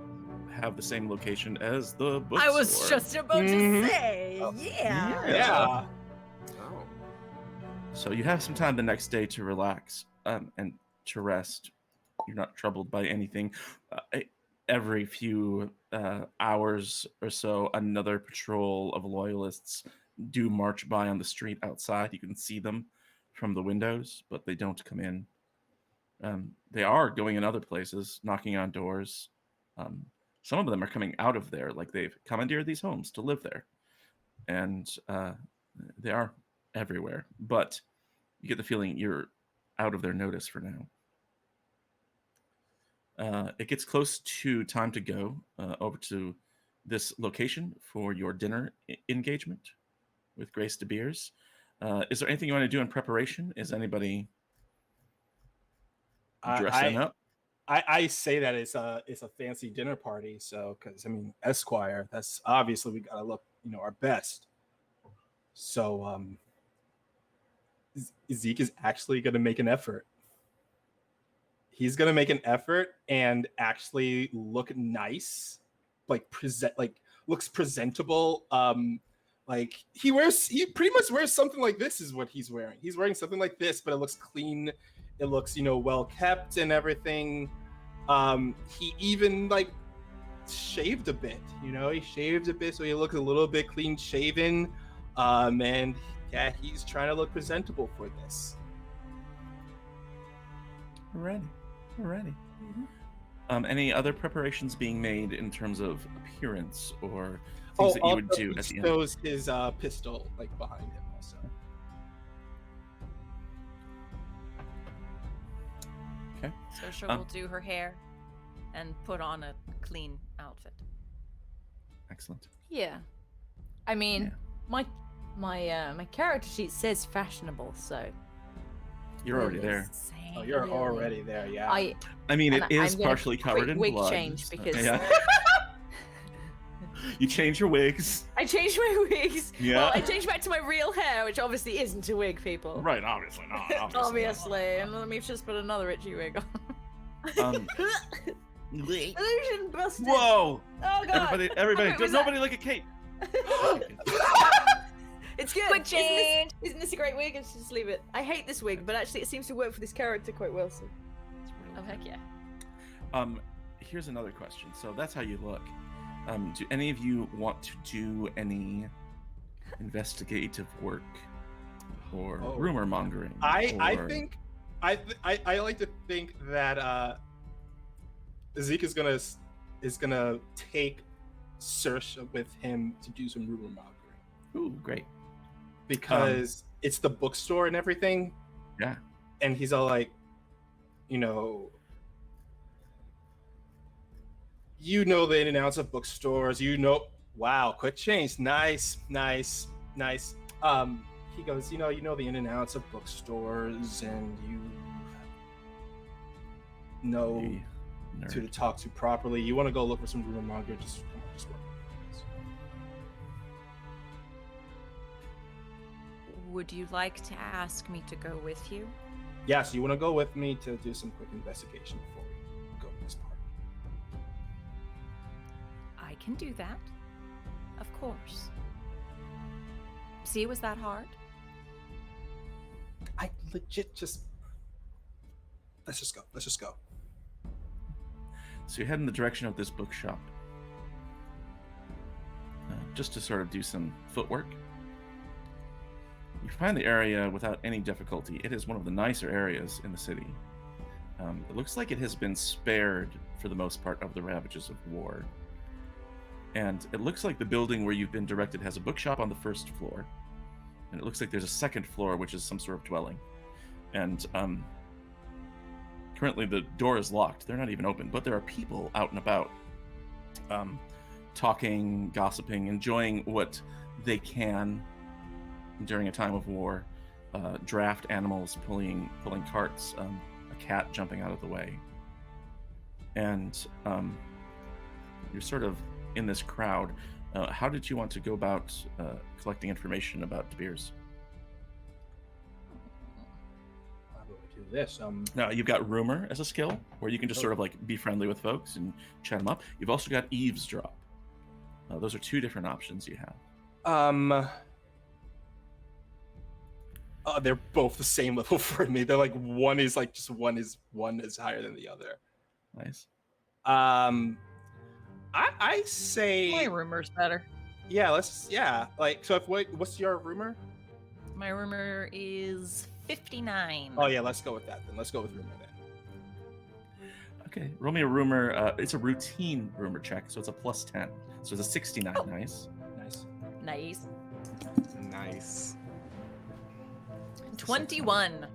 have the same location as the bookstore. I was just about to say, yeah. Yeah. Oh. So you have some time the next day to relax and to rest. You're not troubled by anything. Every few hours or so, another patrol of loyalists do march by on the street outside. You can see them from the windows, but they don't come in. They are going in other places, knocking on doors. Some of them are coming out of there, like they've commandeered these homes to live there. And they are everywhere. But you get the feeling you're out of their notice for now. It gets close to time to go over to this location for your dinner engagement with Grace De Beers. Is there anything you want to do in preparation? Is anybody dressing up? I say that it's a fancy dinner party, so because I mean Esquire, that's obviously we gotta look our best. So Zeke is actually gonna make an effort. He's gonna make an effort and actually look nice, looks presentable. Like he pretty much wears something like this is what he's wearing. He's wearing something like this, but it looks clean. It looks, well kept and everything. He even shaved a bit, he shaved a bit so he looks a little bit clean shaven. And yeah, he's trying to look presentable for this. Alrighty. Any other preparations being made in terms of appearance or things that you would do at the end? Shows his pistol behind him also. Okay. Saoirse will do her hair and put on a clean outfit. Excellent. Yeah. I mean, my character sheet says fashionable, so You're already there. Oh, you're already there, yeah. I mean, it and is I'm gonna partially covered in wig blood. change so- because yeah. You change your wigs. I changed my wigs. Yeah. Well, I changed back to my real hair, which obviously isn't a wig, people. Right, obviously not. Obviously. And let me just put another itchy wig on. Illusion busted. Whoa! Oh god. Everybody, Wait, was nobody look at Kate. It's good. Quick change. Isn't this a great wig? I should just leave it. I hate this wig, but actually it seems to work for this character quite well. So. Oh heck yeah. Here's another question. So that's how you look. Do any of you want to do any investigative work or rumor mongering? I think I like to think that Zeke is gonna take Saoirse with him to do some rumor mongering. Ooh, great. Because it's the bookstore and everything. Yeah. And he's all like, you know the in and outs of bookstores. Wow, quick change. Nice. He goes, you know the in and outs of bookstores, and you know Hey, who to nerd. talk to properly. You want to go look for some rumor monger? Just work. Would you like to ask me to go with you? Yeah, so you want to go with me to do some quick investigation before we go to this party? I can do that. Of course. See, was that hard? I legit just. Let's just go. So you head in the direction of this bookshop. Just to sort of do some footwork. You find the area without any difficulty. It is one of the nicer areas in the city. It looks like it has been spared, for the most part, of the ravages of war. And it looks like the building where you've been directed has a bookshop on the first floor. And it looks like there's a second floor, which is some sort of dwelling. And currently the door is locked. They're not even open, but there are people out and about, talking, gossiping, enjoying what they can during a time of war. Draft animals pulling carts, a cat jumping out of the way. And you're sort of in this crowd. How did you want to go about collecting information about De Beers? How do I do this? Now, you've got rumor as a skill, where you can just sort of like be friendly with folks and chat them up. You've also got eavesdrop. Those are two different options you have. They're both the same level for me. They're like one is higher than the other. Nice. I say My rumor's better. What's your rumor? My rumor is 59. Oh yeah, let's go with that then. Let's go with rumor then. Okay, roll me a rumor. It's a routine rumor check, so it's a plus 10. So it's a 69. Oh. Nice. Nice. Nice. 21.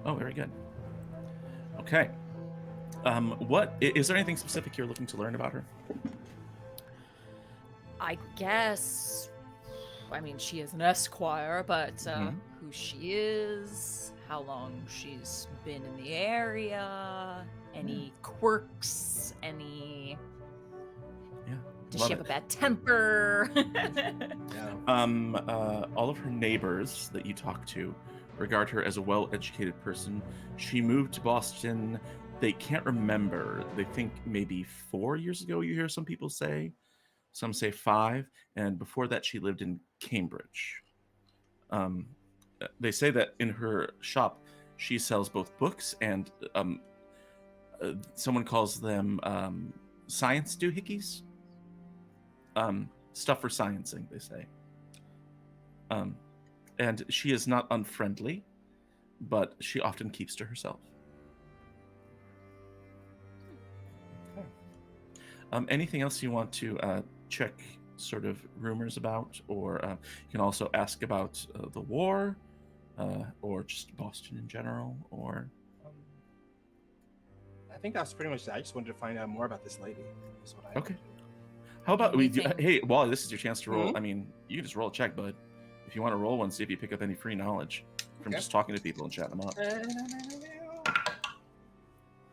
Oh, very good. Okay. What is there anything specific you're looking to learn about her? I guess. I mean, she is an esquire, but who she is, how long she's been in the area, any quirks, any. Yeah. Does love she have it. a bad temper? All of her neighbors that you talk to regard her as a well-educated person. She moved to Boston. They can't remember. They think maybe 4 years ago, you hear some people say. Some say 5. And before that, she lived in Cambridge. They say that in her shop, she sells both books and someone calls them science doohickeys. Stuff for sciencing, they say. And she is not unfriendly, but she often keeps to herself. Anything else you want to check sort of rumors about, or you can also ask about the war, or just Boston in general, or... I think that's pretty much it. I just wanted to find out more about this lady. That's what I Okay. How about we do... Anything- Hey, Wally, this is your chance to roll. I mean, you can just roll a check, bud. If you want to roll one, see if you pick up any free knowledge from just talking to people and chatting them up.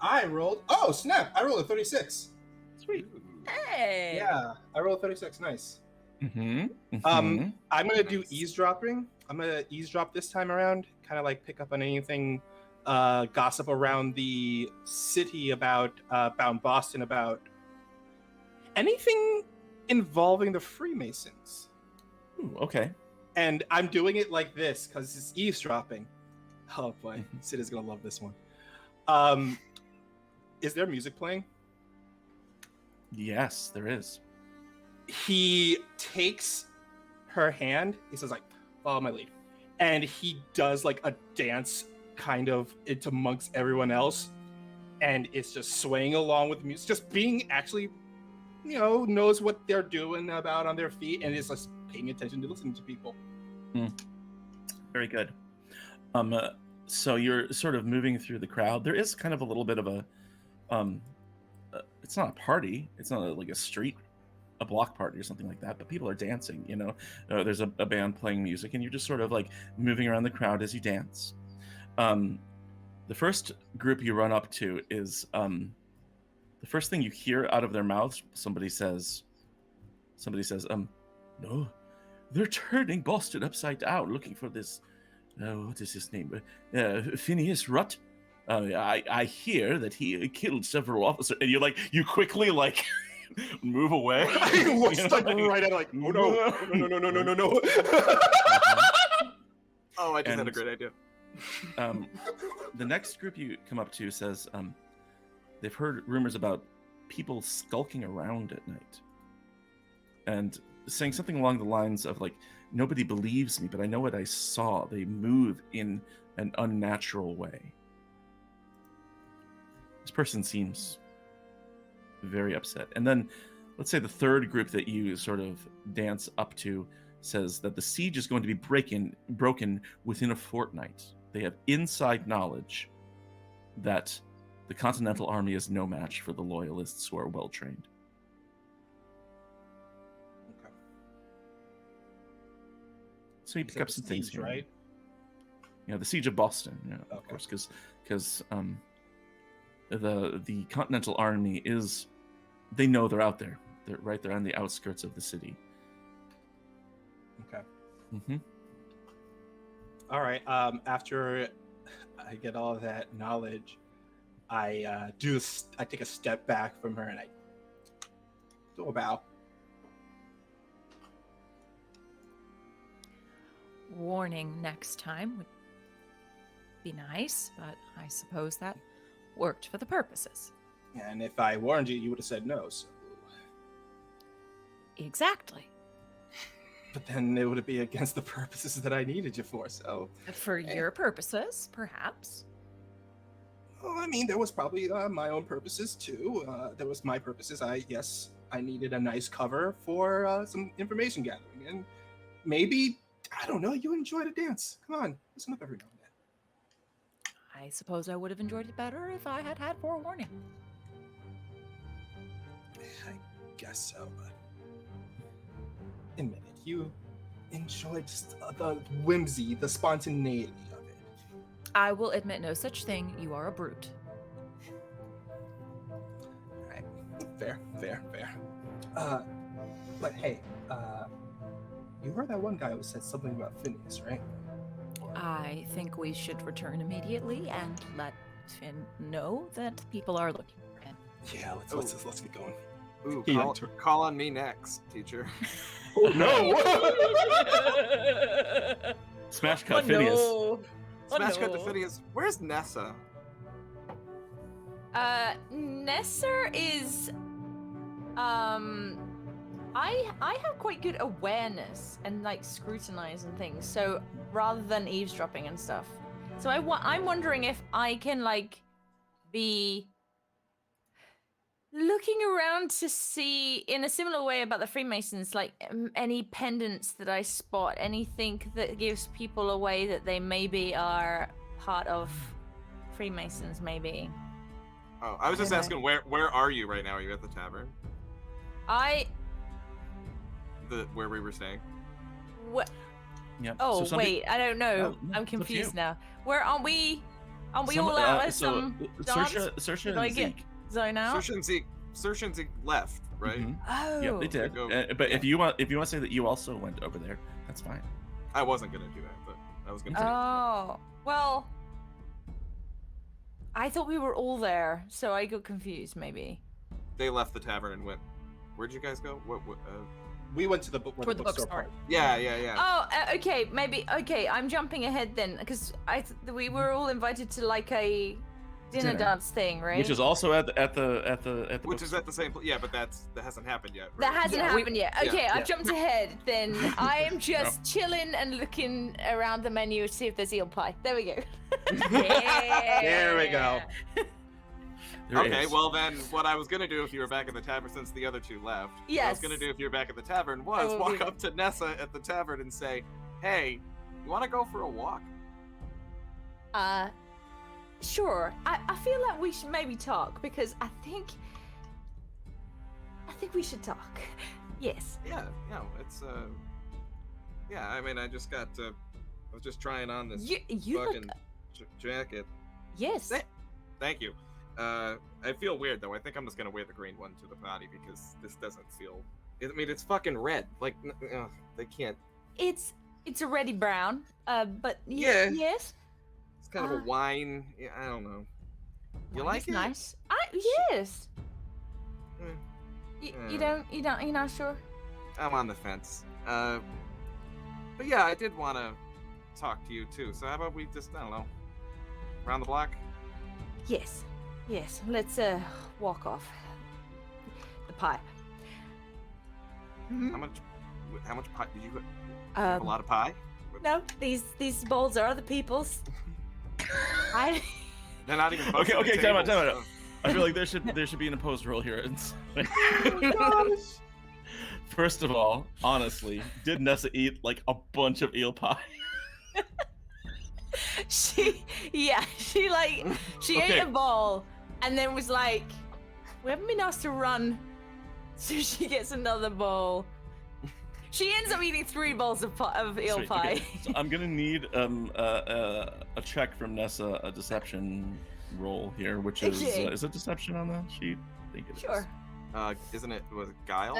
I rolled. Oh snap! I rolled a 36. Sweet. Hey. Yeah, I rolled a 36. Nice. Mm-hmm. I'm gonna do Nice. eavesdropping. I'm gonna eavesdrop this time around. Kind of like pick up on anything, gossip around the city about Boston, about anything involving the Freemasons. Ooh, okay. And I'm doing it like this because it's eavesdropping. Oh boy, Sid is gonna love this one. Is there music playing? Yes, there is. He takes her hand. He says, like, follow my lead. And he does like a dance kind of into amongst everyone else. And it's just swaying along with the music, just being actually, knows what they're doing about on their feet and is just paying attention to listening to people. Very good. So you're sort of moving through the crowd. There is kind of a little bit of a, it's not a party. It's not like a block party or something like that, but people are dancing, there's a band playing music and you're just sort of like moving around the crowd as you dance. The first group you run up to is, the first thing you hear out of their mouths, somebody says, no, they're turning Boston upside down looking for this, what is his name? Phineas Rutt. I hear that he killed several officers, and you quickly move away. I was right at like, oh no. Oh, I just had a great idea. The next group you come up to says they've heard rumors about people skulking around at night, and saying something along the lines of nobody believes me, but I know what I saw. They move in an unnatural way. This person seems very upset. And then, let's say the third group that you sort of dance up to says that the siege is going to be broken within a fortnight. They have inside knowledge that the Continental Army is no match for the Loyalists who are well trained. Okay. So you pick up some things here, right? The siege of Boston, Okay. of course, because the Continental Army they know they're out there. They're right there on the outskirts of the city. Okay. Mm-hmm. All right. After I get all of that knowledge, I take a step back from her and I do a bow. Warning next time would be nice, but I suppose that worked for the purposes. And if I warned you, you would have said no. So. Exactly. But then it would be against the purposes that I needed you for. So For your purposes, perhaps. Well, I mean, there was probably my own purposes too. There was my purposes. I needed a nice cover for some information gathering, and maybe I don't know. You enjoyed a dance. Come on, listen up every now and then. I suppose I would have enjoyed it better if I had had forewarning. I guess so, but admit it. You enjoyed just the whimsy, the spontaneity of it. I will admit no such thing. You are a brute. All right, fair. But hey, you heard that one guy who said something about Phineas, right? I think we should return immediately and let Finn know that people are looking for him. Yeah, let's get going. Ooh, Yeah. call on me next, teacher. Oh no! Smash cut Phineas. Smash cut to Phineas. Where's Nessa? Nesser is I have quite good awareness and scrutinizing things, so rather than eavesdropping and stuff. So I'm wondering if I can be looking around to see, in a similar way about the Freemasons, any pendants that I spot, anything that gives people away that they maybe are part of Freemasons, maybe. Oh, I was just asking, where are you right now? Are you at the tavern? Where we were staying? What? Yep. Oh, So wait, I don't know. no, I'm it's up to you. confused now. Where aren't we? Aren't we all out at some dance? Saoirse Did I and get Zeke. zone out? Saoirse and Zeke left, right? Mhm. Oh. Yep, they did. Go- But if you want to say that you also went over there, that's fine. I wasn't gonna do that, but I was gonna. Oh, well. I thought we were all there, so I got confused, maybe. They left the tavern and went. Where'd you guys go? What We went to the book where Toward the the bookstore bookstore. part. Yeah. Oh, okay, maybe. Okay, I'm jumping ahead then, because we were all invited to like a dinner dance thing, right? Which is also at the Which is bookstore. at the same place. Yeah, but that hasn't happened yet. That right? hasn't Yeah, we- happened yet. Okay, yeah. I've jumped ahead. Then I am just chilling and looking around the menu to see if there's eel pie. There we go. There we go. There Okay, is. well then, what I was gonna do if you were back at the tavern, since the other two left, what I was Yes. gonna do if you were back at the tavern I was will walk be- up to Nessa at the tavern and say, "Hey, you want to go for a walk?" Sure. I feel like we should maybe talk because I think we should talk. Yes. Yeah, it's yeah. I mean, I just got I was just trying on this You look. fucking jacket. Yes. Thank you. I feel weird though. I think I'm just gonna wear the green one to the party because this doesn't feel. I mean, it's fucking red. Like, they can't. It's a reddy brown. But Yeah. Yes. It's kind of a wine. Yeah, I don't know. You Well, like it's it? nice. Yes. Hmm. You're not sure? I'm on the fence. But yeah, I did want to talk to you too. So how about we just, I don't know, around the block? Yes. Let's walk off. The pie. How much pie did you have? A lot of pie? No, these bowls are other people's. They're not even. Okay, time out. I feel like there should be an opposed roll here. First of all, honestly, did Nessa eat like a bunch of eel pie? She Okay. ate a bowl and then was like, we haven't been asked to run, so she gets another bowl. She ends up eating 3 bowls of eel Sweet, pie. okay. So I'm gonna need a check from Nessa, a deception roll here, which is Okay. is it deception on the sheet? I think it is. Sure. Isn't it? Was it Guile?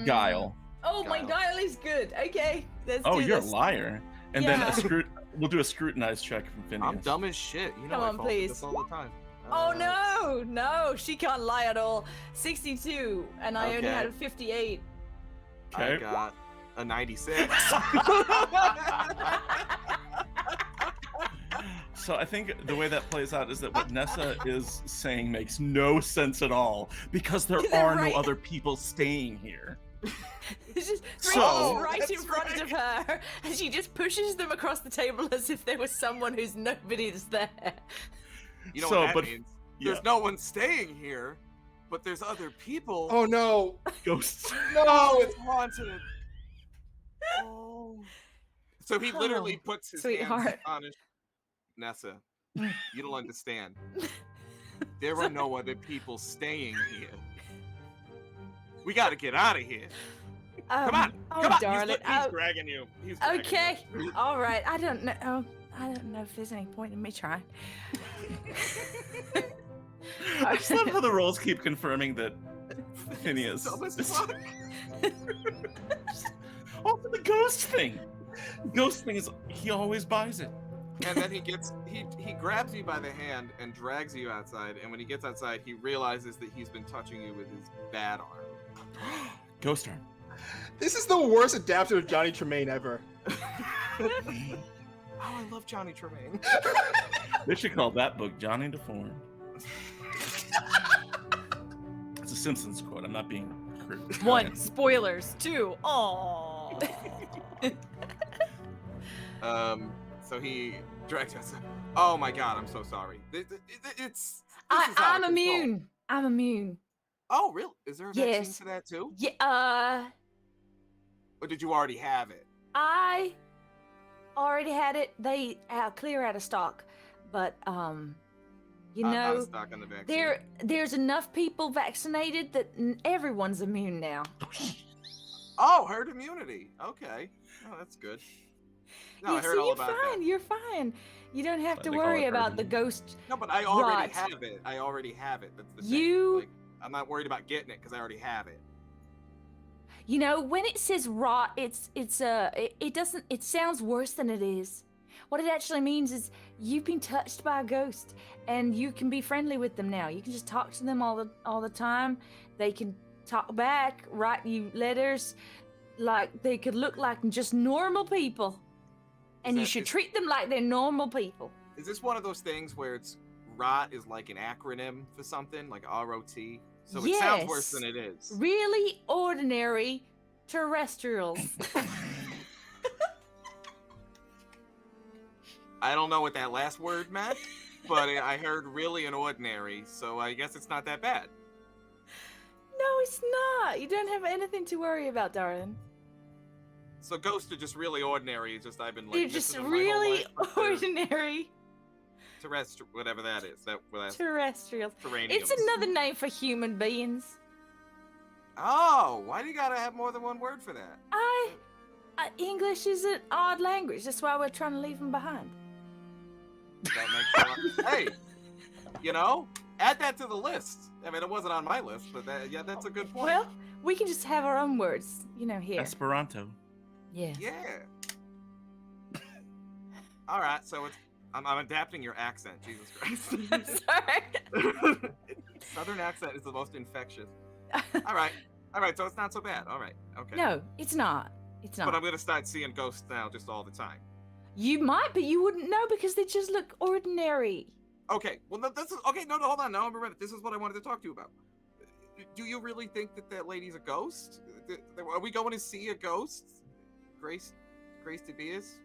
Guile. Oh, my Guile. guile is good. Okay, let's Oh, do you're this. a liar. And Yeah. then we'll do a scrutinized check from Phineas. I'm dumb as shit. You know Come I on, fall for please. this all the time. Oh no, she can't lie at all. 62, and I only Okay. had a 58. I Okay. got a 96. So I think the way that plays out is that what Nessa is saying makes no sense at all because there They're are right. no other people staying here. It's just So- right in That's front of her, and she just pushes them across the table as if there was someone who's nobody's there. You know So, what that but- means? Yeah. There's no one staying here, but there's other people. Oh no! Ghosts. no, it's haunted. Oh. So he literally Oh, puts his sweetheart. hands on his. Nessa, you don't understand. There are no other people staying here. We gotta get out of here. Come on, Oh, come on. darling. He's dragging you. He's dragging Okay. you. All right. I don't know. I don't know if there's any point in me trying. I just love how the rolls keep confirming that Phineas. Dumb as is- fuck. Also, the ghost thing. Ghost thing is he always buys it. And then he grabs you by the hand and drags you outside. And when he gets outside, he realizes that he's been touching you with his bad arm. Ghost arm. This is the worst adaptation of Johnny Tremaine ever. Oh, I love Johnny Tremaine. They should call that book Johnny Deformed. It's a Simpsons quote. I'm not being crude. 1, spoilers. 2, aww. So he drags you outside. Oh my god, I'm so sorry. It's. I'm immune. I'm immune. Oh, really? Is there a vaccine Yes. to that too? Yeah. Or did you already have it? I already had it. They clear out of stock, but you Out know, of stock on the vaccine. there's enough people vaccinated that everyone's immune now. Oh, herd immunity. Okay. Oh, that's good. No, I Yeah, heard see, all you're about fine. that. You're fine. You don't have But to they call worry it about herd the immunity. ghost. No, but I already Rot. have it. I already have it. That's the thing. You- Like, I'm not worried about getting it because I already have it. You know, when it says rot, it doesn't. It sounds worse than it is. What it actually means is you've been touched by a ghost, and you can be friendly with them now. You can just talk to them all the time. They can talk back, write you letters. like they could look like just normal people, and you that- should is- treat them like they're normal people. Is this one of those things where it's rot is like an acronym for something, like ROT? So it sounds worse than Yes. it is. Really ordinary terrestrials. I don't know what that last word meant, but I heard really and ordinary, so I guess it's not that bad. No, it's not. You don't have anything to worry about, darling. So ghosts are just really ordinary. It's just I've been like They're missing just them my whole really life, but they're ordinary terrestrial, whatever that is. That's terrestrials. terraniums. It's another name for human beings. Oh, why do you gotta have more than one word for that? English is an odd language. That's why we're trying to leave them behind. That makes sense. Hey, you know, add that to the list. I mean, it wasn't on my list, but yeah, that's a good point. Well, we can just have our own words, here. Esperanto. Yeah. Yeah. All right, so I'm adapting your accent. Jesus Christ. Sorry. Southern accent is the most infectious. All right, so it's not so bad. All right, okay. No, it's not. It's not. But I'm gonna start seeing ghosts now, just all the time. You might, but you wouldn't know because they just look ordinary. Okay, well, this is okay. No, hold on. Now I'm a minute. This is what I wanted to talk to you about. Do you really think that lady's a ghost? Are we going to see a ghost? Grace to be is?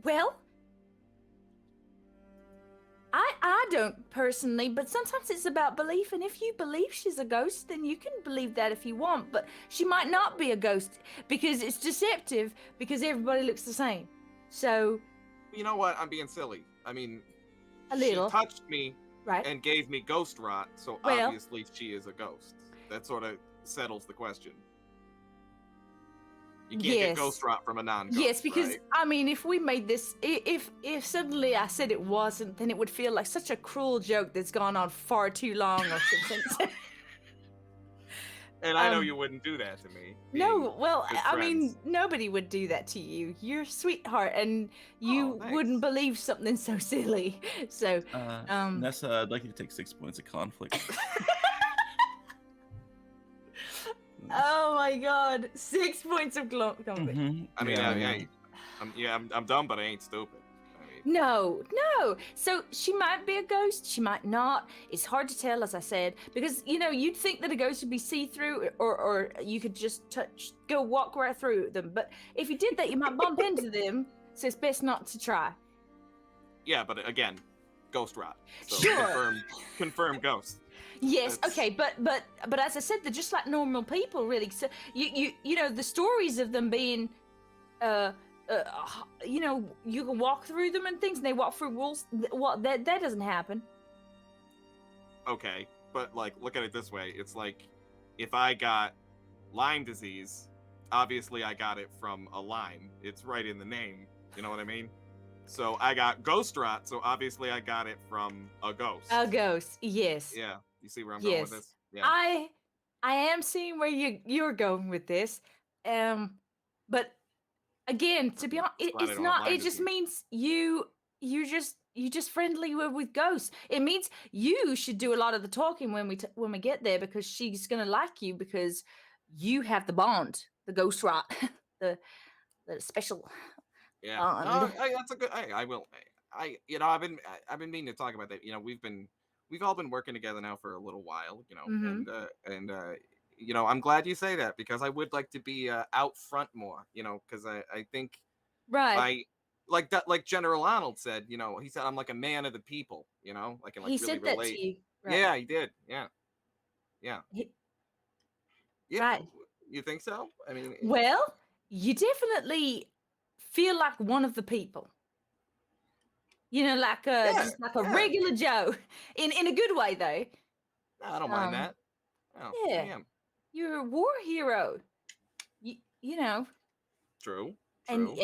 Well, I don't personally, but sometimes it's about belief, and if you believe she's a ghost, then you can believe that if you want, but she might not be a ghost because it's deceptive because everybody looks the same. So, You know what? I'm being silly. I mean, a little, she touched me right? and gave me ghost rot, so Well- obviously she is a ghost. That sort of settles the question. You can't Yes. get ghost rot from a non-ghost. Yes, because right? I mean, if we made this, if suddenly I said it wasn't, then it would feel like such a cruel joke that's gone on far too long or something. And I know um, you wouldn't do that to me. No, being well, good I mean, friends. nobody would do that to you. You're a sweetheart, and you thanks. wouldn't believe something so silly. So, Nessa, I'd like you to take 6 points of conflict. oh my God, 6 points of conflict. Mhm. I mean, Yeah, I'm dumb, but I ain't stupid. I mean, No. So she might be a ghost, she might not. It's hard to tell, as I said, because you'd think that a ghost would be see-through, or you could just walk right through them. But if you did that, you might bump into them. So it's best not to try. yeah, but again, ghost rot. So Sure. confirm ghost. Yes, That's- okay, but as I said, they're just like normal people, really. So you know the stories of them being, you can walk through them and things, and they walk through walls. What that doesn't happen. Okay, but like, look at it this way. It's like, if I got Lyme disease, obviously I got it from a Lyme. It's right in the name. You know what I mean? So I got ghost rot, so obviously I got it from a ghost. A ghost, yes. Yeah, you see where I'm going with Yes. this? Yeah. I am seeing where you're going with this, but again, to be honest, Glad I it's don't have not. Lyme It just disease. means you just friendly with ghosts. It means you should do a lot of the talking when we get there, because she's gonna like you because you have the bond, the ghost rot, the special. Yeah, bond. that's a good. I will. I've been meaning to talk about that. We've all been working together now for a little while. Mhm. And I'm glad you say that, because I would like to be out front more. Because I think Right. like General Arnold said. He said I'm like a man of the people. I can like He really said that relate. to you. Right. Yeah, he did. Yeah. He- Yeah. Right. You think so? I mean, Well, you definitely feel like one of the people. Like just like a yeah. regular Joe, in a good way though. I don't mind um, that. Oh, yeah. I am. You're a war hero. You know, True. and True.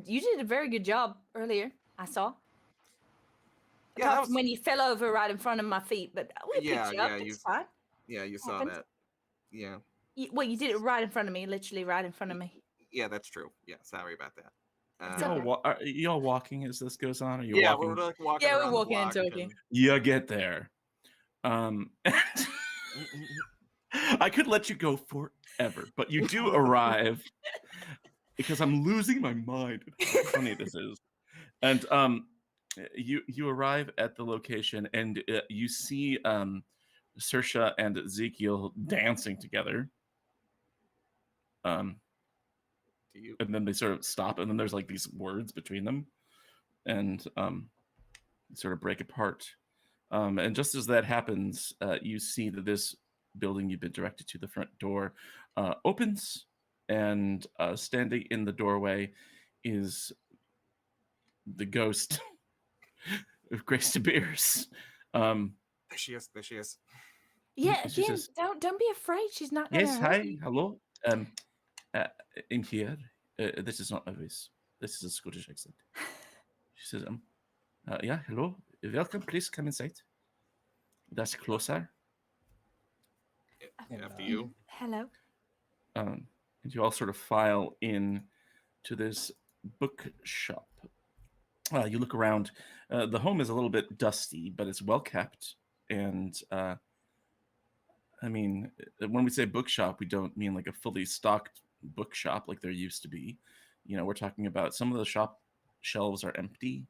you did a very good job earlier. I saw. Yeah, Apart that from was- when you fell over right in front of my feet, but we picked Yeah, you up. yeah, It's fine. Yeah, you saw Happens. that. Yeah. You did it right in front of me, literally right in front of me. Yeah, that's true. Yeah, sorry about that. It's Y'all, okay. are y'all walking as this goes on? Or you Yeah, walking? we're like walking Yeah, we're around the walking and block talking. You get there. I could let you go forever, but you do arrive because I'm losing my mind at how funny this is. And you arrive at the location and you see Saoirse and Ezekiel dancing together. And then they sort of stop, and then there's like these words between them, and sort of break apart. And just as that happens, you see that this building you've been directed to, the front door, opens, and standing in the doorway is the ghost of Grace de Beers. There she is. There she is. Yeah, She yeah. says, Don't be afraid. She's not gonna yes, hurt hi, you. hello. In here, this is not my voice. This is a Scottish accent. She says, yeah, hello, welcome. Please come inside. That's closer. After you. Hello. And you all sort of file in to this bookshop. You look around. The home is a little bit dusty, but it's well kept. And I mean, when we say bookshop, we don't mean like a fully stocked bookshop like there used to be. You know, we're talking about some of the shop shelves are empty.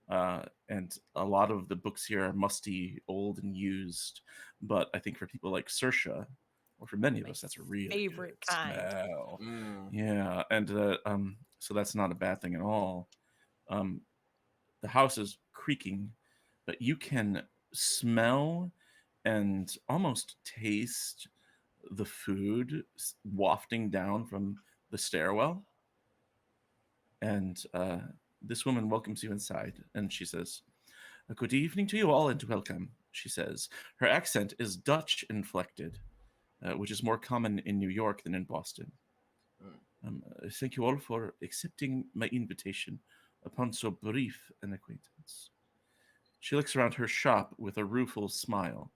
And a lot of the books here are musty, old, and used. But I think for people like Saoirse, or for many of us, that's a really favorite good kind. smell. Yeah, and so that's not a bad thing at all. The house is creaking, but you can smell and almost taste the food wafting down from the stairwell. And this woman welcomes you inside, and she says, "Good evening to you all, and welcome," she says. Her accent is Dutch inflected, which is more common in New York than in Boston. Thank you all for accepting my invitation upon so brief an acquaintance. She looks around her shop with a rueful smile.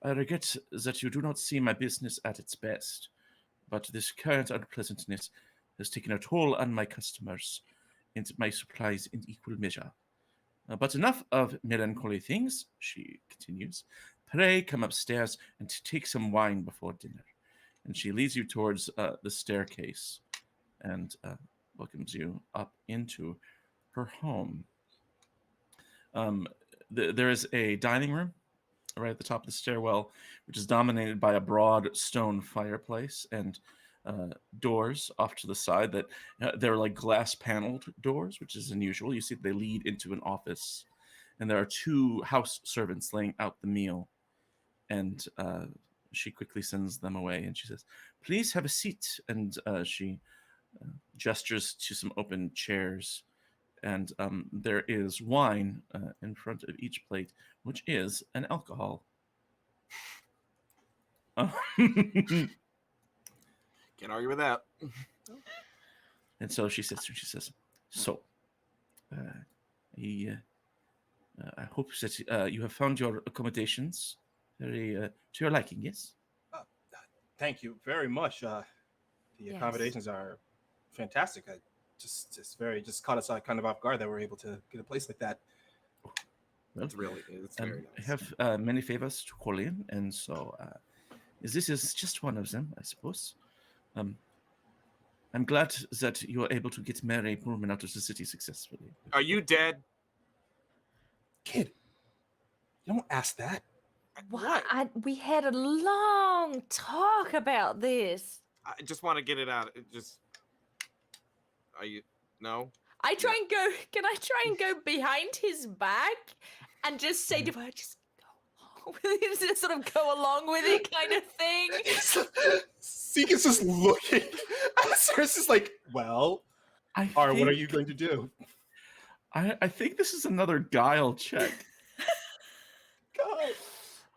I regret that you do not see my business at its best, but this current unpleasantness has taken a toll on my customers and my supplies in equal measure. But enough of melancholy things, she continues. Pray come upstairs and take some wine before dinner. And she leads you towards the staircase and welcomes you up into her home. There is a dining room right at the top of the stairwell, which is dominated by a broad stone fireplace and doors off to the side that they're like glass paneled doors, which is unusual. You see they lead into an office, and there are two house servants laying out the meal. And she quickly sends them away, and she says, "Please have a seat." And she gestures to some open chairs. And there is wine in front of each plate, which is an alcohol. Can't argue with that. And so she sits there. She says, "So, I hope that you have found your accommodations very to your liking. Yes." Thank you very much. The Yes. accommodations are fantastic. I just caught us kind of off guard that we're able to get a place like that. Well, It's very nice. I have many favors to call in, and so this is just one of them, I suppose. I'm glad that you are able to get Mary Pullman out of the city successfully. Are you dead? Kid, you don't ask that. What? We had a long talk about this. I just want to get it out. Are you? No. I try and go. Can I try and go behind his back and just say to her, "Just go along with it," just sort of go along with it, kind of thing? Seek is just looking. Sarah's just like, "Well, what are you going to do?" I think this is another guile check. God.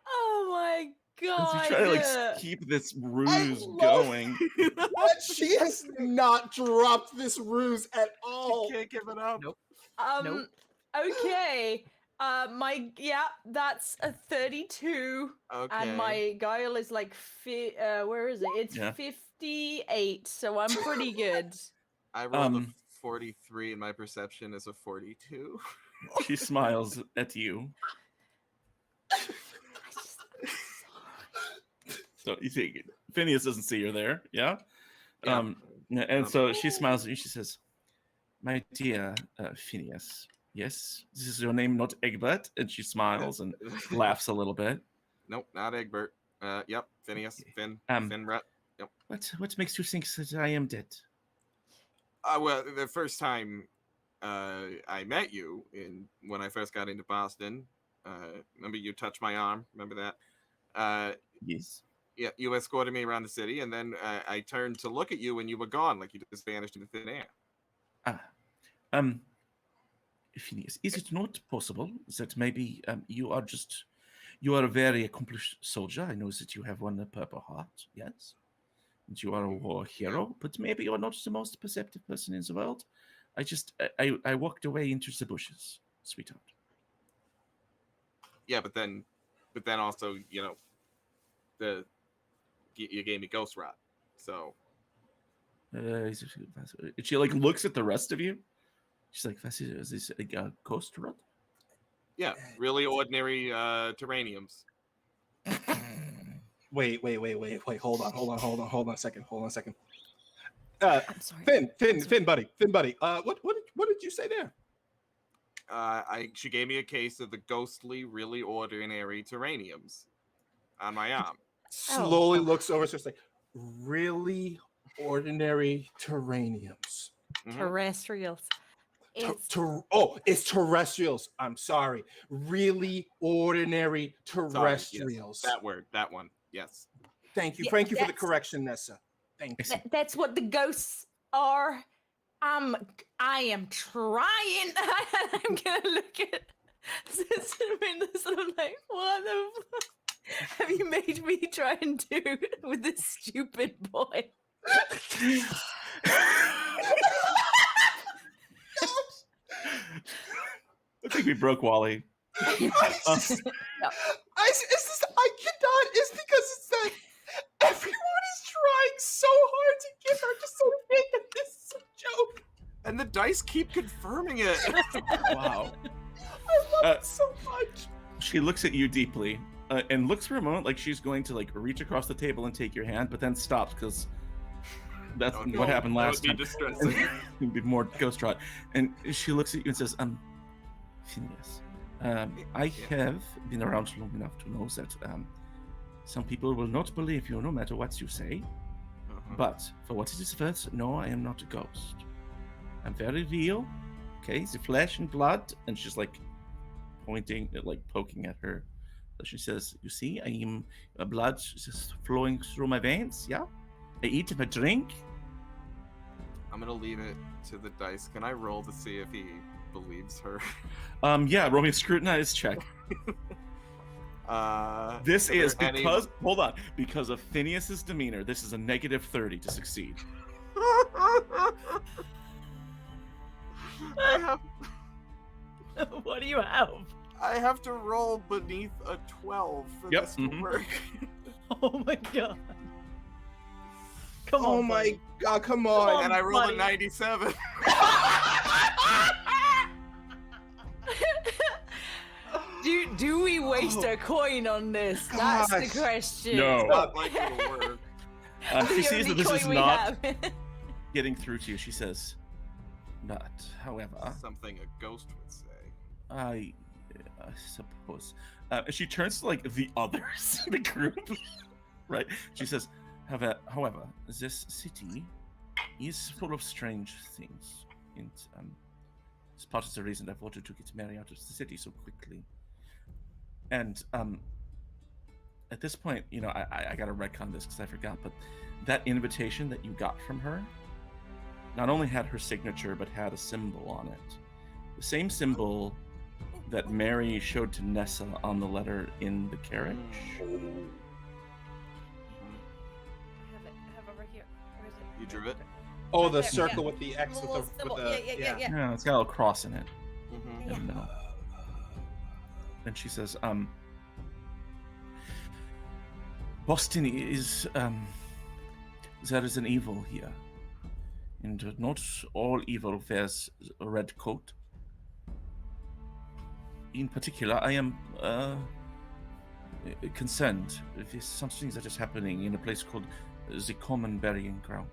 Oh my god! As you try to like keep this ruse going. What? She has not dropped this ruse at all. You can't give it up. Nope. Okay. That's a 32. Okay. And my guile is like where is it? It's Yeah. 58, so I'm pretty good. I rolled a 43, and my perception is a 42. She smiles at you. So you see, Phineas doesn't see her there. Yeah. Yeah. And so she smiles at you. She says, "My dear Phineas, yes, this is your name, not Egbert." And she smiles and laughs a little bit. Nope, not Egbert. Yep, Phineas, Okay. Finn, Um, Finret. Yep. What makes you think that I am dead? Well, the first time I met you when I first got into Boston, remember you touched my arm? Remember that? Yes. Yeah, you escorted me around the city, and then I turned to look at you, and you were gone, like you just vanished into thin air. Ah, Phineas, is it not possible that maybe you are a very accomplished soldier? I know that you have won the Purple Heart, yes, and you are a war hero, but maybe you're not the most perceptive person in the world. I walked away into the bushes, sweetheart. Yeah, but then also, you gave me ghost rot, so She like looks at the rest of you. She's like, "Is this a ghost rod?" yeah, really ordinary terraniums. Wait. Hold on a second. I'm sorry. Finn, buddy. What did you say there? She gave me a case of the ghostly, really ordinary terraniums on my arm. Slowly looks over, so it's like really ordinary terraniums. Terrestrials. It's terrestrials. I'm sorry. Really ordinary terrestrials. Sorry, yes, that one. Yes. Thank you. Yeah, Thank you for the that's- correction, Nessa. Thank you. That's what the ghosts are. I am trying. I'm gonna look at this and I'm like, what the fuck have you made me try and do with this stupid boy? I think we broke Wally. I cannot. It's because it's that everyone is trying so hard to get her to sort of think that this is a joke. And the dice keep confirming it. Wow. I love it so much. She looks at you deeply and looks for a moment like she's going to like reach across the table and take your hand, but then stops because that's what happened last That would be time. distressing. It'd be more ghost rot. And she looks at you and says, Phineas, I have been around long enough to know that some people will not believe you no matter what you say. But for what it is worth, no, I am not a ghost. I'm very real. Okay, the flesh and blood. And she's like pointing, like poking at her. So she says, "You see, I am blood just flowing through my veins. Yeah, I eat and I drink." I'm gonna leave it to the dice. Can I roll to see if he believes her? Yeah, roll me a scrutinize check. This is because hold on, because of Phineas's demeanor. This is a -30 to succeed. What do you have? I have to roll beneath a 12 for this to work. Oh my god. Come on. Oh my god, come on. And I rolled buddy. a 97. Do we waste a coin on this? That's the Gosh. question. No. Not likely to work. She The sees only that this is coin we not have. getting through to you. She says, "But, however, Something a ghost would say. I suppose." And she turns to like the others in the group, right? She says, "However, this city is full of strange things, and it's part of the reason I've wanted to get Mary out of the city so quickly." And at this point, you know, I got to retcon this because I forgot, but that invitation that you got from her not only had her signature, but had a symbol on it. The same symbol that Mary showed to Nessa on the letter in the carriage. I have over here. Where is it? You drew it? Oh, the There, circle yeah. with the X The with little the symbol. with the Yeah. Yeah, it's got a little cross in it Mm-hmm. in the middle. And she says, Boston is, there is an evil here. And not all evil wears a red coat. In particular, I am concerned if there's something that is happening in a place called the Common Burying Ground.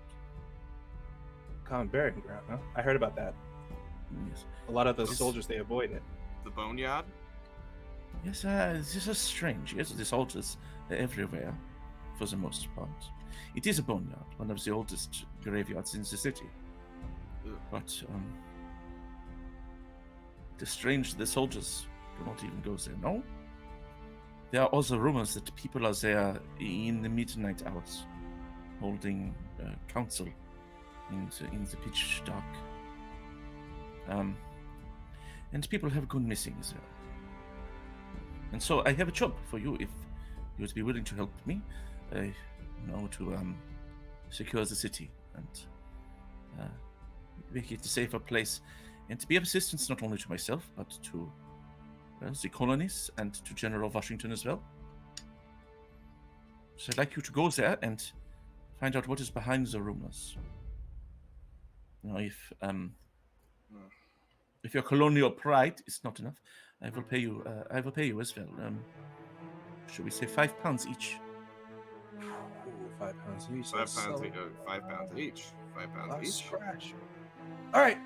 Common burying ground, huh? I heard about that. Yes. A lot of those Yes. soldiers, they avoid it. The boneyard. Yes, this is strange. Yes, the soldiers are everywhere, for the most part. It is a boneyard, one of the oldest graveyards in the city. Ugh. But the strange, the soldiers do not even go there. No. There are also rumors that people are there in the midnight hours, holding council in the pitch dark. And people have gone missing there. And so I have a job for you if you would be willing to help me, to secure the city and make it a safer place, and to be of assistance not only to myself but to the colonies and to General Washington as well. So I'd like you to go there and find out what is behind the rumors. Now, if your colonial pride is not enough, I will pay you. I will pay you as well. Should we say £5 each? Ooh, £5 each. £5 that's so- each. £5 each. £5 I'll each. scratch. All right.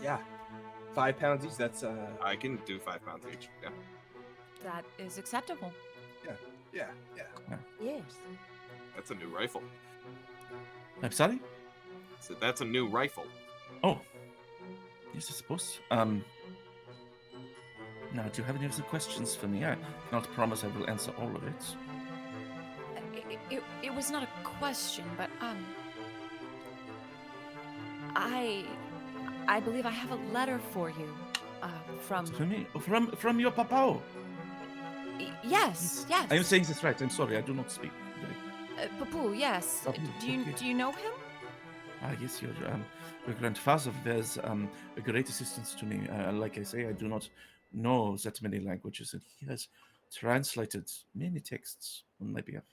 Yeah, £5 each. That's I can do £5 each. Yeah. That is acceptable. yeah. Yes. That's a new rifle. I'm sorry. So that's a new rifle. Oh, yes, I suppose. Now, do you have any other questions for me? I cannot promise I will answer all of it. It was not a question, but I believe I have a letter for you. From For me, from your papa. yes. I am saying this right. I'm sorry, I do not speak. Papu, yes. Papu, okay. Do you know him? Yes, your grandfather was a great assistance to me. Like I say, I do not know that many languages, and he has translated many texts on my behalf.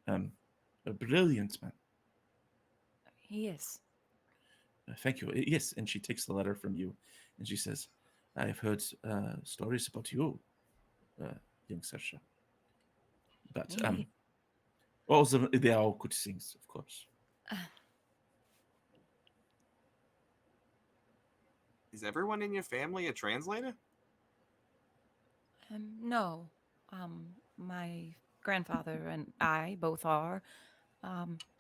A brilliant man. He is. Thank you. Yes, and she takes the letter from you, and she says, "I have heard stories about you, young Sasha. But also they are all good things, of course." Is everyone in your family a translator? No. My grandfather and I both are.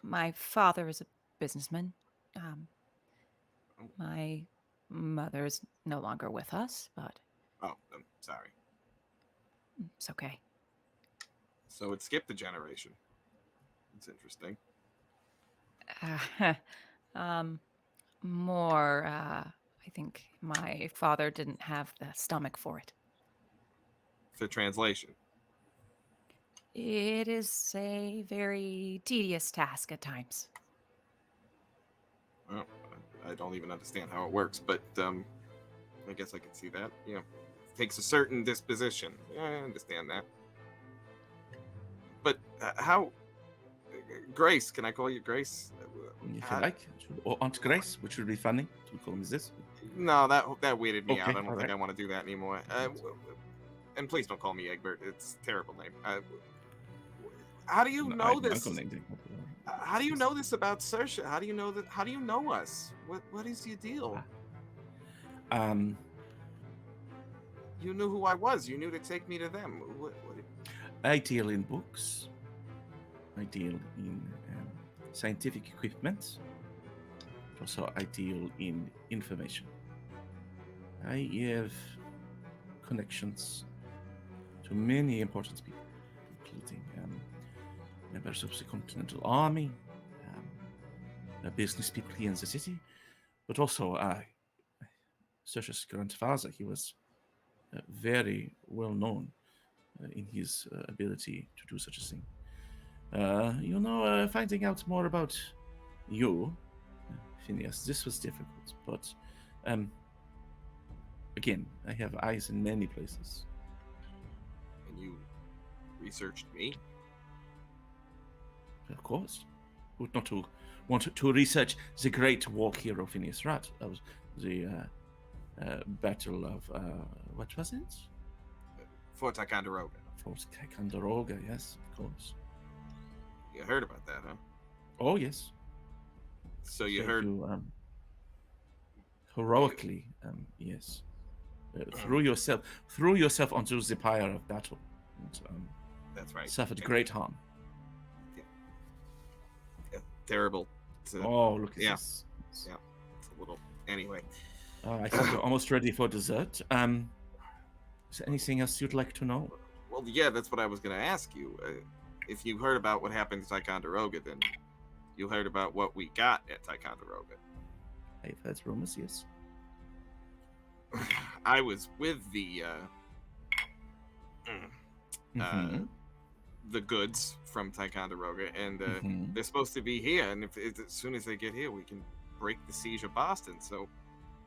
My father is a businessman. My mother is no longer with us, but Oh, I'm sorry. it's okay. So it skipped a generation. It's interesting. More, I think my father didn't have the stomach for it. For translation. It is a very tedious task at times. Well, I don't even understand how it works, but I guess I can see that. You know, it takes a certain disposition. Yeah, I understand that. But how? Grace, can I call you Grace? If you like, or Aunt Grace, which would be funny to call me this. No, that weirded me out. Okay, I don't all think right. I want to do that anymore. And please don't call me Egbert. It's a terrible name. How do you know this? How do you know this about Saoirse? How do you know that? How do you know us? What is your deal? You knew who I was. You knew to take me to them. What? I deal in books. I deal in scientific equipment. Also, I deal in information. I have connections to many important people, including members of the Continental Army, business people here in the city, but also Saoirse's grandfather. He was very well known in his ability to do such a thing. Finding out more about you, Phineas, this was difficult, but again, I have eyes in many places. And you researched me? Of course. Would not to want to research the great war hero Phineas Rat. That was the Battle of what was it? for Ticonderoga. For Ticonderoga, yes, of course. You heard about that, huh? Oh, yes. So you So heard. Heroically, yes. Threw yourself onto the pyre of battle. And, That's right. suffered great harm. Yeah, terrible. Oh, look at yeah. this. Yeah, it's a little. Anyway. I think we're almost ready for dessert. Is there anything else you'd like to know? Well, yeah, that's what I was going to ask you. If you heard about what happened to Ticonderoga, then you heard about what we got at Ticonderoga. I've heard rumors, yes. I was with the goods from Ticonderoga, and they're supposed to be here. And if as soon as they get here, we can break the siege of Boston. So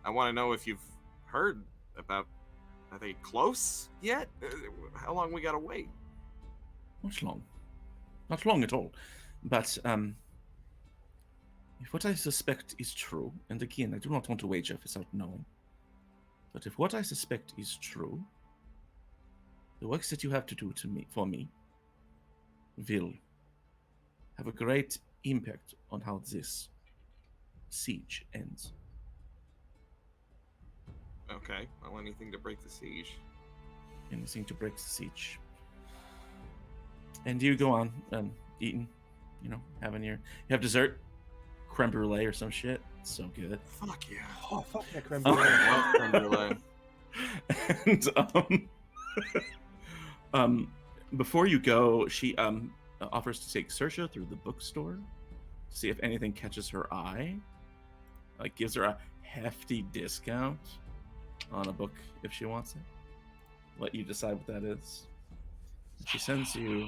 I want to know if you've heard about. Are they close yet? How long we gotta wait? Not long. Not long at all. But if what I suspect is true, and again, I do not want to wager without knowing, but if what I suspect is true, the works that you have to do for me will have a great impact on how this siege ends. Okay, well, anything to break the siege. Anything to break the siege. And you go on eating, having you have dessert, creme brulee or some shit. It's so good. Fuck yeah. Oh, fuck that creme I brulee. love creme brulee. And before you go, she offers to take Saoirse through the bookstore to see if anything catches her eye. Like gives her a hefty discount on a book if she wants it. Let you decide what that is. She sends you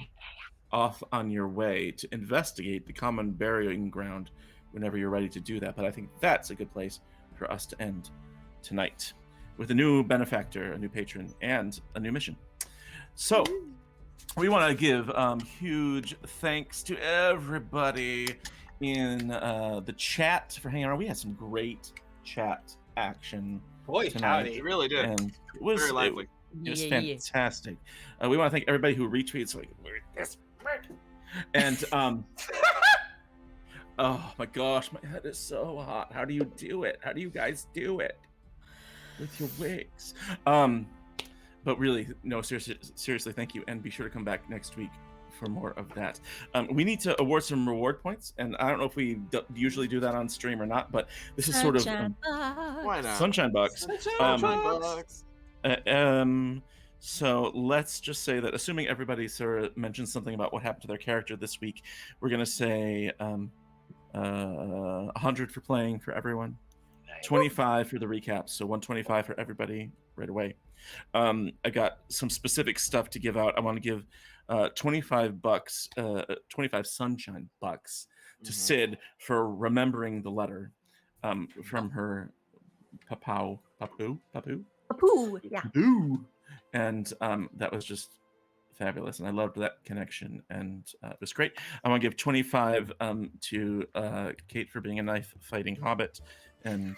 off on your way to investigate the common burying ground whenever you're ready to do that. But I think that's a good place for us to end tonight with a new benefactor, a new patron, and a new mission. So we want to give huge thanks to everybody in the chat for hanging around. We had some great chat action. Boy, tonight. howdy. It really did. And it was Very lively. It was fantastic. We want to thank everybody who retweets. Like, this and oh my gosh, my head is so hot. How do you do it? How do you guys do it with your wigs? But really, no, seriously, thank you, and be sure to come back next week for more of that. We need to award some reward points, and I don't know if we usually do that on stream or not, but this is sort of Why not? Sunshine Bucks. Bucks. So let's just say that, assuming everybody sort of mentions something about what happened to their character this week, we're gonna say 100 for playing for everyone, 25 for the recaps, so 125 for everybody right away. I got some specific stuff to give out. I want to give $25, 25 Sunshine Bucks to Sid for remembering the letter from her papu, yeah. and that was just fabulous, and I loved that connection, and it was great. I want to give 25 to Kate for being a knife fighting hobbit, and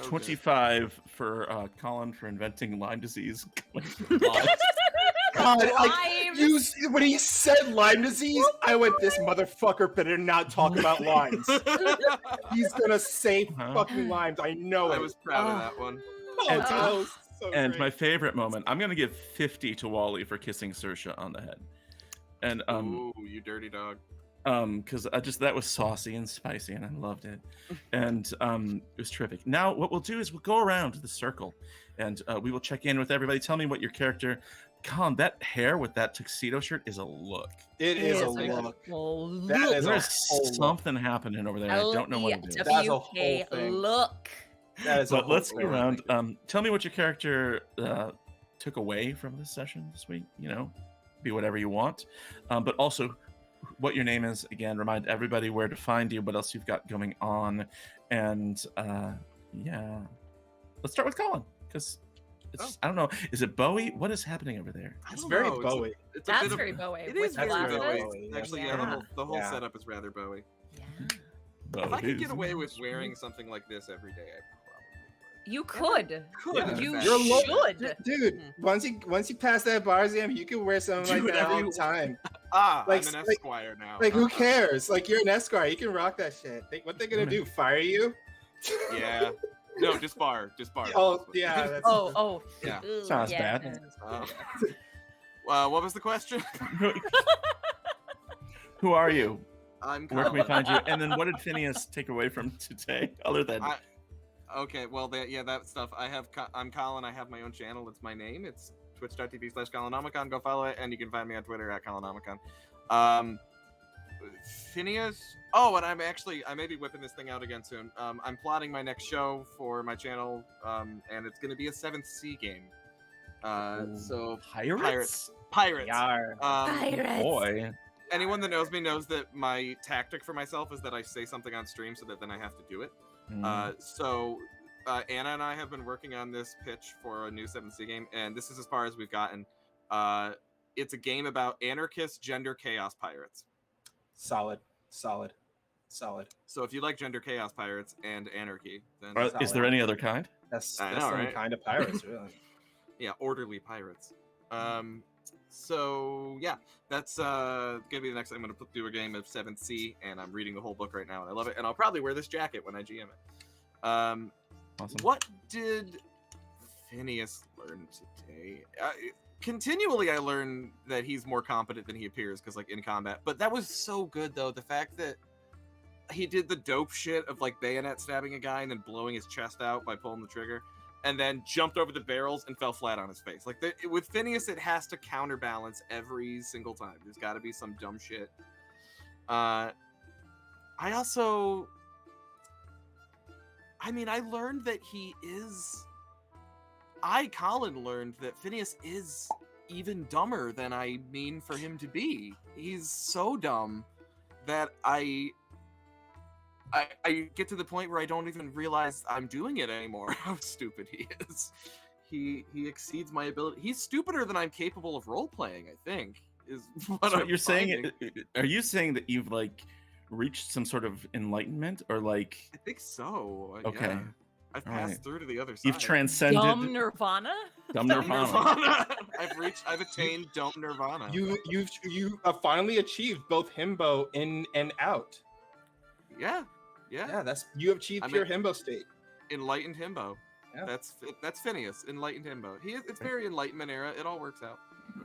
25 for Colin for inventing Lyme disease. God, when he said Lyme disease, I went, this motherfucker better not talk about limes. He's gonna say fucking limes. I know I it. was proud of that one. And, that was so and great. my favorite moment, I'm gonna give 50 to Wally for kissing Saoirse on the head. And Ooh, you dirty dog. because that was saucy and spicy, and I loved it, and it was terrific. Now what we'll do is we'll go around the circle, and we will check in with everybody. Tell me what your character. Colin, that hair with that tuxedo shirt is a look. It is a look. That is There's something happening over there. I don't know what it is. That's a whole thing. Look. That is a But whole let's go thing. around. Tell me what your character took away from this session this week. Be whatever you want, but also what your name is. Again, remind everybody where to find you, what else you've got going on, and yeah, let's start with Colin because I don't know. Is it Bowie? What is happening over there? It's very Bowie. It's a That's bit of- very Bowie. It with is very glasses. Bowie. Bowie, Actually, yeah. the whole Yeah. setup is rather Bowie. Yeah. If I could get he's away with monstrous. wearing something like this every day, I probably You could. would. Yeah. in You fact. You're a lo- should. Dude, once you pass that bar exam, you can wear something Do like that whatever all you the time. I'm an like- esquire now. Like, who cares? Like, you're an escort. You can rock that shit. What they gonna do? Fire you? Yeah. No, just bar. Just bar. Oh, yeah. That's, Oh. Yeah. Ooh, Sounds yeah. bad. What was the question? Who are you? I'm Where can we Colin. find you? And then what did Phineas take away from today, other than Okay, well, that stuff. I'm Colin. I have my own channel. It's my name. It's twitch.tv/Colonomicon. Go follow it, and you can find me on Twitter @Colonomicon. Phineas. Oh, and I may be whipping this thing out again soon. I'm plotting my next show for my channel, and it's going to be a 7th Sea game. So pirates? Pirates. Yar. Pirates. Boy. Anyone that knows me knows that my tactic for myself is that I say something on stream so that then I have to do it. So Anna and I have been working on this pitch for a new 7th Sea game, and this is as far as we've gotten. It's a game about anarchist gender chaos pirates. Solid. So if you like gender chaos pirates and anarchy, then Is there any other kind? That's I the know, only right? kind of pirates, really. yeah, orderly pirates. So yeah, that's gonna be the next. I'm gonna do a game of 7th Sea, and I'm reading the whole book right now, and I love it. And I'll probably wear this jacket when I GM it. Awesome. What did Phineas learn today? Continually, I learn that he's more competent than he appears, because like in combat. But that was so good, though. The fact that he did the dope shit of like bayonet stabbing a guy and then blowing his chest out by pulling the trigger, and then jumped over the barrels and fell flat on his face. Like with Phineas, it has to counterbalance every single time. There's got to be some dumb shit. I learned that Colin learned that Phineas is even dumber than I mean for him to be. He's so dumb that I get to the point where I don't even realize I'm doing it anymore. How stupid he is. He exceeds my ability. He's stupider than I'm capable of role playing, I think. Is what So I'm you're finding. saying? Are you saying that you've like reached some sort of enlightenment, or like? I think so. Okay. Yeah. I've All passed right. through to the other side. You've transcended Dumb Nirvana? dumb Dumb nirvana. Nirvana. I've attained dumb nirvana. You have finally achieved both himbo in and out. Yeah. Yeah, you have achieved pure himbo state. Enlightened himbo. Yeah. That's Phineas. Enlightened himbo. It's very Enlightenment era. It all works out.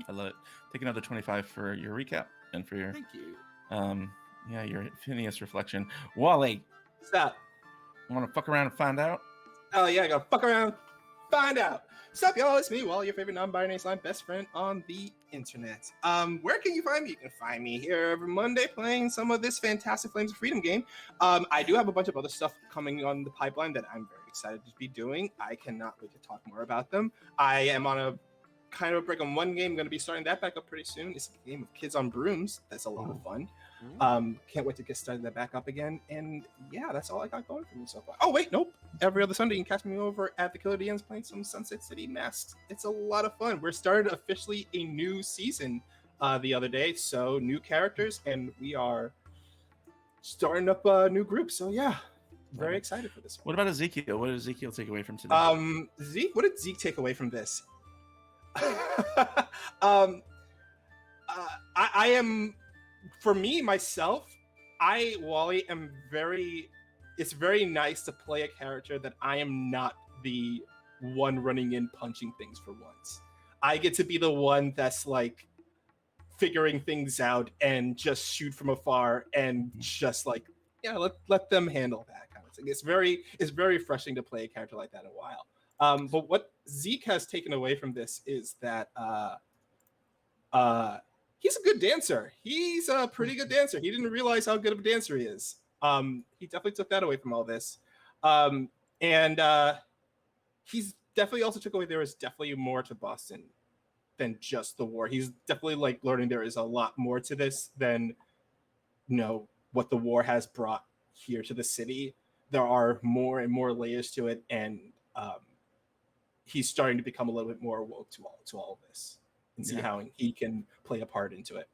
I love it. Take another 25 for your recap and for your Thank you. your Phineas reflection. Wally, Stop. want to fuck around and find out? Oh yeah, I gotta fuck around, find out. Sup, y'all? It's me, Wally, your favorite non-binary slime best friend on the internet. Where can you find me? You can find me here every Monday playing some of this fantastic Flames of Freedom game. I do have a bunch of other stuff coming on the pipeline that I'm very excited to be doing. I cannot wait to talk more about them. I am on a kind of a break on one game. I'm going to be starting that back up pretty soon. It's a game of Kids on Brooms. That's a lot of fun. Can't wait to get started that back up again. And yeah, that's all I got going for me so far. Oh wait, nope. Every other Sunday you can catch me over at the Killer DMs playing some Sunset City Masks. It's a lot of fun. We're started officially a new season the other day, so new characters, and we are starting up a new group. So yeah, very excited for this one. What about Ezekiel? What did Ezekiel take away from today? Zeke, what did Zeke take away from this? I am, for me, myself, Wally, am it's very nice to play a character that I am not the one running in punching things for once. I get to be the one that's like figuring things out and just shoot from afar and just like, yeah, let them handle that kind of thing. It's very refreshing to play a character like that in a while. But what Zeke has taken away from this is that he's a good dancer. He's a pretty good dancer. He didn't realize how good of a dancer he is. He definitely took that away from all this. And he's definitely also took away there is definitely more to Boston than just the war. He's definitely like learning there is a lot more to this than, you know, what the war has brought here to the city. There are more and more layers to it, and he's starting to become a little bit more woke to all of this and see how he can play a part into it.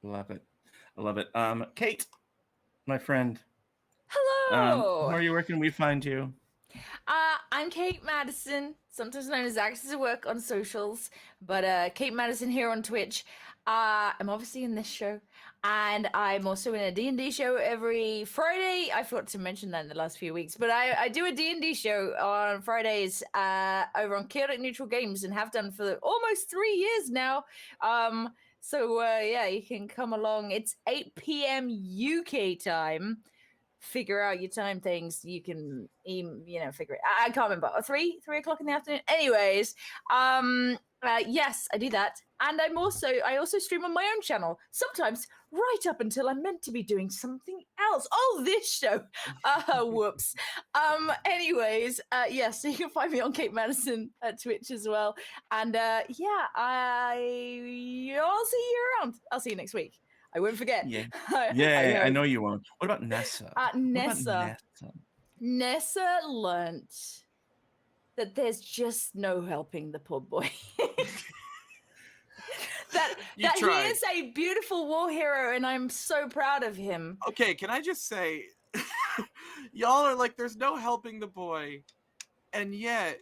Love it. I love it. Kate. my friend. Hello. Where can we find you? I'm Kate Madison, sometimes known as Axis of Work on socials, but Kate Madison here on Twitch. I'm obviously in this show, and I'm also in a D&D show every Friday. I forgot to mention that in the last few weeks, but I do a D&D show on Fridays over on Chaotic Neutral Games, and have done for almost 3 years now. So yeah, you can come along. It's 8 p.m. UK time. Figure out your time things. You can even, figure it. I can't remember. 3 o'clock in the afternoon. Anyways, yes, I do that, and I also stream on my own channel. Sometimes right up until I'm meant to be doing something else. Oh, this show. Whoops. Anyways, yes, so you can find me on Kate Madison at Twitch as well, and yeah, I'll see you around. I'll see you next week. I won't forget. Yeah, yeah, I know you won't. What about Nessa? Nessa learnt that there's just no helping the poor boy. that he is a beautiful war hero, and I'm so proud of him. Okay, can I just say, y'all are like, there's no helping the boy, and yet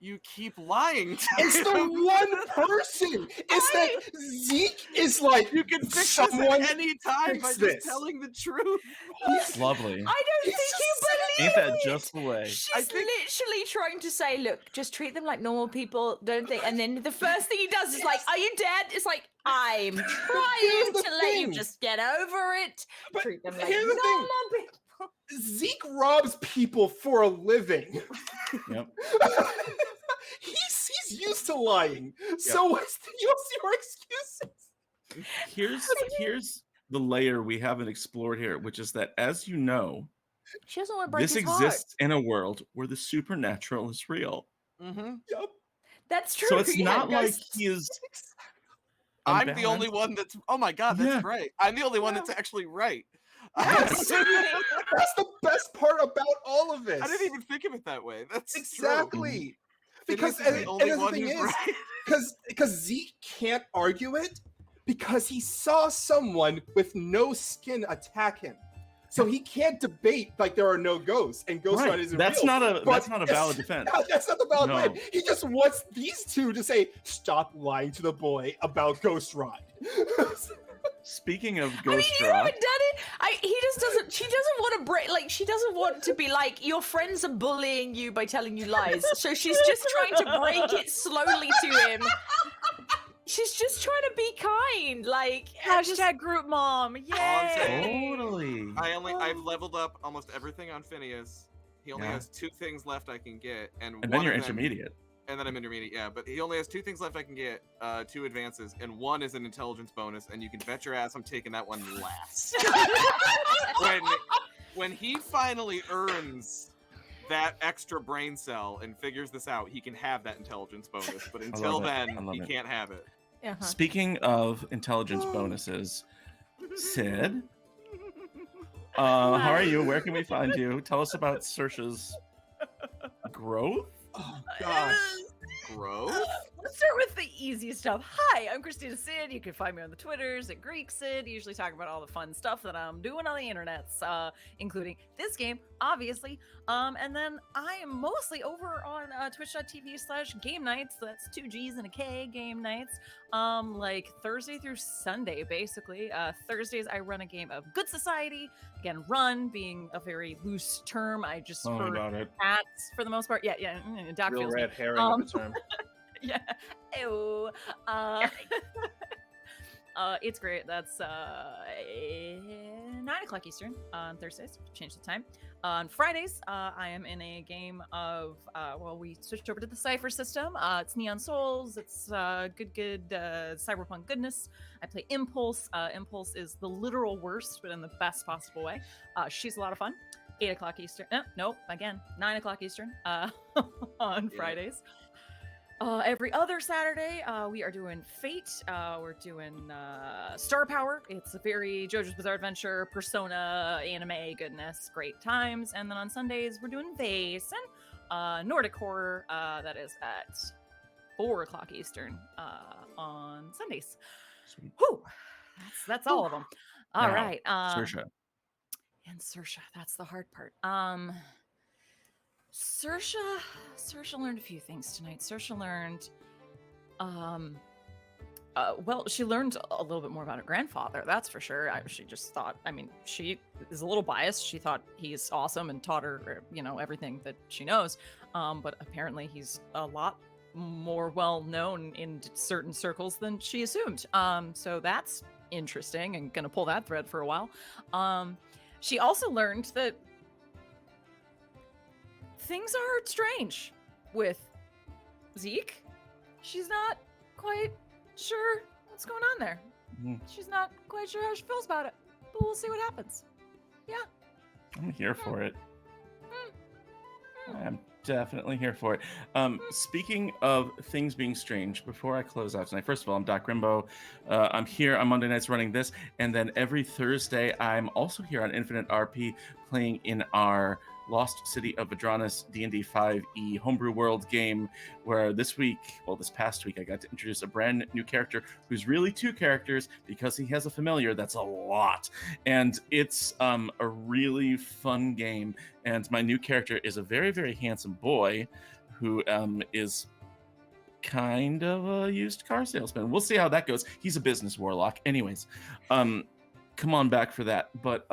you keep lying to It's him. the one person. It's that Zeke is like, you can fix someone this at any time by just telling the truth. It's lovely. I don't think you believe Ain't that it. just the way? She's literally trying to say, look, just treat them like normal people. Don't think. And then the first thing he does is like, are you dead? It's like, I'm trying to let you just get over it. But treat them like here's the thing. normal people. Zeke robs people for a living. Yep. He's used to lying. Yep. So what's your excuses? Here's the layer we haven't explored here, which is that, as you know, she doesn't want to break this his exists in a world where the supernatural is real. Mm-hmm. Yep. That's true. So it's not like he is. I'm the only one that's. Oh my god, that's right. I'm the only one that's actually right. Yes. That's the best part about all of this. I didn't even think of it that way. That's exactly true. Because the only one thing who's is, right. because Zeke can't argue it because he saw someone with no skin attack him. So he can't debate like there are no ghosts and Ghost Ride isn't that's real. That's not a valid defense. That's not the valid claim. He just wants these two to say, stop lying to the boy about Ghost Ride. Speaking of Ghost you haven't done it. She doesn't want to break. Like, she doesn't want to be like, your friends are bullying you by telling you lies. So she's just trying to break it slowly to him. She's just trying to be kind. Like, hashtag group mom. Yay! Totally. I've leveled up almost everything on Phineas. He only has 2 things left I can get, and then you're intermediate. And then I'm intermediate, yeah. But he only has 2 things left I can get, 2 advances, and 1 is an intelligence bonus, and you can bet your ass I'm taking that one last. when he finally earns that extra brain cell and figures this out, he can have that intelligence bonus. But until then, he can't have it. Uh-huh. Speaking of intelligence bonuses, Sid, how are you? Where can we find you? Tell us about Saoirse's growth. Oh gosh. Growth? Let's start with the easy stuff. Hi, I'm Christina Sid. You can find me on the Twitters at Greek Sid. Usually talk about all the fun stuff that I'm doing on the internets, including this game, obviously. And then I am mostly over on twitch.tv/game nights. That's 2 G's and a K, game nights. Like Thursday through Sunday, basically. Thursdays I run a game of Good Society. Again, run being a very loose term. I just heard cats for the most part. Yeah. Doc Real feels red me. herring of a term. Yeah. Ew. It's great. That's 9 o'clock Eastern on Thursdays. Change the time. On Fridays, I am in a game of we switched over to the Cypher system. It's Neon Souls. It's good cyberpunk goodness. I play Impulse. Impulse is the literal worst, but in the best possible way. She's a lot of fun. 8 o'clock Eastern. Nope. Again, 9 o'clock Eastern on Fridays. Every other Saturday, we are doing Fate. We're doing Star Power. It's a very JoJo's Bizarre Adventure, Persona, anime goodness, great times. And then on Sundays, we're doing Vaesen, Nordic Horror. That is at 4 o'clock Eastern on Sundays. Sweet. Whew. That's all of them. All right. Saoirse. And Saoirse, that's the hard part. Saoirse learned a few things tonight. Saoirse learned, well, she learned a little bit more about her grandfather, that's for sure. She just thought, I mean, she is a little biased. She thought he's awesome and taught her, everything that she knows. But apparently he's a lot more well known in certain circles than she assumed. So that's interesting and gonna pull that thread for a while. She also learned that things are strange with Zeke. She's not quite sure what's going on there. She's not quite sure how she feels about it, but we'll see what happens. Yeah. I'm here for it. I'm definitely here for it. Speaking of things being strange, before I close out tonight, first of all, I'm Doc Rimbo. I'm here on Monday nights running this, and then every Thursday, I'm also here on InfiniteRP playing in our Lost City of Adranas D&D 5e Homebrew World game, where this past week, I got to introduce a brand new character who's really two characters because he has a familiar. That's a lot. And it's a really fun game. And my new character is a very, very handsome boy who is kind of a used car salesman. We'll see how that goes. He's a business warlock. Anyways, come on back for that. But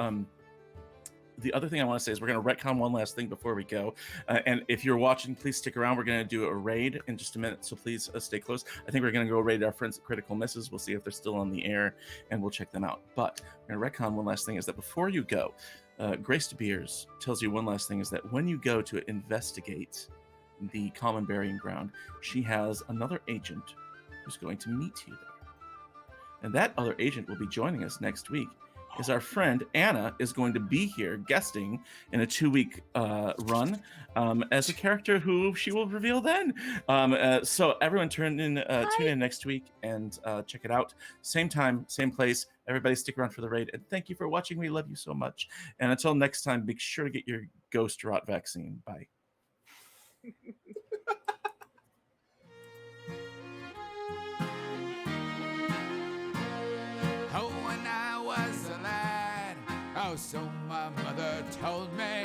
the other thing I want to say is we're going to retcon one last thing before we go. And if you're watching, please stick around. We're going to do a raid in just a minute, so please stay close. I think we're going to go raid our friends at Critical Misses. We'll see if they're still on the air, and we'll check them out. But we're going to retcon one last thing is that before you go, Grace de Beers tells you one last thing is that when you go to investigate the Common Burying Ground, she has another agent who's going to meet you there. And that other agent will be joining us next week. Is our friend Anna is going to be here guesting in a 2-week run as a character who she will reveal then. So everyone tune in next week and check it out. Same time, same place. Everybody stick around for the raid. And thank you for watching. We love you so much. And until next time, make sure to get your ghost rot vaccine. Bye. Oh, when I was a lad, oh, so my mother told me,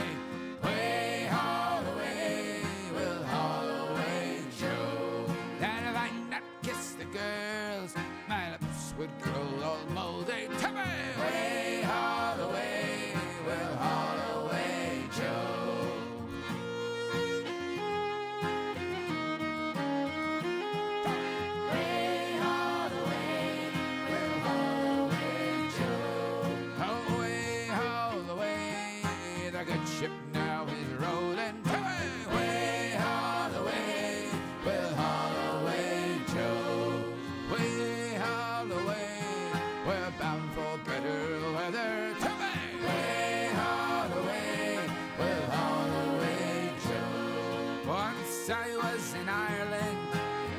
way haul away, we'll haul away, Joe. That if I not kiss the girls, my lips would grow all moldy. Tell me, way haul away, we'll haul away, Joe. Ship now is rolling. Way haul away, we'll haul away, Joe. Way haul away, we're bound for better weather. Way haul away, we'll haul away, Joe. Once I was in Ireland,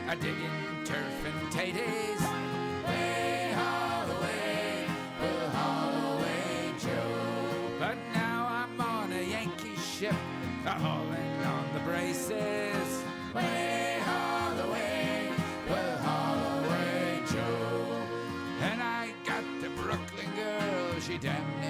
a digging turf and taties. Way haul away, we'll haul away, Joe. But now ship, hauling on the braces. Way haul away, we'll haul away, Joe. And I got the Brooklyn girl, she damn